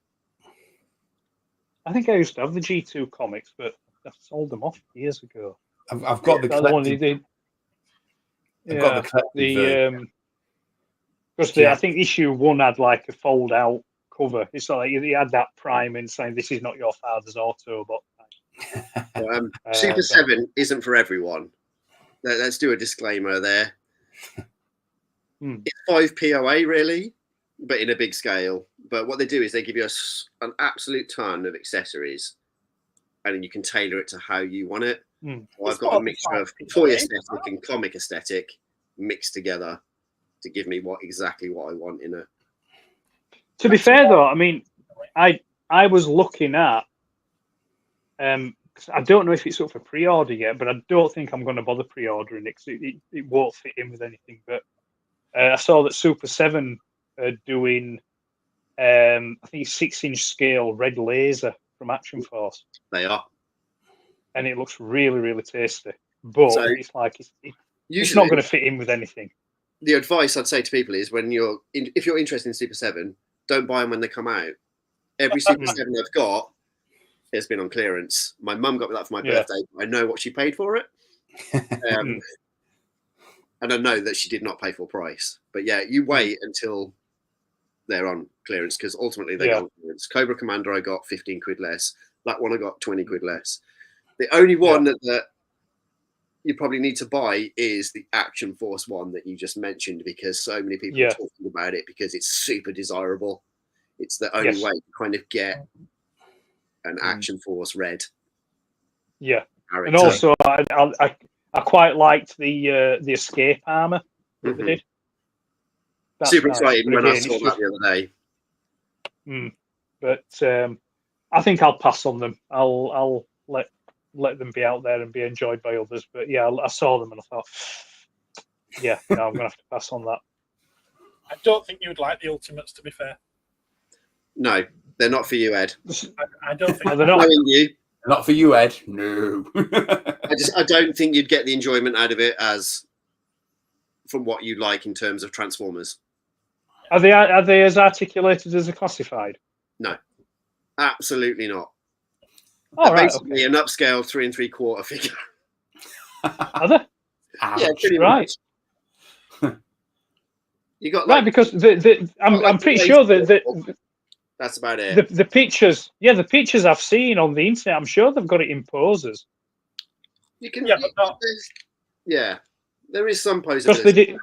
I think I used to have the G2 comics, but I sold them off years ago. I've got the collected. Because I think issue 1 had like a fold-out cover. It's like he had that prime in saying, "This is not your father's Autobot." Super 7 isn't for everyone. Let's do a disclaimer there. It's 5 POA really, but in a big scale. But what they do is they give you an absolute ton of accessories, and then you can tailor it to how you want it. So I've got a mixture of toy aesthetic and comic aesthetic mixed together to give me exactly what I want in a. To be fair though, I mean, I was looking at. I don't know if it's up for pre-order yet, but I don't think I'm going to bother pre-ordering it because it won't fit in with anything. But I saw that Super 7 are doing, I think, 6-inch scale red laser from Action Force, They are. and it looks really, really tasty. But So, it's like it's Usually, not going to fit in with anything. the advice I'd say to people is if you're interested in Super 7, don't buy them when they come out. Every Super 7 I've got has been on clearance. My mum got me that for my birthday. I know what she paid for it. And I know that she did not pay full price. But yeah, you wait until they're on clearance, because ultimately they go on clearance. Cobra Commander I got 15 quid less. That one I got 20 quid less. The only one that you probably need to buy is the Action Force one that you just mentioned, because so many people are talking about it because it's super desirable. It's the only way to kind of get an Action Force red. Yeah, character. And also I quite liked the escape armor that they did. That's super nice. excited But when I again, saw it's that the other day. But I think I'll pass on them. I'll let them be out there and be enjoyed by others. But yeah, I saw them and I thought, yeah, no, I'm gonna have to pass on that. I don't think you would like the Ultimates, to be fair. No, they're not for you, Ed. I don't think they're not. Knowing you, not for you, Ed. No. I don't think you'd get the enjoyment out of it as from what you like in terms of Transformers. Are they as articulated as a classified? No, absolutely not. Oh, They're right, basically an upscale 3 3/4 figure. Are they? Yeah, pretty right. much. You got right, because I'm pretty sure that that's about it. The pictures, the pictures I've seen on the internet, I'm sure they've got it in poses. You can, but not. There is some posability. They did,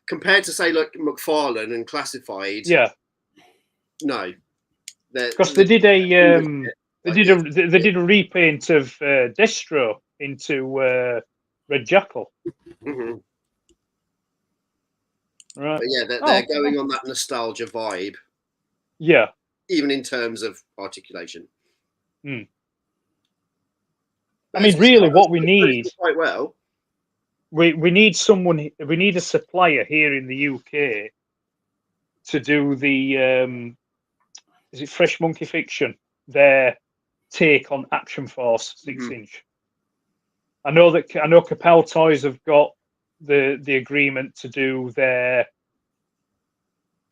compared to say like McFarlane and Classified. Yeah. No. Because they did a repaint of Destro into Red Jackal. Mm-hmm. Right. But yeah, they're going on that nostalgia vibe. Yeah. Even in terms of articulation. I mean, really, what we need quite well. We need someone. We need a supplier here in the UK to do the is it Fresh Monkey Fiction? Their take on Action Force 6-inch. I know Capel Toys have got the agreement to do their.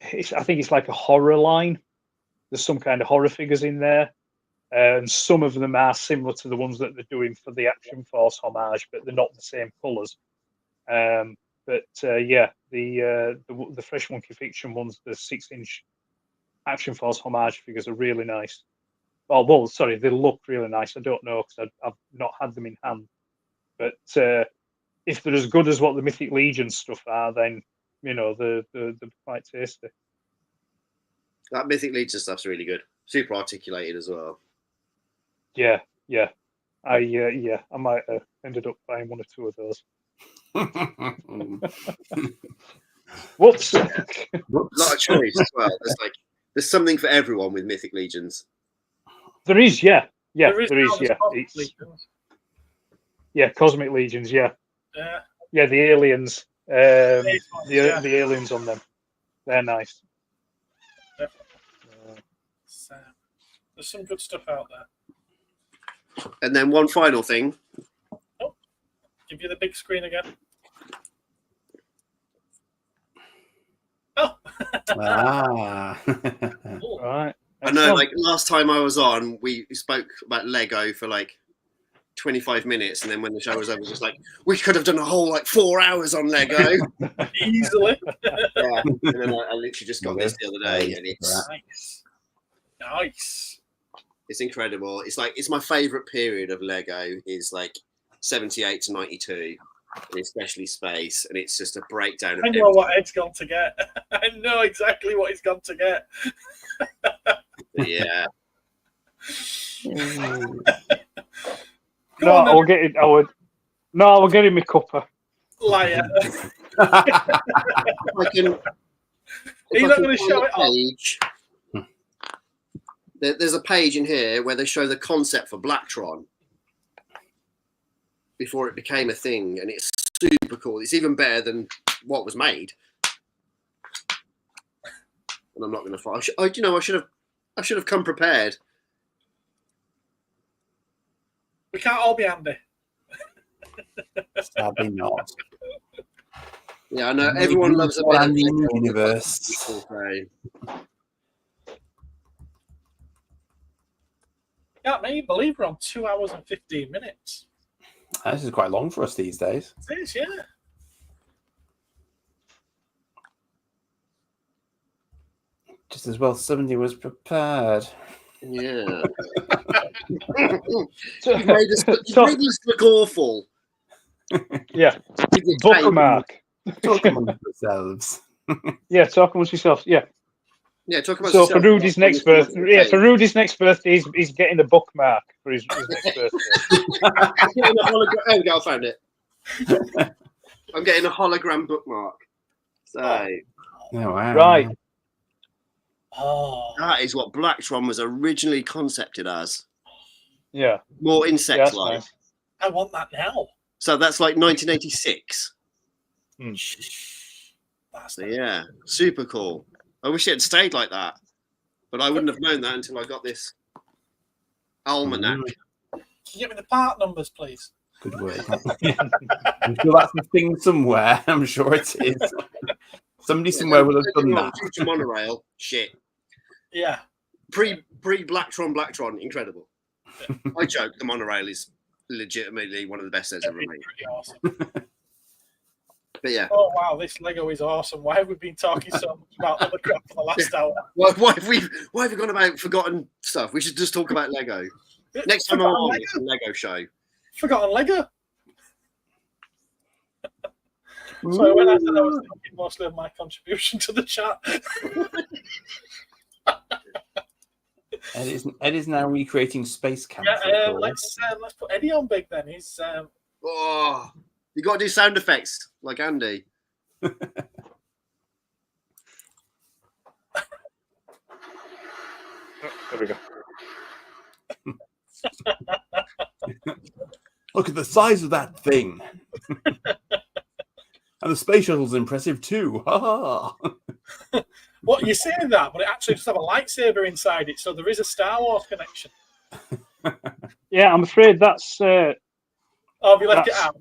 I think it's like a horror line. There's some kind of horror figures in there, and some of them are similar to the ones that they're doing for the Action Force homage, but they're not the same colours. The Fresh Monkey Fiction ones, the 6-inch Action Force homage figures are really nice. Well, sorry, they look really nice. I don't know because I've not had them in hand. But if they're as good as what the Mythic Legion stuff are, then they're quite tasty. That Mythic Legion stuff's really good. Super articulated as well. Yeah. I might have ended up buying one or two of those. Whoops. A lot of choice as well. There's something for everyone with Mythic Legions. There is, there is. Cosmic Legions, Yeah, the aliens. The aliens on them. They're nice. There's some good stuff out there. And then one final thing. Oh, give you the big screen again. Oh. Right. I know, like last time I was on, we spoke about Lego for like 25 minutes, and then when the show was over, it was just like, we could have done a whole like 4 hours on Lego. Easily. Yeah. And then I literally just got this the other day, and it's nice. It's incredible. It's my favorite period of Lego is like 78 to 92, and especially space, and it's just a breakdown of I know what Ed's gone to get. I know exactly what he's gone to get. Yeah. I'll get it. I will get him my cuppa. Liar. Are you not going to show it off? There's a page in here where they show the concept for Blacktron before it became a thing, and it's super cool. It's even better than what was made. and I'm not going to fight. I should have come prepared. We can't all be Andy. Sadly not. Yeah, I know everyone loves a bit of Andy in the Lego universe. Can't make you believe we're on 2 hours and 15 minutes. This is quite long for us these days. It is, yeah. Just as well somebody was prepared. Yeah. You made us look awful. Yeah. Bookmark. Talk amongst yourselves. Yeah, talk amongst yourselves. Yeah. Yeah, talk about. So for Rudy's next birthday, for Rudy's next birthday, he's getting a bookmark for his next birthday. Oh, I found it. I'm getting a hologram bookmark. So, Oh, wow. Right. Oh, that is what Blacktron was originally concepted as. Yeah. More Yeah, insect-like. that's nice. I want that now. So that's like 1986. That's So yeah, super cool. I wish it had stayed like that, but I wouldn't have known that until I got this almanac. Can you get me the part numbers, please? Good work. I'm sure that's a thing somewhere. I'm sure it is. Somebody somewhere will have done that. Future monorail, shit. Yeah. Pre Blacktron, incredible. I joke. The monorail is legitimately one of the best sets ever made. Pretty awesome. But yeah. Oh wow, this Lego is awesome. Why have we been talking so much about other crap for the last hour? Why have we gone about forgotten stuff? We should just talk about Lego. Next time I'm on, it's a Lego show. Forgotten Lego. So when I said I was thinking mostly of my contribution to the chat. Ed is now recreating Space Camp. Yeah, let's put Eddie on big then. He's Oh, you got to do sound effects like Andy. There we go. Look at the size of that thing. And the space shuttle's impressive too. Ha ha. What you're saying that, but it actually just have a lightsaber inside it, so there is a Star Wars connection. Yeah, I'm afraid that's. Oh, have you left it out?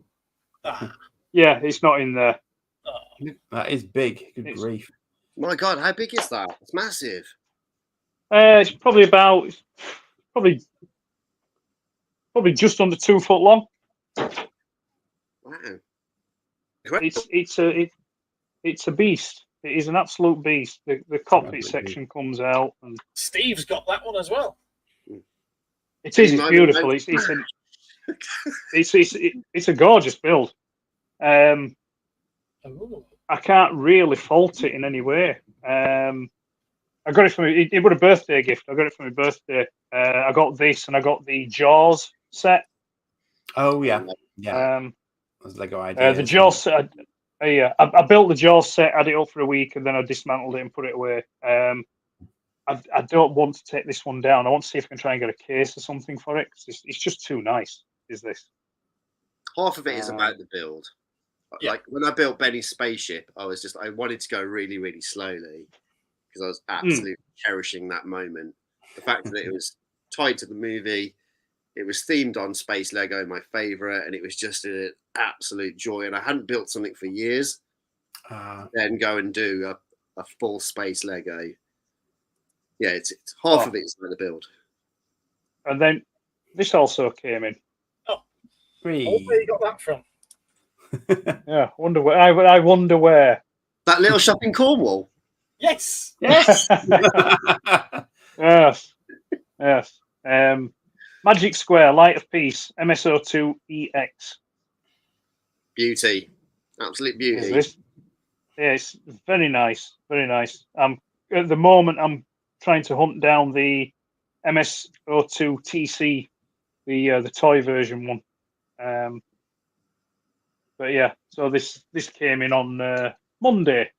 Ah. Yeah, it's not in there. Oh. That is big. Good grief. My God, how big is that? It's massive. It's probably about probably just under 2 foot long. Wow. It's a beast. It is an absolute beast. The cockpit section comes out, and Steve's got that one as well. it is. It's beautiful. It's a gorgeous build. Ooh. I can't really fault it in any way. I got it from it was a birthday gift. I got it for my birthday. I got this, and I got the Jaws set. Oh yeah, yeah. That's Lego idea. The Jaws set. I built the Jaws set, had it up for a week, and then I dismantled it and put it away. I don't want to take this one down. I want to see if I can try and get a case or something for it. It's just too nice. Is this? Half of it is about the build. Yeah. Like when I built Benny's spaceship, I wanted to go really, really slowly because I was absolutely cherishing that moment. The fact that it was tied to the movie, it was themed on Space Lego, my favorite, and it was just an absolute joy. And I hadn't built something for years. Then go and do a full Space Lego. Yeah, it's half of it is about the build. And then this also came in. Oh, where you got that from? Yeah, wonder where. I wonder where. That little shop in Cornwall. Yes. Yes. Yes. Magic Square, Light of Peace, MSO2 EX. Beauty. Absolute beauty. Yeah, it's very nice. Very nice. At the moment, I'm trying to hunt down the MSO2 TC, the toy version one. But yeah, so this came in on Monday.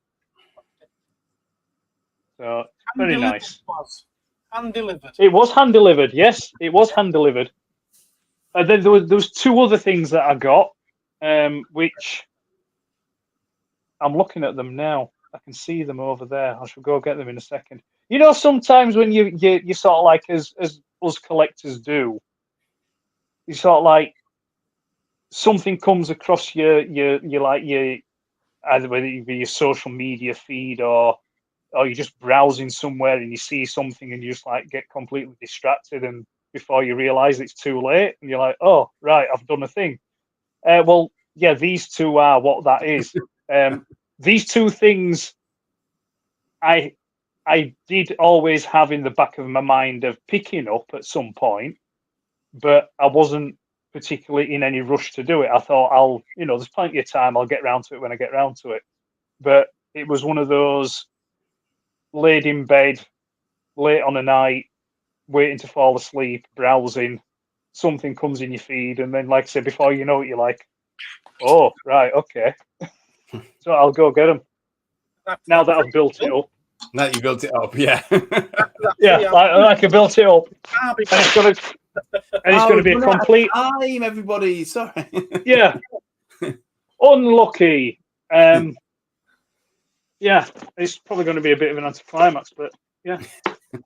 So very nice. Hand delivered. It was hand delivered. Yes, it was hand delivered. And then there was 2 other things that I got, which I'm looking at them now. I can see them over there. I shall go get them in a second. You know, sometimes when you sort of like as us collectors do, you sort of like something comes across your either whether it be your social media feed or you're just browsing somewhere and you see something and you just like get completely distracted, and before you realize it's too late and you're like, oh right, I've done a thing. Well, yeah, these two are what that is. These two things I did always have in the back of my mind of picking up at some point, but I wasn't particularly in any rush to do it. I thought there's plenty of time. I'll get round to it when I get round to it. But it was one of those laid in bed, late on a night, waiting to fall asleep, browsing. Something comes in your feed, and then, like I said, before you know it, you're like, oh, right, okay. So I'll go get them. Now that I've built it up. Now you built it up, yeah. Yeah, like I built it up. And it's going to be a complete time, everybody. Sorry. Yeah. Unlucky. Yeah, it's probably going to be a bit of an anticlimax, but yeah.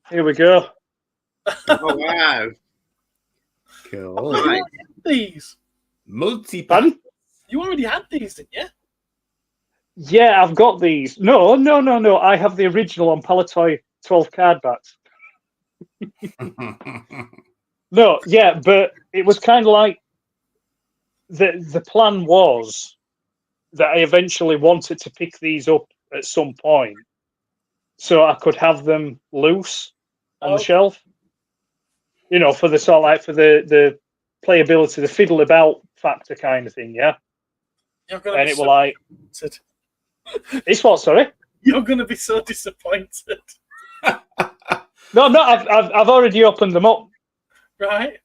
Here we go. Oh wow. Cool. You already had these. Multi-pack. You already had these, didn't you? Yeah, I've got these. No. I have the original on Palatoy 12 card backs. No, yeah, but it was kind of like the plan was that I eventually wanted to pick these up at some point so I could have them loose on the shelf. You know, for the sort of like for the playability, the fiddle about factor kind of thing, yeah. And it was like, it's what? Sorry, you're going to be so disappointed. No, I'm not. I've already opened them up. Right?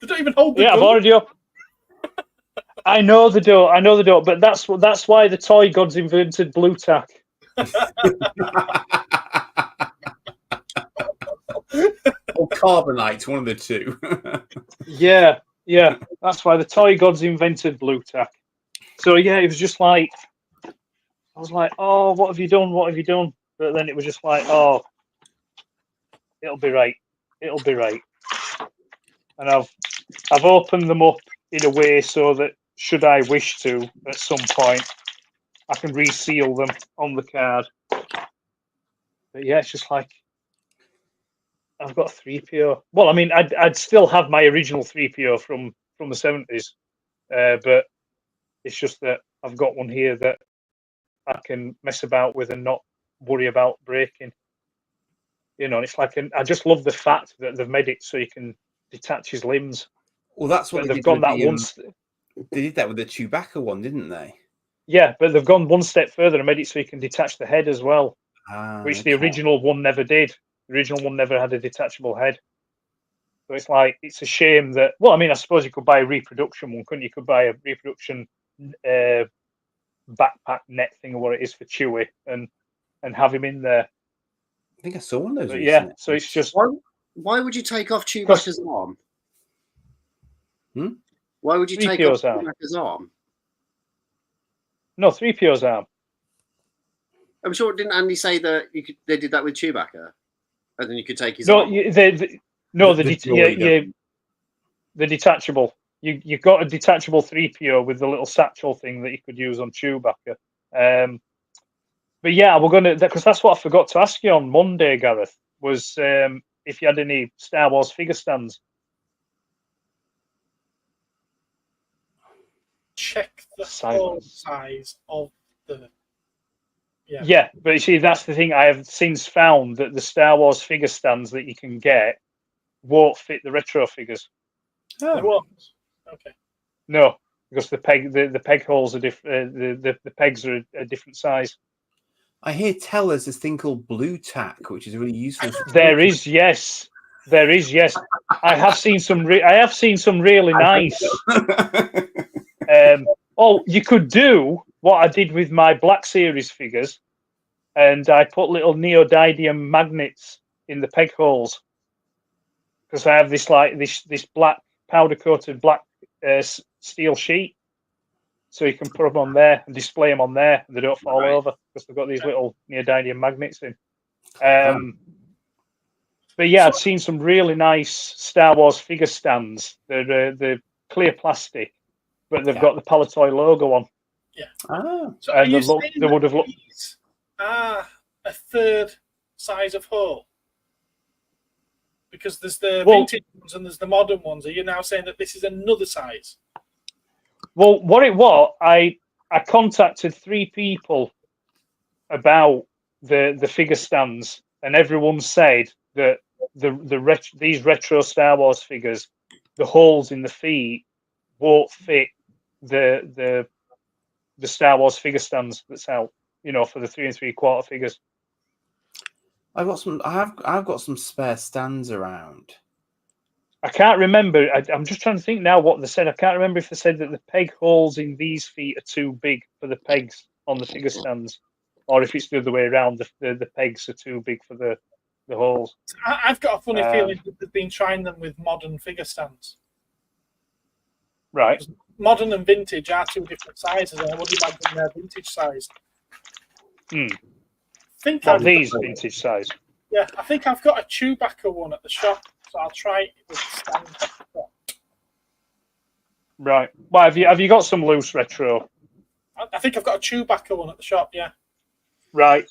They don't even hold the Yeah, gun. I've already up. I know they don't. But that's why the toy gods invented blue tack. Or carbonite, one of the two. Yeah. That's why the toy gods invented blue tack. So yeah, it was just like, I was like, oh, what have you done? What have you done? But then it was just like, oh, it'll be right. It'll be right. And I've opened them up in a way so that should I wish to at some point, I can reseal them on the card. But yeah, it's just like, I've got a 3PO. Well, I mean, I'd still have my original 3PO from the 70s, but it's just that I've got one here that I can mess about with and not worry about breaking. You know, and it's like, I just love the fact that they've made it so you can detach his limbs. Well, that's what they've gone that once. They did that with the Chewbacca one, didn't they? Yeah, but they've gone one step further and made it so you can detach the head as well, which the original one never did. The original one never had a detachable head. So it's like, it's a shame that, well, I mean, I suppose you could buy a reproduction one, couldn't you? You could buy a reproduction backpack net thing or what it is for Chewie and have him in there. I think I saw one of those. Yeah, so it's just... Why would you take off Chewbacca's arm? Why would you take off Chewbacca's arm? No, 3PO's arm. I'm sure, didn't Andy say that they did that with Chewbacca? And then you could take his arm? The detachable. You got a detachable 3PO with the little satchel thing that you could use on Chewbacca. But yeah, we're going to, because that's what I forgot to ask you on Monday, Gareth, was if you had any Star Wars figure stands. Check the size of the... Yeah, but you see, that's the thing. I have since found that the Star Wars figure stands that you can get won't fit the retro figures. Oh, it won't. Okay. No, because the peg holes are different. The pegs are a different size. I hear tell there's this thing called blue tack, which is really useful. There is, yes. I have seen some. I have seen some really nice. You could do what I did with my Black Series figures, and I put little neodymium magnets in the peg holes because I have this black powder coated black steel sheet. so you can put them on there and display them on there, and they don't fall over because they've got these little neodymium magnets in. But yeah, I'd seen some really nice Star Wars figure stands. They're clear plastic, but they've got the Palatoy logo on. Yeah. So are you they would have looked. These are a third size of hole? Because there's the vintage ones and there's the modern ones. Are you now saying that this is another size? Well, what it was, I contacted 3 people about the figure stands, and everyone said that these retro Star Wars figures, the holes in the feet won't fit the Star Wars figure stands that's out, for the 3 3/4 figures. I've got some spare stands around. I can't remember. I'm just trying to think now what they said. I can't remember if they said that the peg holes in these feet are too big for the pegs on the figure stands, or if it's the other way around, the pegs are too big for the holes. I've got a funny feeling that they've been trying them with modern figure stands. Right. Modern and vintage are 2 different sizes, and I would imagine they're vintage sized. These vintage size. Yeah, I think I've got a Chewbacca one at the shop, so I'll try it with the stand. Right. Well, have you got some loose retro? I think I've got a Chewbacca one at the shop. Yeah. Right.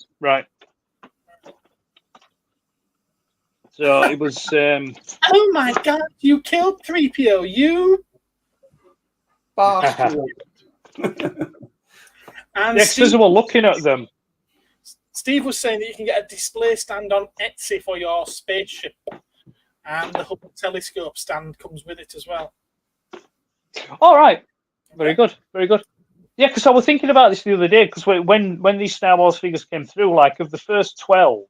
So it was. Oh my God! You killed 3PO. You. Bastard. And Yes, as we're looking at them. Steve was saying that you can get a display stand on Etsy for your spaceship, and the Hubble telescope stand comes with it as well. All right, very good. Yeah, because I was thinking about this the other day. Because when these Star Wars figures came through, like of the first 12,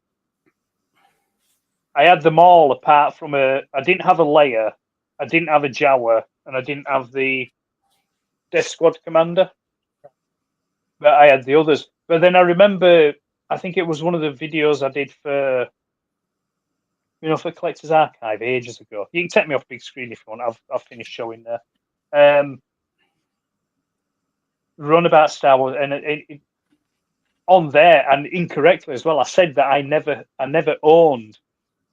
I had them all apart from I didn't have a Leia, I didn't have a Jawa, and I didn't have the Death Squad Commander. But I had the others. But then I remember, I think it was one of the videos I did for Collector's Archive ages ago. You can take me off big screen if you want. I've finished showing there. Run about Star Wars, and it on there, and incorrectly as well, I said that I never owned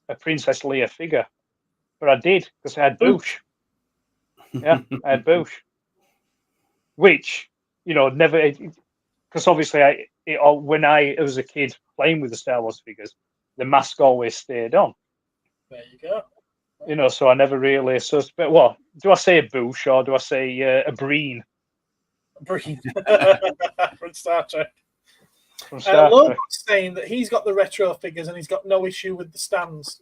a Princess Leia figure, but I did because I had Boosh. Yeah, I had Boosh, which never, because obviously when I was a kid playing with the Star Wars figures, the mask always stayed on. There you go. So I never really. So, but what do I say, a Boosh, or do I say a Breen? Breen from Star Trek. LOWBOT's saying that he's got the retro figures and he's got no issue with the stands.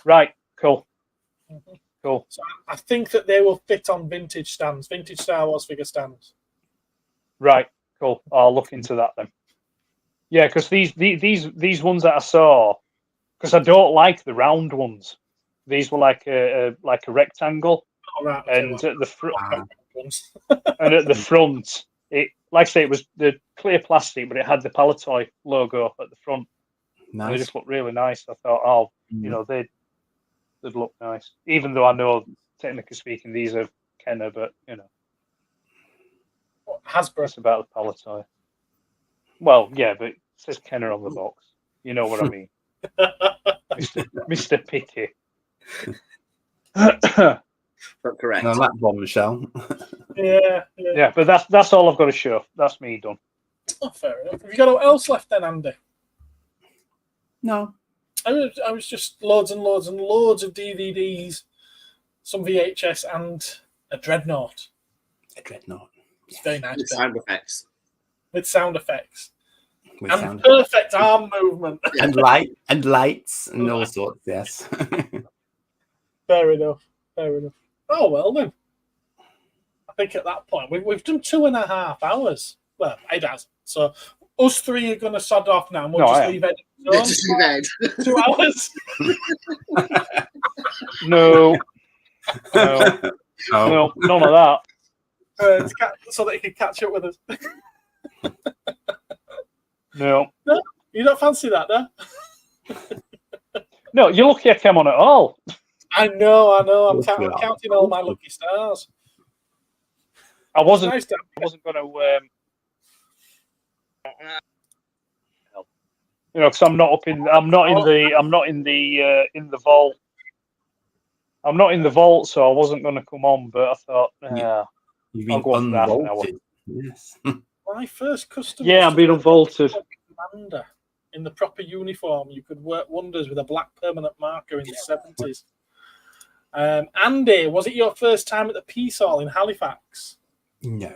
Right. Cool. Cool. So I think that they will fit on vintage stands, vintage Star Wars figure stands. Right. Cool. I'll look into that then. Yeah, because these ones that I saw, because I don't like the round ones. These were like a rectangle, and at the front, and at the front, it, like I say, it was the clear plastic, but it had the Palatoy logo at the front. Nice. They just looked really nice. I thought, they'd look nice, even though I know, technically speaking, these are Kenner, but Hasbro. It's about the Palatoy. Well, yeah, but it says Kenner on the box. You know what I mean, Mr. Picky. But correct. No, that bombshell. Yeah. But that's all I've got to show. That's me done. Oh, fair enough. Have you got what else left then, Andy? No. I was just loads and loads and loads of DVDs, some VHS, and a Dreadnought. A Dreadnought. It's very nice. With sound effects. With sound effects. With and sound perfect arm movement. and lights and all sorts, yes. Fair enough. Oh, well then. I think at that point, we've done 2.5 hours. Well, Ed has. So us 3 are going to sod off now, and we'll just leave Ed. Just leave Ed. 2 hours. No, none of that. So that he can catch up with us. No, you don't fancy that, no? No, you're lucky I came on at all. I know. I'm counting all my lucky stars. I wasn't Nice to- going to. Because I'm not in the vault. I'm not in the vault, so I wasn't going to come on. But I thought, You've I'll been go on for half an hour. unvaulted. Yes. My first custom. Yeah, was I'm to being wear unvaulted. Commander in the proper uniform. You could work wonders with a black permanent marker in the 70s. Andy, was it your first time at the Peace Hall in Halifax? No.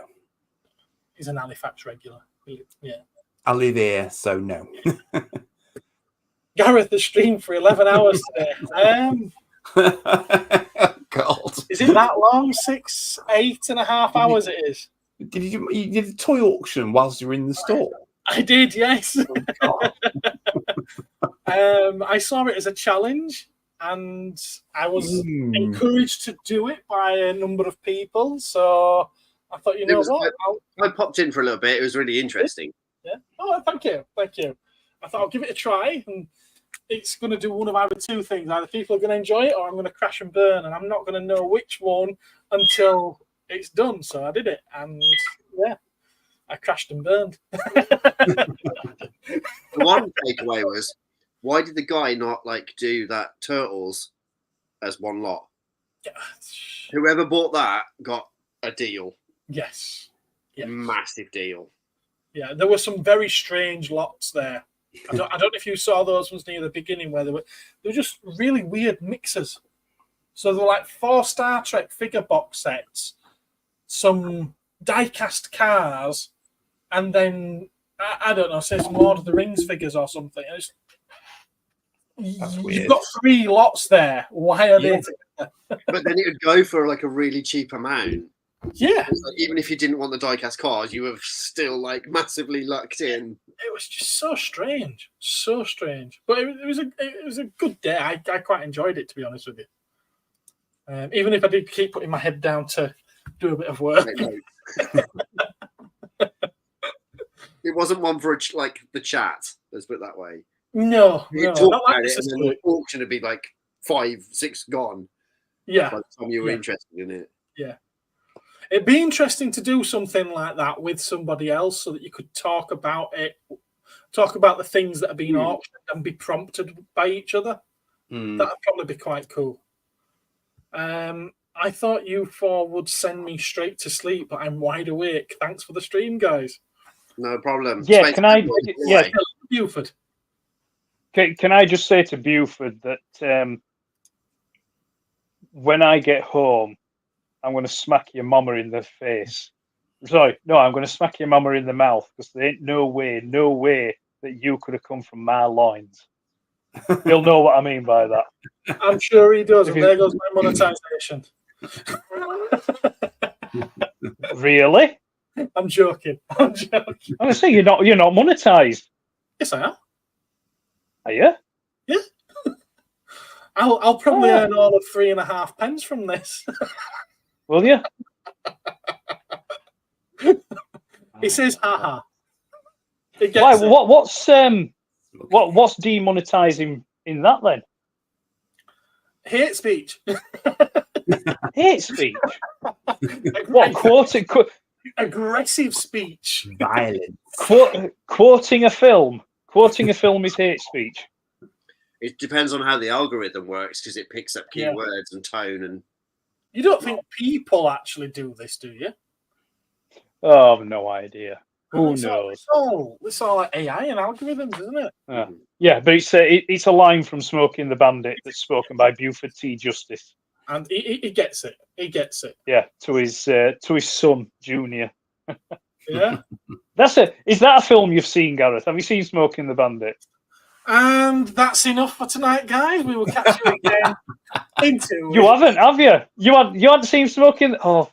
He's an Halifax regular. Yeah. I live here, so no. Gareth has streamed for 11 hours today. God. Is it that long? 8.5 hours it is. Did you did a toy auction whilst you were in the store? I did, yes. Oh, I saw it as a challenge, and I was encouraged to do it by a number of people. So I thought, you know what? I popped in for a little bit. It was really interesting. Yeah. Oh, thank you. Thank you. I thought I'll give it a try, and it's going to do one of either two things. Either people are going to enjoy it, or I'm going to crash and burn, and I'm not going to know which one until it's done. So I did it, and yeah, I crashed and burned. The one takeaway was, why did the guy not do that Turtles as one lot? Whoever bought that got a deal. Yes. Massive deal. Yeah, there were some very strange lots there. I don't know if you saw those ones near the beginning where they were just really weird mixes. So there were like 4 Star Trek figure box sets, some die-cast cars, and then I don't know, say some Lord of the Rings figures or something. You've got 3 lots there. Why are they? But then it would go for a really cheap amount. Yeah. Even if you didn't want the die-cast cars, you were still massively lucked in. It was just so strange, so strange. But it was a good day. I quite enjoyed it, to be honest with you. Even if I did keep putting my head down to do a bit of work. It wasn't one for the chat. Let's put it that way. No, You not talk like about this. it, and then the auction would be 5, 6 gone. Yeah. By the time you were interested in it. Yeah. It'd be interesting to do something like that with somebody else so that you could talk about it, talk about the things that are being auctioned and be prompted by each other. That'd probably be quite cool. I thought you 4 would send me straight to sleep, but I'm wide awake. Thanks for the stream, guys. No problem. Yeah, can I? Yeah, Buford. Can I just say to Buford that when I get home, I'm going to smack your mama in the face. Sorry, no, I'm going to smack your mama in the mouth because there ain't no way that you could have come from my loins. You'll know what I mean by that. I'm sure he does. And there goes my monetization. Really? I'm joking. I'm going to say you're not monetized. Yes, I am. Are you? Yeah. I'll probably earn all of 3.5 pence from this. Will you? He says, haha. Why? What's demonetizing in that then? Hate speech. Hate speech. What quoting? Aggressive speech. Violence. Quoting a film. Quoting a film is hate speech. It depends on how the algorithm works because it picks up keywords and tone and. You don't think people actually do this, do you? Oh, I've no idea. Who knows? It's all like AI and algorithms, isn't it? Yeah, but it's a line from Smoking the Bandit that's spoken by Buford T. Justice. And he gets it. He gets it. Yeah, to his son, Junior. Yeah. That's it. Is that a film you've seen, Gareth? Have you seen Smoking the Bandit? And that's enough for tonight, guys. We will catch you again in 2 weeks. You haven't, have you? You hadn't seen Smoking. Oh.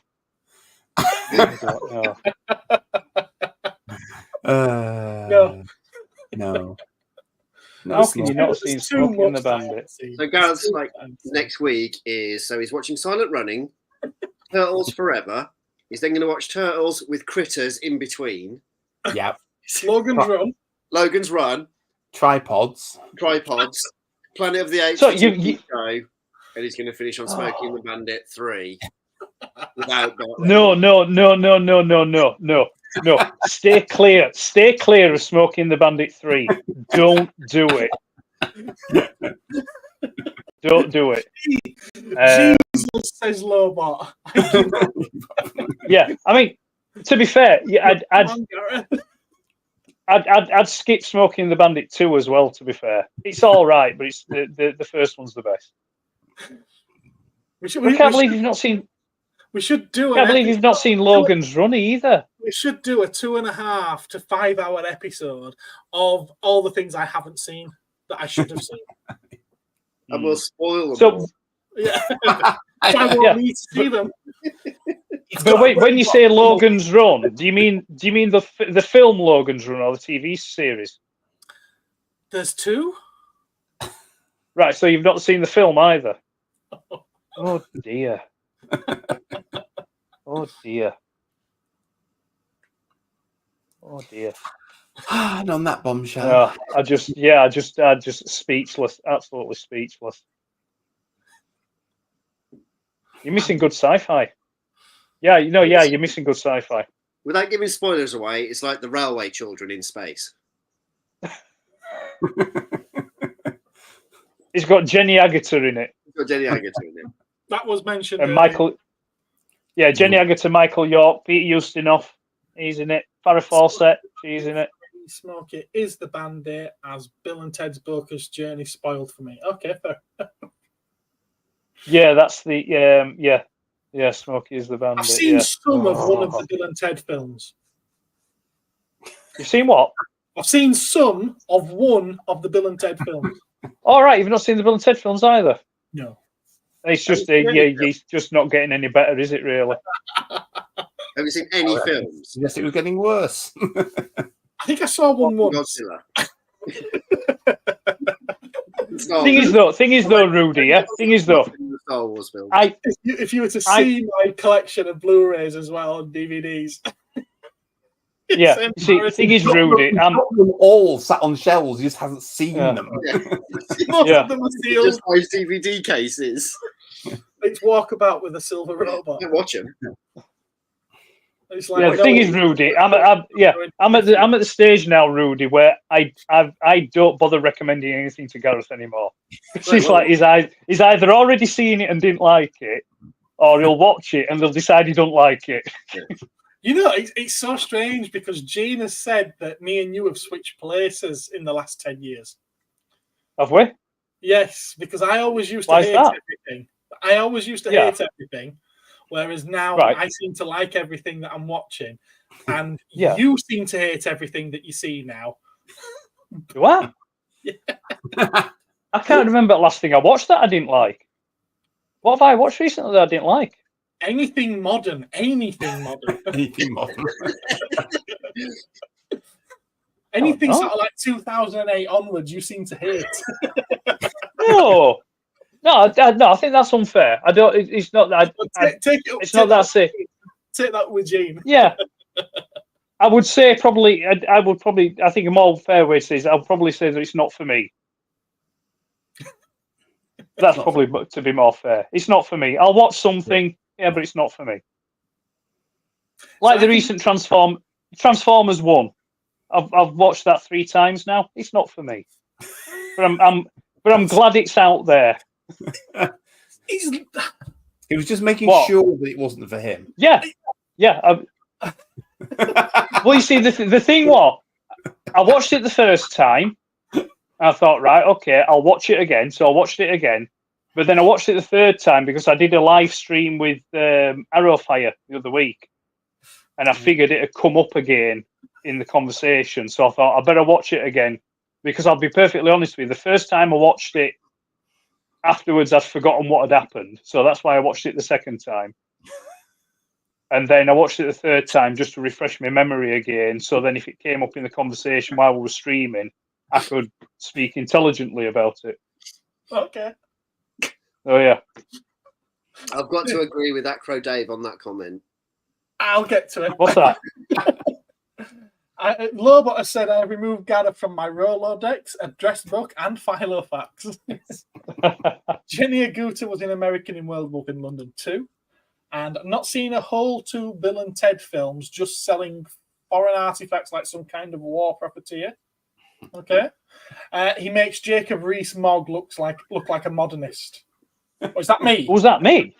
No. No. How can you not see Smoking the Bandit? So Gareth's next week is he's watching Silent Running, Turtles Forever. He's then going to watch Turtles with Critters in between. Yeah. Logan's Run. Tripods. Planet of the Apes. So show, and he's going to finish on Smoking the Bandit 3. without No. Stay clear. Stay clear of Smoking the Bandit 3. Don't do it. Don't do it. Jesus, says LOWBOT. Yeah, I mean, to be fair, yeah, I'd skip Smoking the Bandit 2 as well. To be fair, it's all right, but it's the first one's the best. I can't believe you've not seen. We should do. I can't believe you've not seen Logan's Run either. We should do a 2.5 to 5 hour episode of all the things I haven't seen that I should have seen. And we'll spoil them. So, yeah, I won't need to see them. But wait, when you say Logan's Run, do you mean the film Logan's Run or the TV series? There's 2. Right, so you've not seen the film either. Oh dear. Oh dear. Oh dear. And on that bombshell. Oh, I just speechless, absolutely speechless. You're missing good sci-fi. Yeah, you're missing good sci-fi. Without giving spoilers away, it's like the Railway Children in space. It's got Jenny Agutter in it. It's got Jenny Agutter in it. That was mentioned. And Michael. Yeah, Jenny Agutter, Michael York, Peter Ustinov, he's in it. Farrah Fawcett, she's in it. Smokey is the bandit as Bill and Ted's Bogus Journey spoiled for me. Okay, fair. Yeah, that's the yeah. Smokey is the bandit. I've seen yeah. some of one of the Bill and Ted films. You've seen what? I've seen some of one of the Bill and Ted films. All right, you've not seen the Bill and Ted films either. No. It's just he's just not getting any better, is it? Really? Have you seen any films? Yes, it was getting worse. I think I saw one once. Godzilla. Thing is though, Rudy. Yeah. Thing is though, Star Wars film. If you were to see my collection of Blu-rays as well and DVDs. Yeah. See, the thing is, Rudy. Got them all sat on shelves. You just haven't seen them. Most of them are sealed. Just 5 DVD cases. It's Walkabout with a silver robot. Don't watch them. It's like, Yeah, the thing is, Rudy, I'm at the stage now, Rudy, where I don't bother recommending anything to Gareth anymore. It's like he's either already seen it and didn't like it, or he'll watch it and they'll decide he don't like it. You know, it's so strange because Gene has said that me and you have switched places in the last 10 years. Have we? Yes, because I always used to Why is hate that? everything. I always used to hate everything. Whereas now I seem to like everything that I'm watching. And you seem to hate everything that you see now. Do I? Yeah. I can't remember the last thing I watched that I didn't like. What have I watched recently that I didn't like? Anything modern. Anything modern. Anything modern. Anything sort of like 2008 onwards, you seem to hate. No, I think that's unfair. I don't. It's not that. It's not that safe. Take that with Gene. Yeah, I would say probably. I think a more fair way to say is I'll probably say that it's not for me. That's probably to be more fair. It's not for me. I'll watch something, but it's not for me. Like the recent Transformers 1. I've watched that 3 times now. It's not for me, but I'm glad it's out there. He was just making sure that it wasn't for him. Yeah. Well, you see, the thing was, I watched it the first time. I thought, right, okay, I'll watch it again. So I watched it again. But then I watched it the third time because I did a live stream with Arrowfire the other week. And I figured it had come up again in the conversation. So I thought, I better watch it again. Because I'll be perfectly honest with you, the first time I watched it, afterwards I'd forgotten what had happened. So that's why I watched it the second time. And then I watched it the third time just to refresh my memory again. So then if it came up in the conversation while we were streaming, I could speak intelligently about it. Okay. Oh, yeah. I've got to agree with Acro Dave on that comment. I'll get to it. What's that? LOWBOT has said I removed Gareth from my Rolodex, address book, and Filofax. Jenny Agutter was in American in World Book in London too. and I've not seen a whole 2 Bill and Ted films just selling foreign artifacts like some kind of war profiteer. Okay. He makes Jacob Rees-Mogg look like a modernist. Or is that me? Was that me?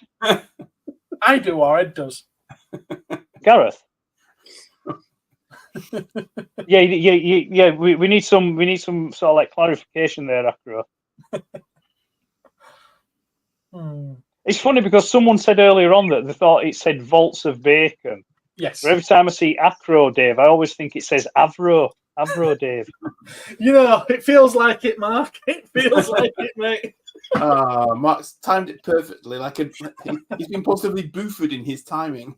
I do, or Ed does. Gareth. Yeah. We need some sort of like clarification there, Acro. It's funny because someone said earlier on that they thought it said vaults of bacon. Yes. But every time I see Acro, Dave, I always think it says Avro. Avro, Dave. You know, it feels like it, Mark. It feels like it, mate. Mark's timed it perfectly. He's been possibly buffered in his timing.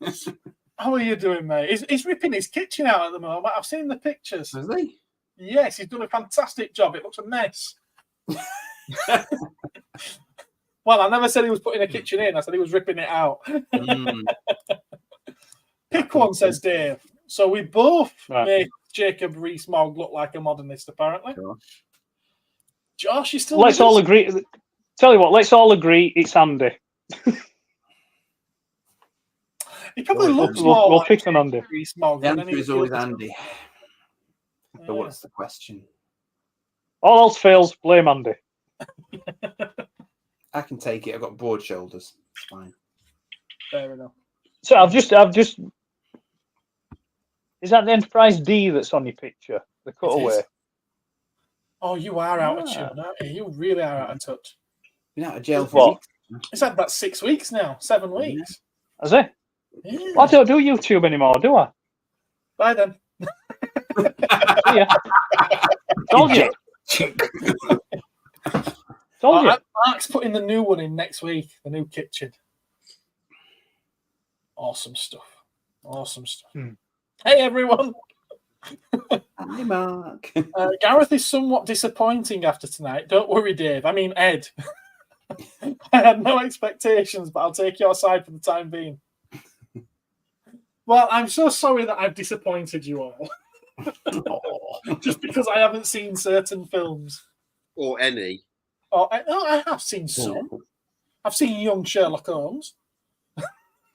How are you doing, mate? He's ripping his kitchen out at the moment. I've seen the pictures. Has he? Yes, he's done a fantastic job. It looks a mess. Well, I never said he was putting a kitchen in. I said he was ripping it out. Pick one, says Dave. So we both make Jacob Rees-Mogg look like a modernist, apparently. Josh, you still... Let's all agree. Tell you what, let's all agree it's Andy. He probably looks we'll more like pick on Andy. Rees-Mogg. The answer is always Andy. So what's the question? All else fails, blame Andy. I can take it. I've got broad shoulders. It's fine. Fair enough. So I've just. Is that the Enterprise D that's on your picture? The cutaway. Oh, you are out of tune, aren't you? You really are out of touch. Been out of jail for What? It's had about 6 weeks now. 7 weeks. Has it? Yeah. I don't do YouTube anymore, do I? Bye then. See ya. Told you. Told you. Mark's putting the new one in next week. The new kitchen. Awesome stuff. Awesome stuff. Hey everyone. Hi, Mark. Gareth is somewhat disappointing after tonight. Don't worry, Dave. I mean, Ed. I had no expectations, but I'll take your side for the time being. Well, I'm so sorry that I've disappointed you all. Just because I haven't seen certain films. Or any. Oh, I have seen some. I've seen Young Sherlock Holmes.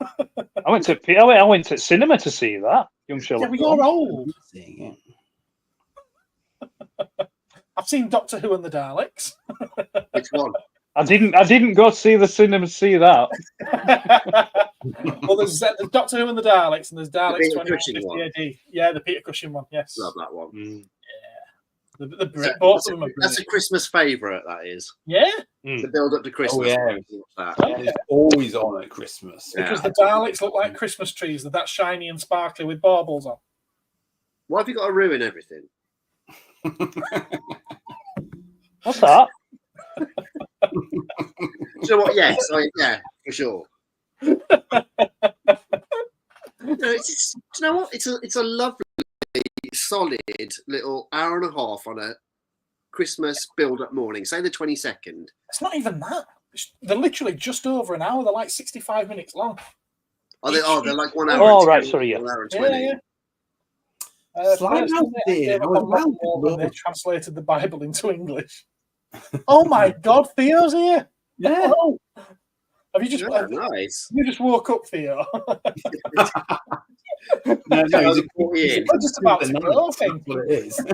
I went to cinema to see that. Young Sherlock. Yeah, but you're old. Seeing I've seen Doctor Who and the Daleks. Which one? I didn't go to see the cinema to see that. Well, there's Doctor Who and the Daleks, and there's Daleks Peter 2050 AD. Yeah, the Peter Cushing one. Yes. Love that one. Both of them are that's a Christmas favourite, that is. Yeah. The build up to Christmas. yeah. That. It's always on at Christmas. Because the Daleks look like Christmas trees. They're that shiny and sparkly with baubles on. Why have you got to ruin everything? What's that? Do you know what? Yes, yeah, for sure. No, it's do you know what? It's a lovely, solid little hour and a half on a Christmas build-up morning. Say the 22nd. It's not even that. They're literally just over an hour. They're like 65 minutes long. They're like 1 hour. Oh, right, sorry, yeah. 1 hour and 20. Yeah. They translated the Bible into English. Oh my God, Theo's here! Yeah. Oh. Have you just nice? You just woke up, Theo. No, he's just about to go. That's what it is.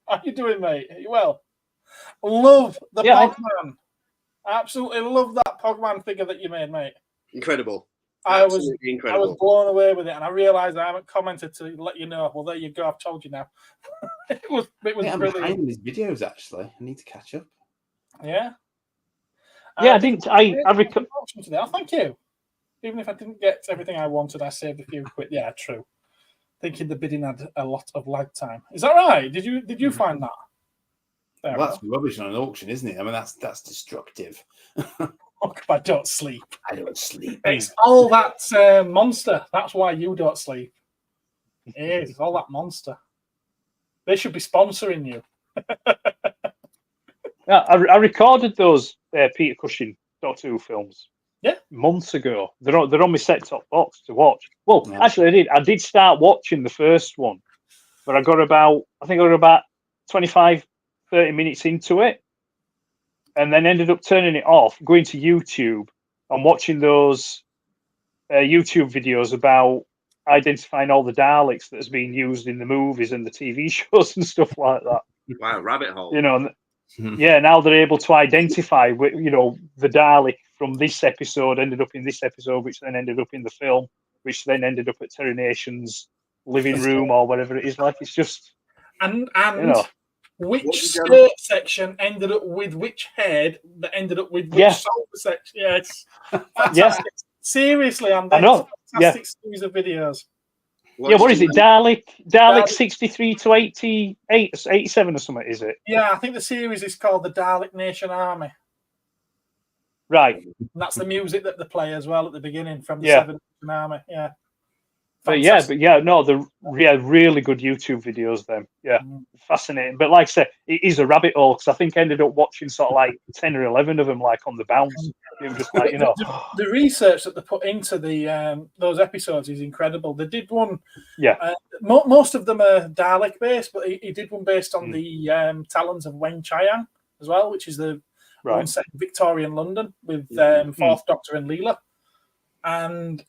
How you doing, mate? Are you well? Love the Pogman. Absolutely love that Pogman figure that you made, mate. Incredible. Absolutely incredible. I was blown away with it, and I realised I haven't commented to let you know. Well, there you go. I've told you now. it was I'm brilliant. behind these videos, actually. I need to catch up. Yeah. Yeah, I didn't. Oh, thank you. Even if I didn't get everything I wanted, I saved a few quid. Yeah, true. Thinking the bidding had a lot of lag time. Is that right? Did you find that? Well, that's rubbish on an auction, isn't it? I mean, that's destructive. Oh, I don't sleep. I don't sleep. It's all that monster. That's why you don't sleep. It is all that monster. They should be sponsoring you. Yeah, I recorded those Peter Cushing Doctor Who films. Yeah, months ago. They're on my set-top box to watch. Well, actually, I did start watching the first one, but I got about 25, 30 minutes into it, and then ended up turning it off, going to YouTube and watching those YouTube videos about identifying all the Daleks that has been used in the movies and the TV shows and stuff like that. Wow, rabbit hole. You know, yeah. Now they're able to identify, you know, the Dalek from this episode ended up in this episode, which then ended up in the film, which then ended up at Terry Nation's living room or whatever it is. Like, it's just and you know, which skirt section ended up with which head that ended up with which shoulder section. Yeah, it's fantastic. Seriously, and I know. Fantastic series of videos. What is it? Dalek 63 to 88, 87 or something, is it? Yeah, I think the series is called the Dalek Nation Army. Right. And that's the music that they play as well at the beginning from the 7th Nation Army. Yeah. But no, the really good YouTube videos. Then, fascinating. But like I said, it is a rabbit hole because I think I ended up watching sort of like 10 or 11 of them, like on the bounce. It was just like, you know, the research that they put into the those episodes is incredible. They did one. Yeah. Most of them are Dalek based, but he did one based on the talons of Wen Chiang as well, which is the one set in Victorian London with Fourth Doctor and Leela, and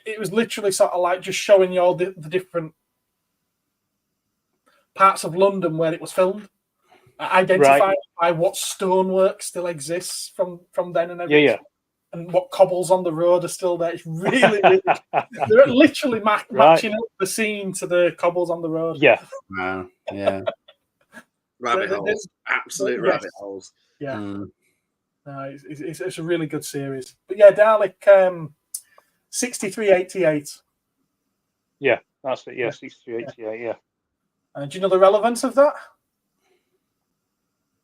it was literally sort of like just showing you all the different parts of London where it was filmed, identifying by what stonework still exists from then and everything, and what cobbles on the road are still there. It's really, really they're literally matching up the scene to the cobbles on the road. Yeah. Wow. Yeah. Rabbit holes. Absolute rabbit holes. Yeah. No, it's a really good series. But yeah, Dalek 6388. Yeah, that's it. Yeah, 6388. Yeah. And do you know the relevance of that?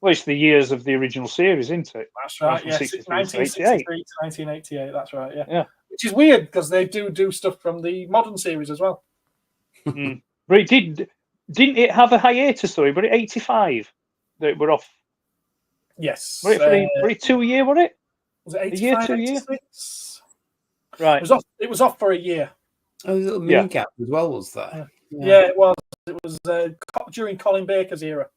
Well, it's the years of the original series, isn't it? That's right. Yeah, 1963 to 1988. That's right. Yeah. Which is weird because they do stuff from the modern series as well. But it didn't it have a hiatus though? But at 85, that we're off. Yes. For a 2 year, was it? Was it 85, 2 year? Right. It was off for a year. Oh, there's a little mini gap as well, was there? Yeah, it was. It was during Colin Baker's era.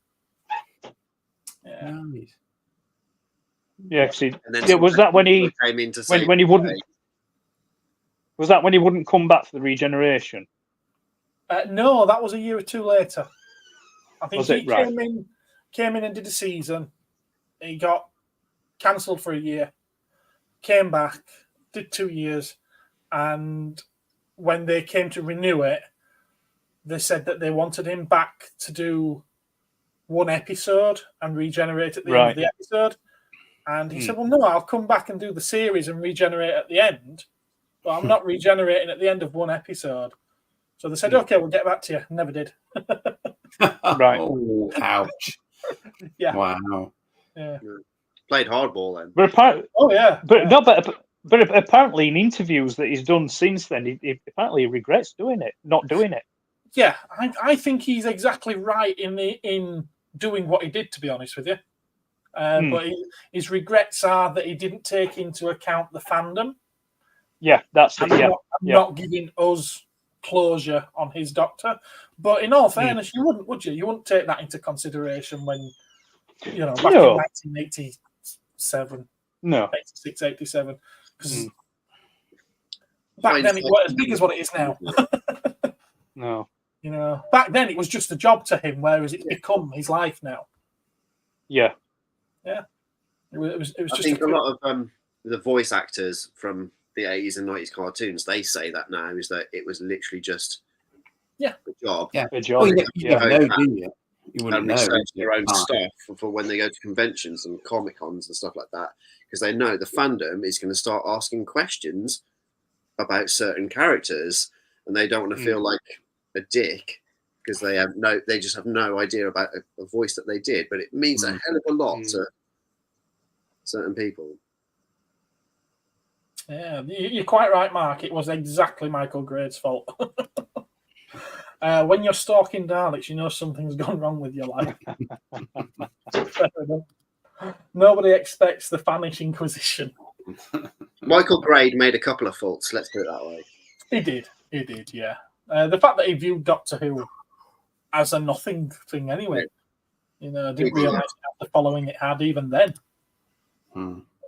Yeah. Nice. Yeah, was that when he came in to when he wouldn't? Was that when he wouldn't come back for the regeneration? No, that was a year or two later. I think he came in and did a season. He got cancelled for a year. Came back, did 2 years, and when they came to renew it, they said that they wanted him back to do one episode and regenerate at the end of the episode. And he said, well, no, I'll come back and do the series and regenerate at the end, but I'm not regenerating at the end of one episode. So they said, okay, we'll get back to you. Never did. Right. Oh, ouch. Yeah. Wow. Yeah. Played hardball then. But apparently in interviews that he's done since then, he apparently regrets not doing it. Yeah, I think he's exactly right in doing what he did, to be honest with you. But his regrets are that he didn't take into account the fandom. Yeah, that's it. Yeah, not giving us closure on his Doctor. But in all fairness, you wouldn't, would you? You wouldn't take that into consideration when, back in 1987. No. 86, 87. Because back then it wasn't as big as what it is now. No. Back then it was just a job to him, whereas it's become his life now. Yeah. Yeah. It was just. I think a lot of the voice actors from the 80s and 90s cartoons, they say that now, is that it was literally just a job. Yeah, a job. Well, you never know, do you? You wouldn't know. Research their own stuff for when they go to conventions and Comic Cons and stuff like that, because they know the fandom is going to start asking questions about certain characters, and they don't want to feel like a dick because they just have no idea about a voice that they did, but it means a hell of a lot to certain people. Yeah, you're quite right, Mark. It was exactly Michael Grade's fault. When you're stalking Daleks, you know something's gone wrong with your life. Nobody expects the Spanish Inquisition. Michael Grade made a couple of faults, let's put it that way. He did, yeah. The fact that he viewed Doctor Who as a nothing thing anyway. Didn't realise the following it had even then.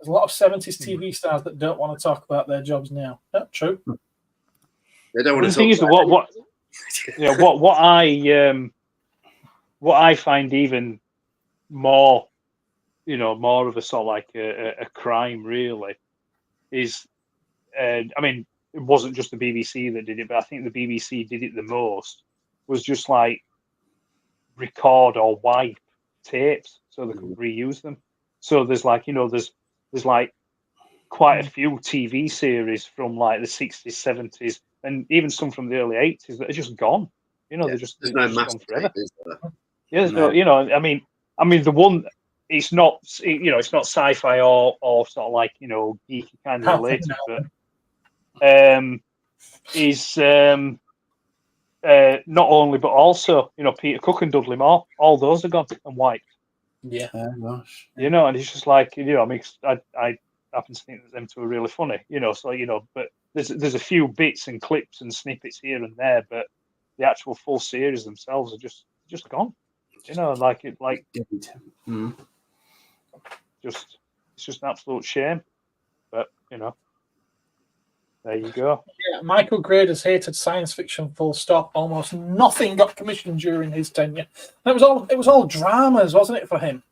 There's a lot of 70s TV stars that don't want to talk about their jobs now. Yeah, true. They don't want to The thing is, what I find even more, more of a sort of like a crime really is, I mean, it wasn't just the BBC that did it, but I think the BBC did it the most, was just like record or wipe tapes so they could reuse them. So there's like, there's like quite a few TV series from like the 60s, 70s, and even some from the early 80s that are just gone. They're just gone forever. Yeah, I mean, the one, it's not, it's not sci-fi or sort of like, geeky kind of related, but is not only, but also, Peter Cook and Dudley Moore, all those are gone and wiped. Yeah. Oh, gosh. Yeah. Yeah. And it's just like, I mean, I happen to think that them two are really funny, so, but there's a few bits and clips and snippets here and there, but the actual full series themselves are just gone. It's just an absolute shame. But, there you go. Yeah, Michael Grader's hated science fiction full stop. Almost nothing got commissioned during his tenure. And it was all dramas, wasn't it, for him?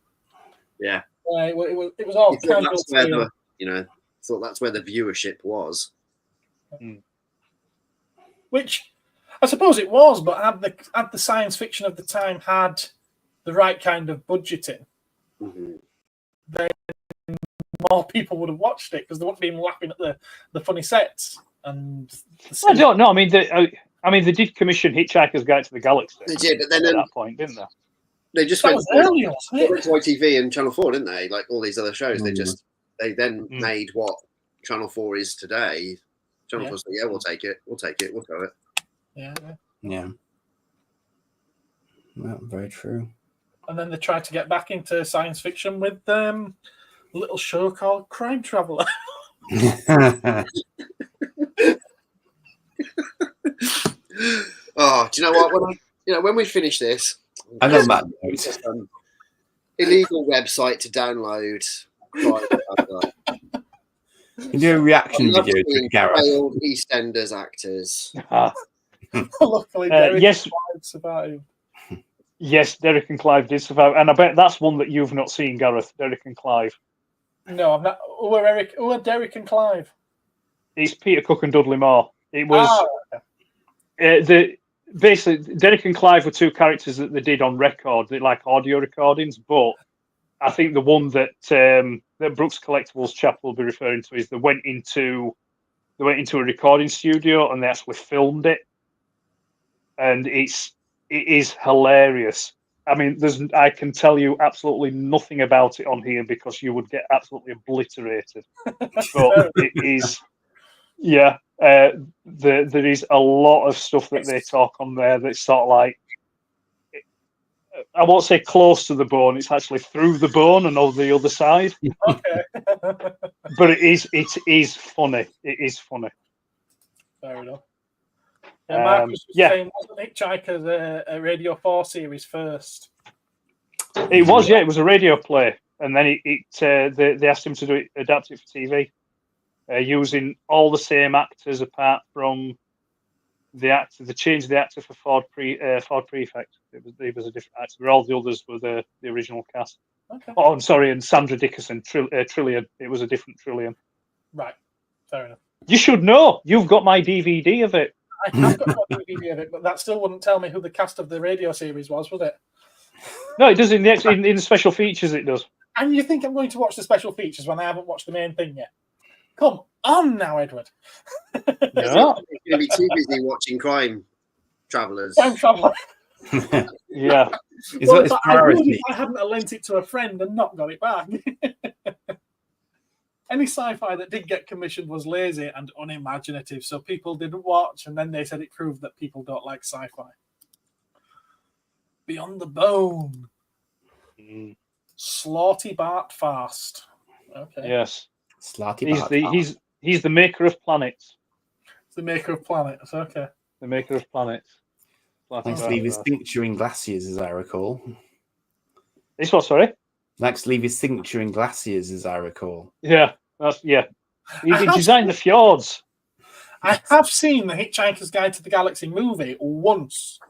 Yeah. It was all kind of thought that's where the viewership was. Which I suppose it was, but had the science fiction of the time had the right kind of budgeting, then more people would have watched it because they wouldn't be laughing at the funny sets. And I don't know. I mean, they did commission Hitchhiker's Guide to the Galaxy. They did, but then at that point, didn't they? They just went to ITV and Channel 4, didn't they? Like all these other shows, they then made what Channel 4 is today. Channel 4 said, "Yeah, we'll take it. We'll go it." Yeah. Well, very true. And then they tried to get back into science fiction with a little show called Crime Traveller. Oh, do you know what? When we finish this, I know that illegal website to download. You do a reaction video to Gareth. Failed EastEnders actors. Luckily, Derek Clive survived. Yes, Derek and Clive did survive, and I bet that's one that you've not seen, Gareth. Derek and Clive. No, I'm not. Who are Derek and Clive? It's Peter Cook and Dudley Moore. It was basically Derek and Clive were two characters that they did on record, like audio recordings. But I think the one that Brooks Collectibles chap will be referring to is they went into a recording studio and they actually filmed it, and it is hilarious. I mean, I can tell you absolutely nothing about it on here because you would get absolutely obliterated. But it is, there is a lot of stuff that they talk on there that's sort of like, I won't say close to the bone, it's actually through the bone and on the other side. Okay. But it is funny. It is funny. Fair enough. Marcus was saying, wasn't Hitchhiker's a Radio 4 series first? It was, it was a radio play. And then they asked him to adapt it for TV, using all the same actors apart from the actor. They changed the actor for Ford Prefect. It was a different actor, but all the others were the original cast. Okay. Oh, I'm sorry, and Sandra Dickinson, Trillian. It was a different Trillian. Right, fair enough. You should know. You've got my DVD of it. I have got my DVD of it, but that still wouldn't tell me who the cast of the radio series was, would it? No, it does in the special features. It does. And you think I'm going to watch the special features when I haven't watched the main thing yet? Come on now, Edward. No. You're going to be too busy watching Crime Travellers. Crime Traveller. Yeah. I hadn't lent it to a friend and not got it back. Any sci-fi that did get commissioned was lazy and unimaginative, so people didn't watch, and then they said it proved that people don't like sci-fi. Beyond the Bone. Slaughty Bart Fast. Okay. Yes. He's the maker of planets. The maker of planets, okay. The maker of planets. He was tincturing glaciers, as I recall. It's what, sorry? Likes to leave his signature in glaciers, as I recall. Yeah, he designed the fjords. I have seen the Hitchhiker's Guide to the Galaxy movie once.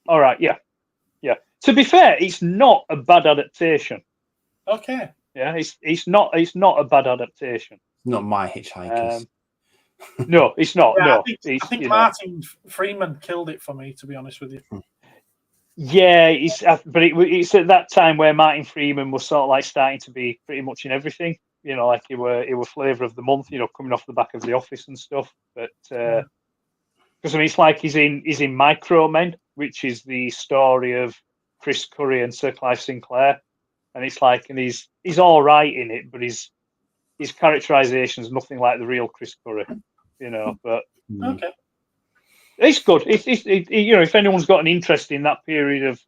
All right, yeah. To be fair, it's not a bad adaptation. Okay. Yeah, it's not a bad adaptation. Not my Hitchhikers. No, it's not. Yeah, No, I think Martin Freeman killed it for me, to be honest with you. Yeah, it's at that time where Martin Freeman was sort of like starting to be pretty much in everything. Like he were flavour of the month. Coming off the back of The Office and stuff. But because it's like he's in Micro Men, which is the story of Chris Curry and Sir Clive Sinclair, and it's like, and he's all right in it, but his characterization is nothing like the real Chris Curry. But Okay. it's good. If anyone's got an interest in that period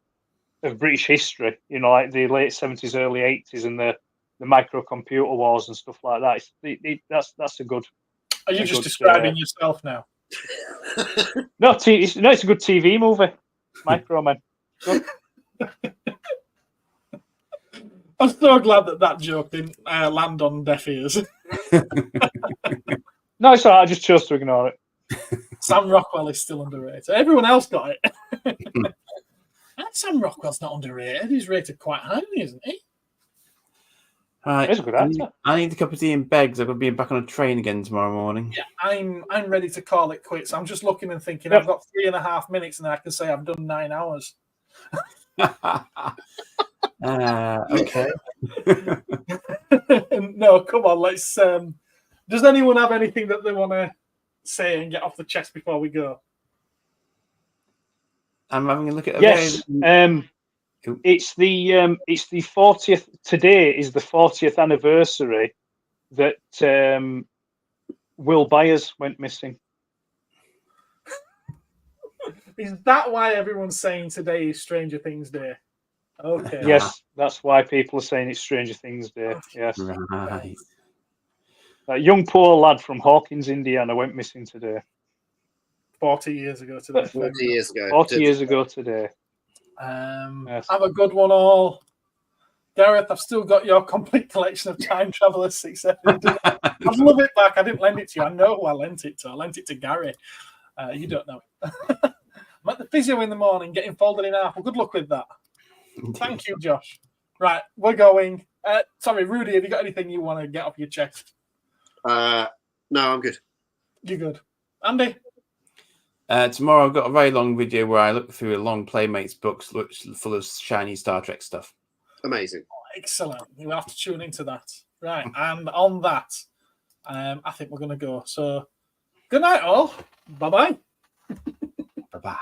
of British history, like the late 70s, early 80s, and the microcomputer wars and stuff like that, that's a good. Are you just describing yourself now? No, it's a good TV movie. Micro Man. Good. I'm so glad that joke didn't land on deaf ears. No, it's all right. I just chose to ignore it. Sam Rockwell is still underrated. Everyone else got it. And Sam Rockwell's not underrated. He's rated quite highly, isn't he? Right. He's a good actor. I need a cup of tea in bed because I've got to be back on a train again tomorrow morning. Yeah, I'm ready to call it quits. I'm just looking and thinking I've got 3.5 minutes and I can say I've done 9 hours. Okay. No, come on. Let's. Does anyone have anything that they want to say and get off the chest before we go? I'm having a look at. Yes. It's the 40th. Today is the 40th anniversary that Will Byers went missing. Is that why everyone's saying today is Stranger Things Day? Okay. Yes, that's why people are saying it's Stranger Things Day. Yes. Right. That young poor lad from Hawkins, Indiana, went missing today. 40 years ago today. 40 years ago. 40 years ago today. Have a good one all. Gareth, I've still got your complete collection of Time Traveller 670. I'd love it back. I didn't lend it to you. I know who I lent it to. I lent it to Gary. You don't know. I'm at the physio in the morning getting folded in half. Well, good luck with that. Thank you, Josh. Right, we're going. Sorry, Rudy, have you got anything you want to get off your chest? No, I'm good. You're good. Andy? Tomorrow I've got a very long video where I look through a long Playmates books full of shiny Star Trek stuff. Amazing. Excellent. You have to tune into that. Right, and on that, I think we're going to go. So, good night all. Bye-bye. Bye-bye.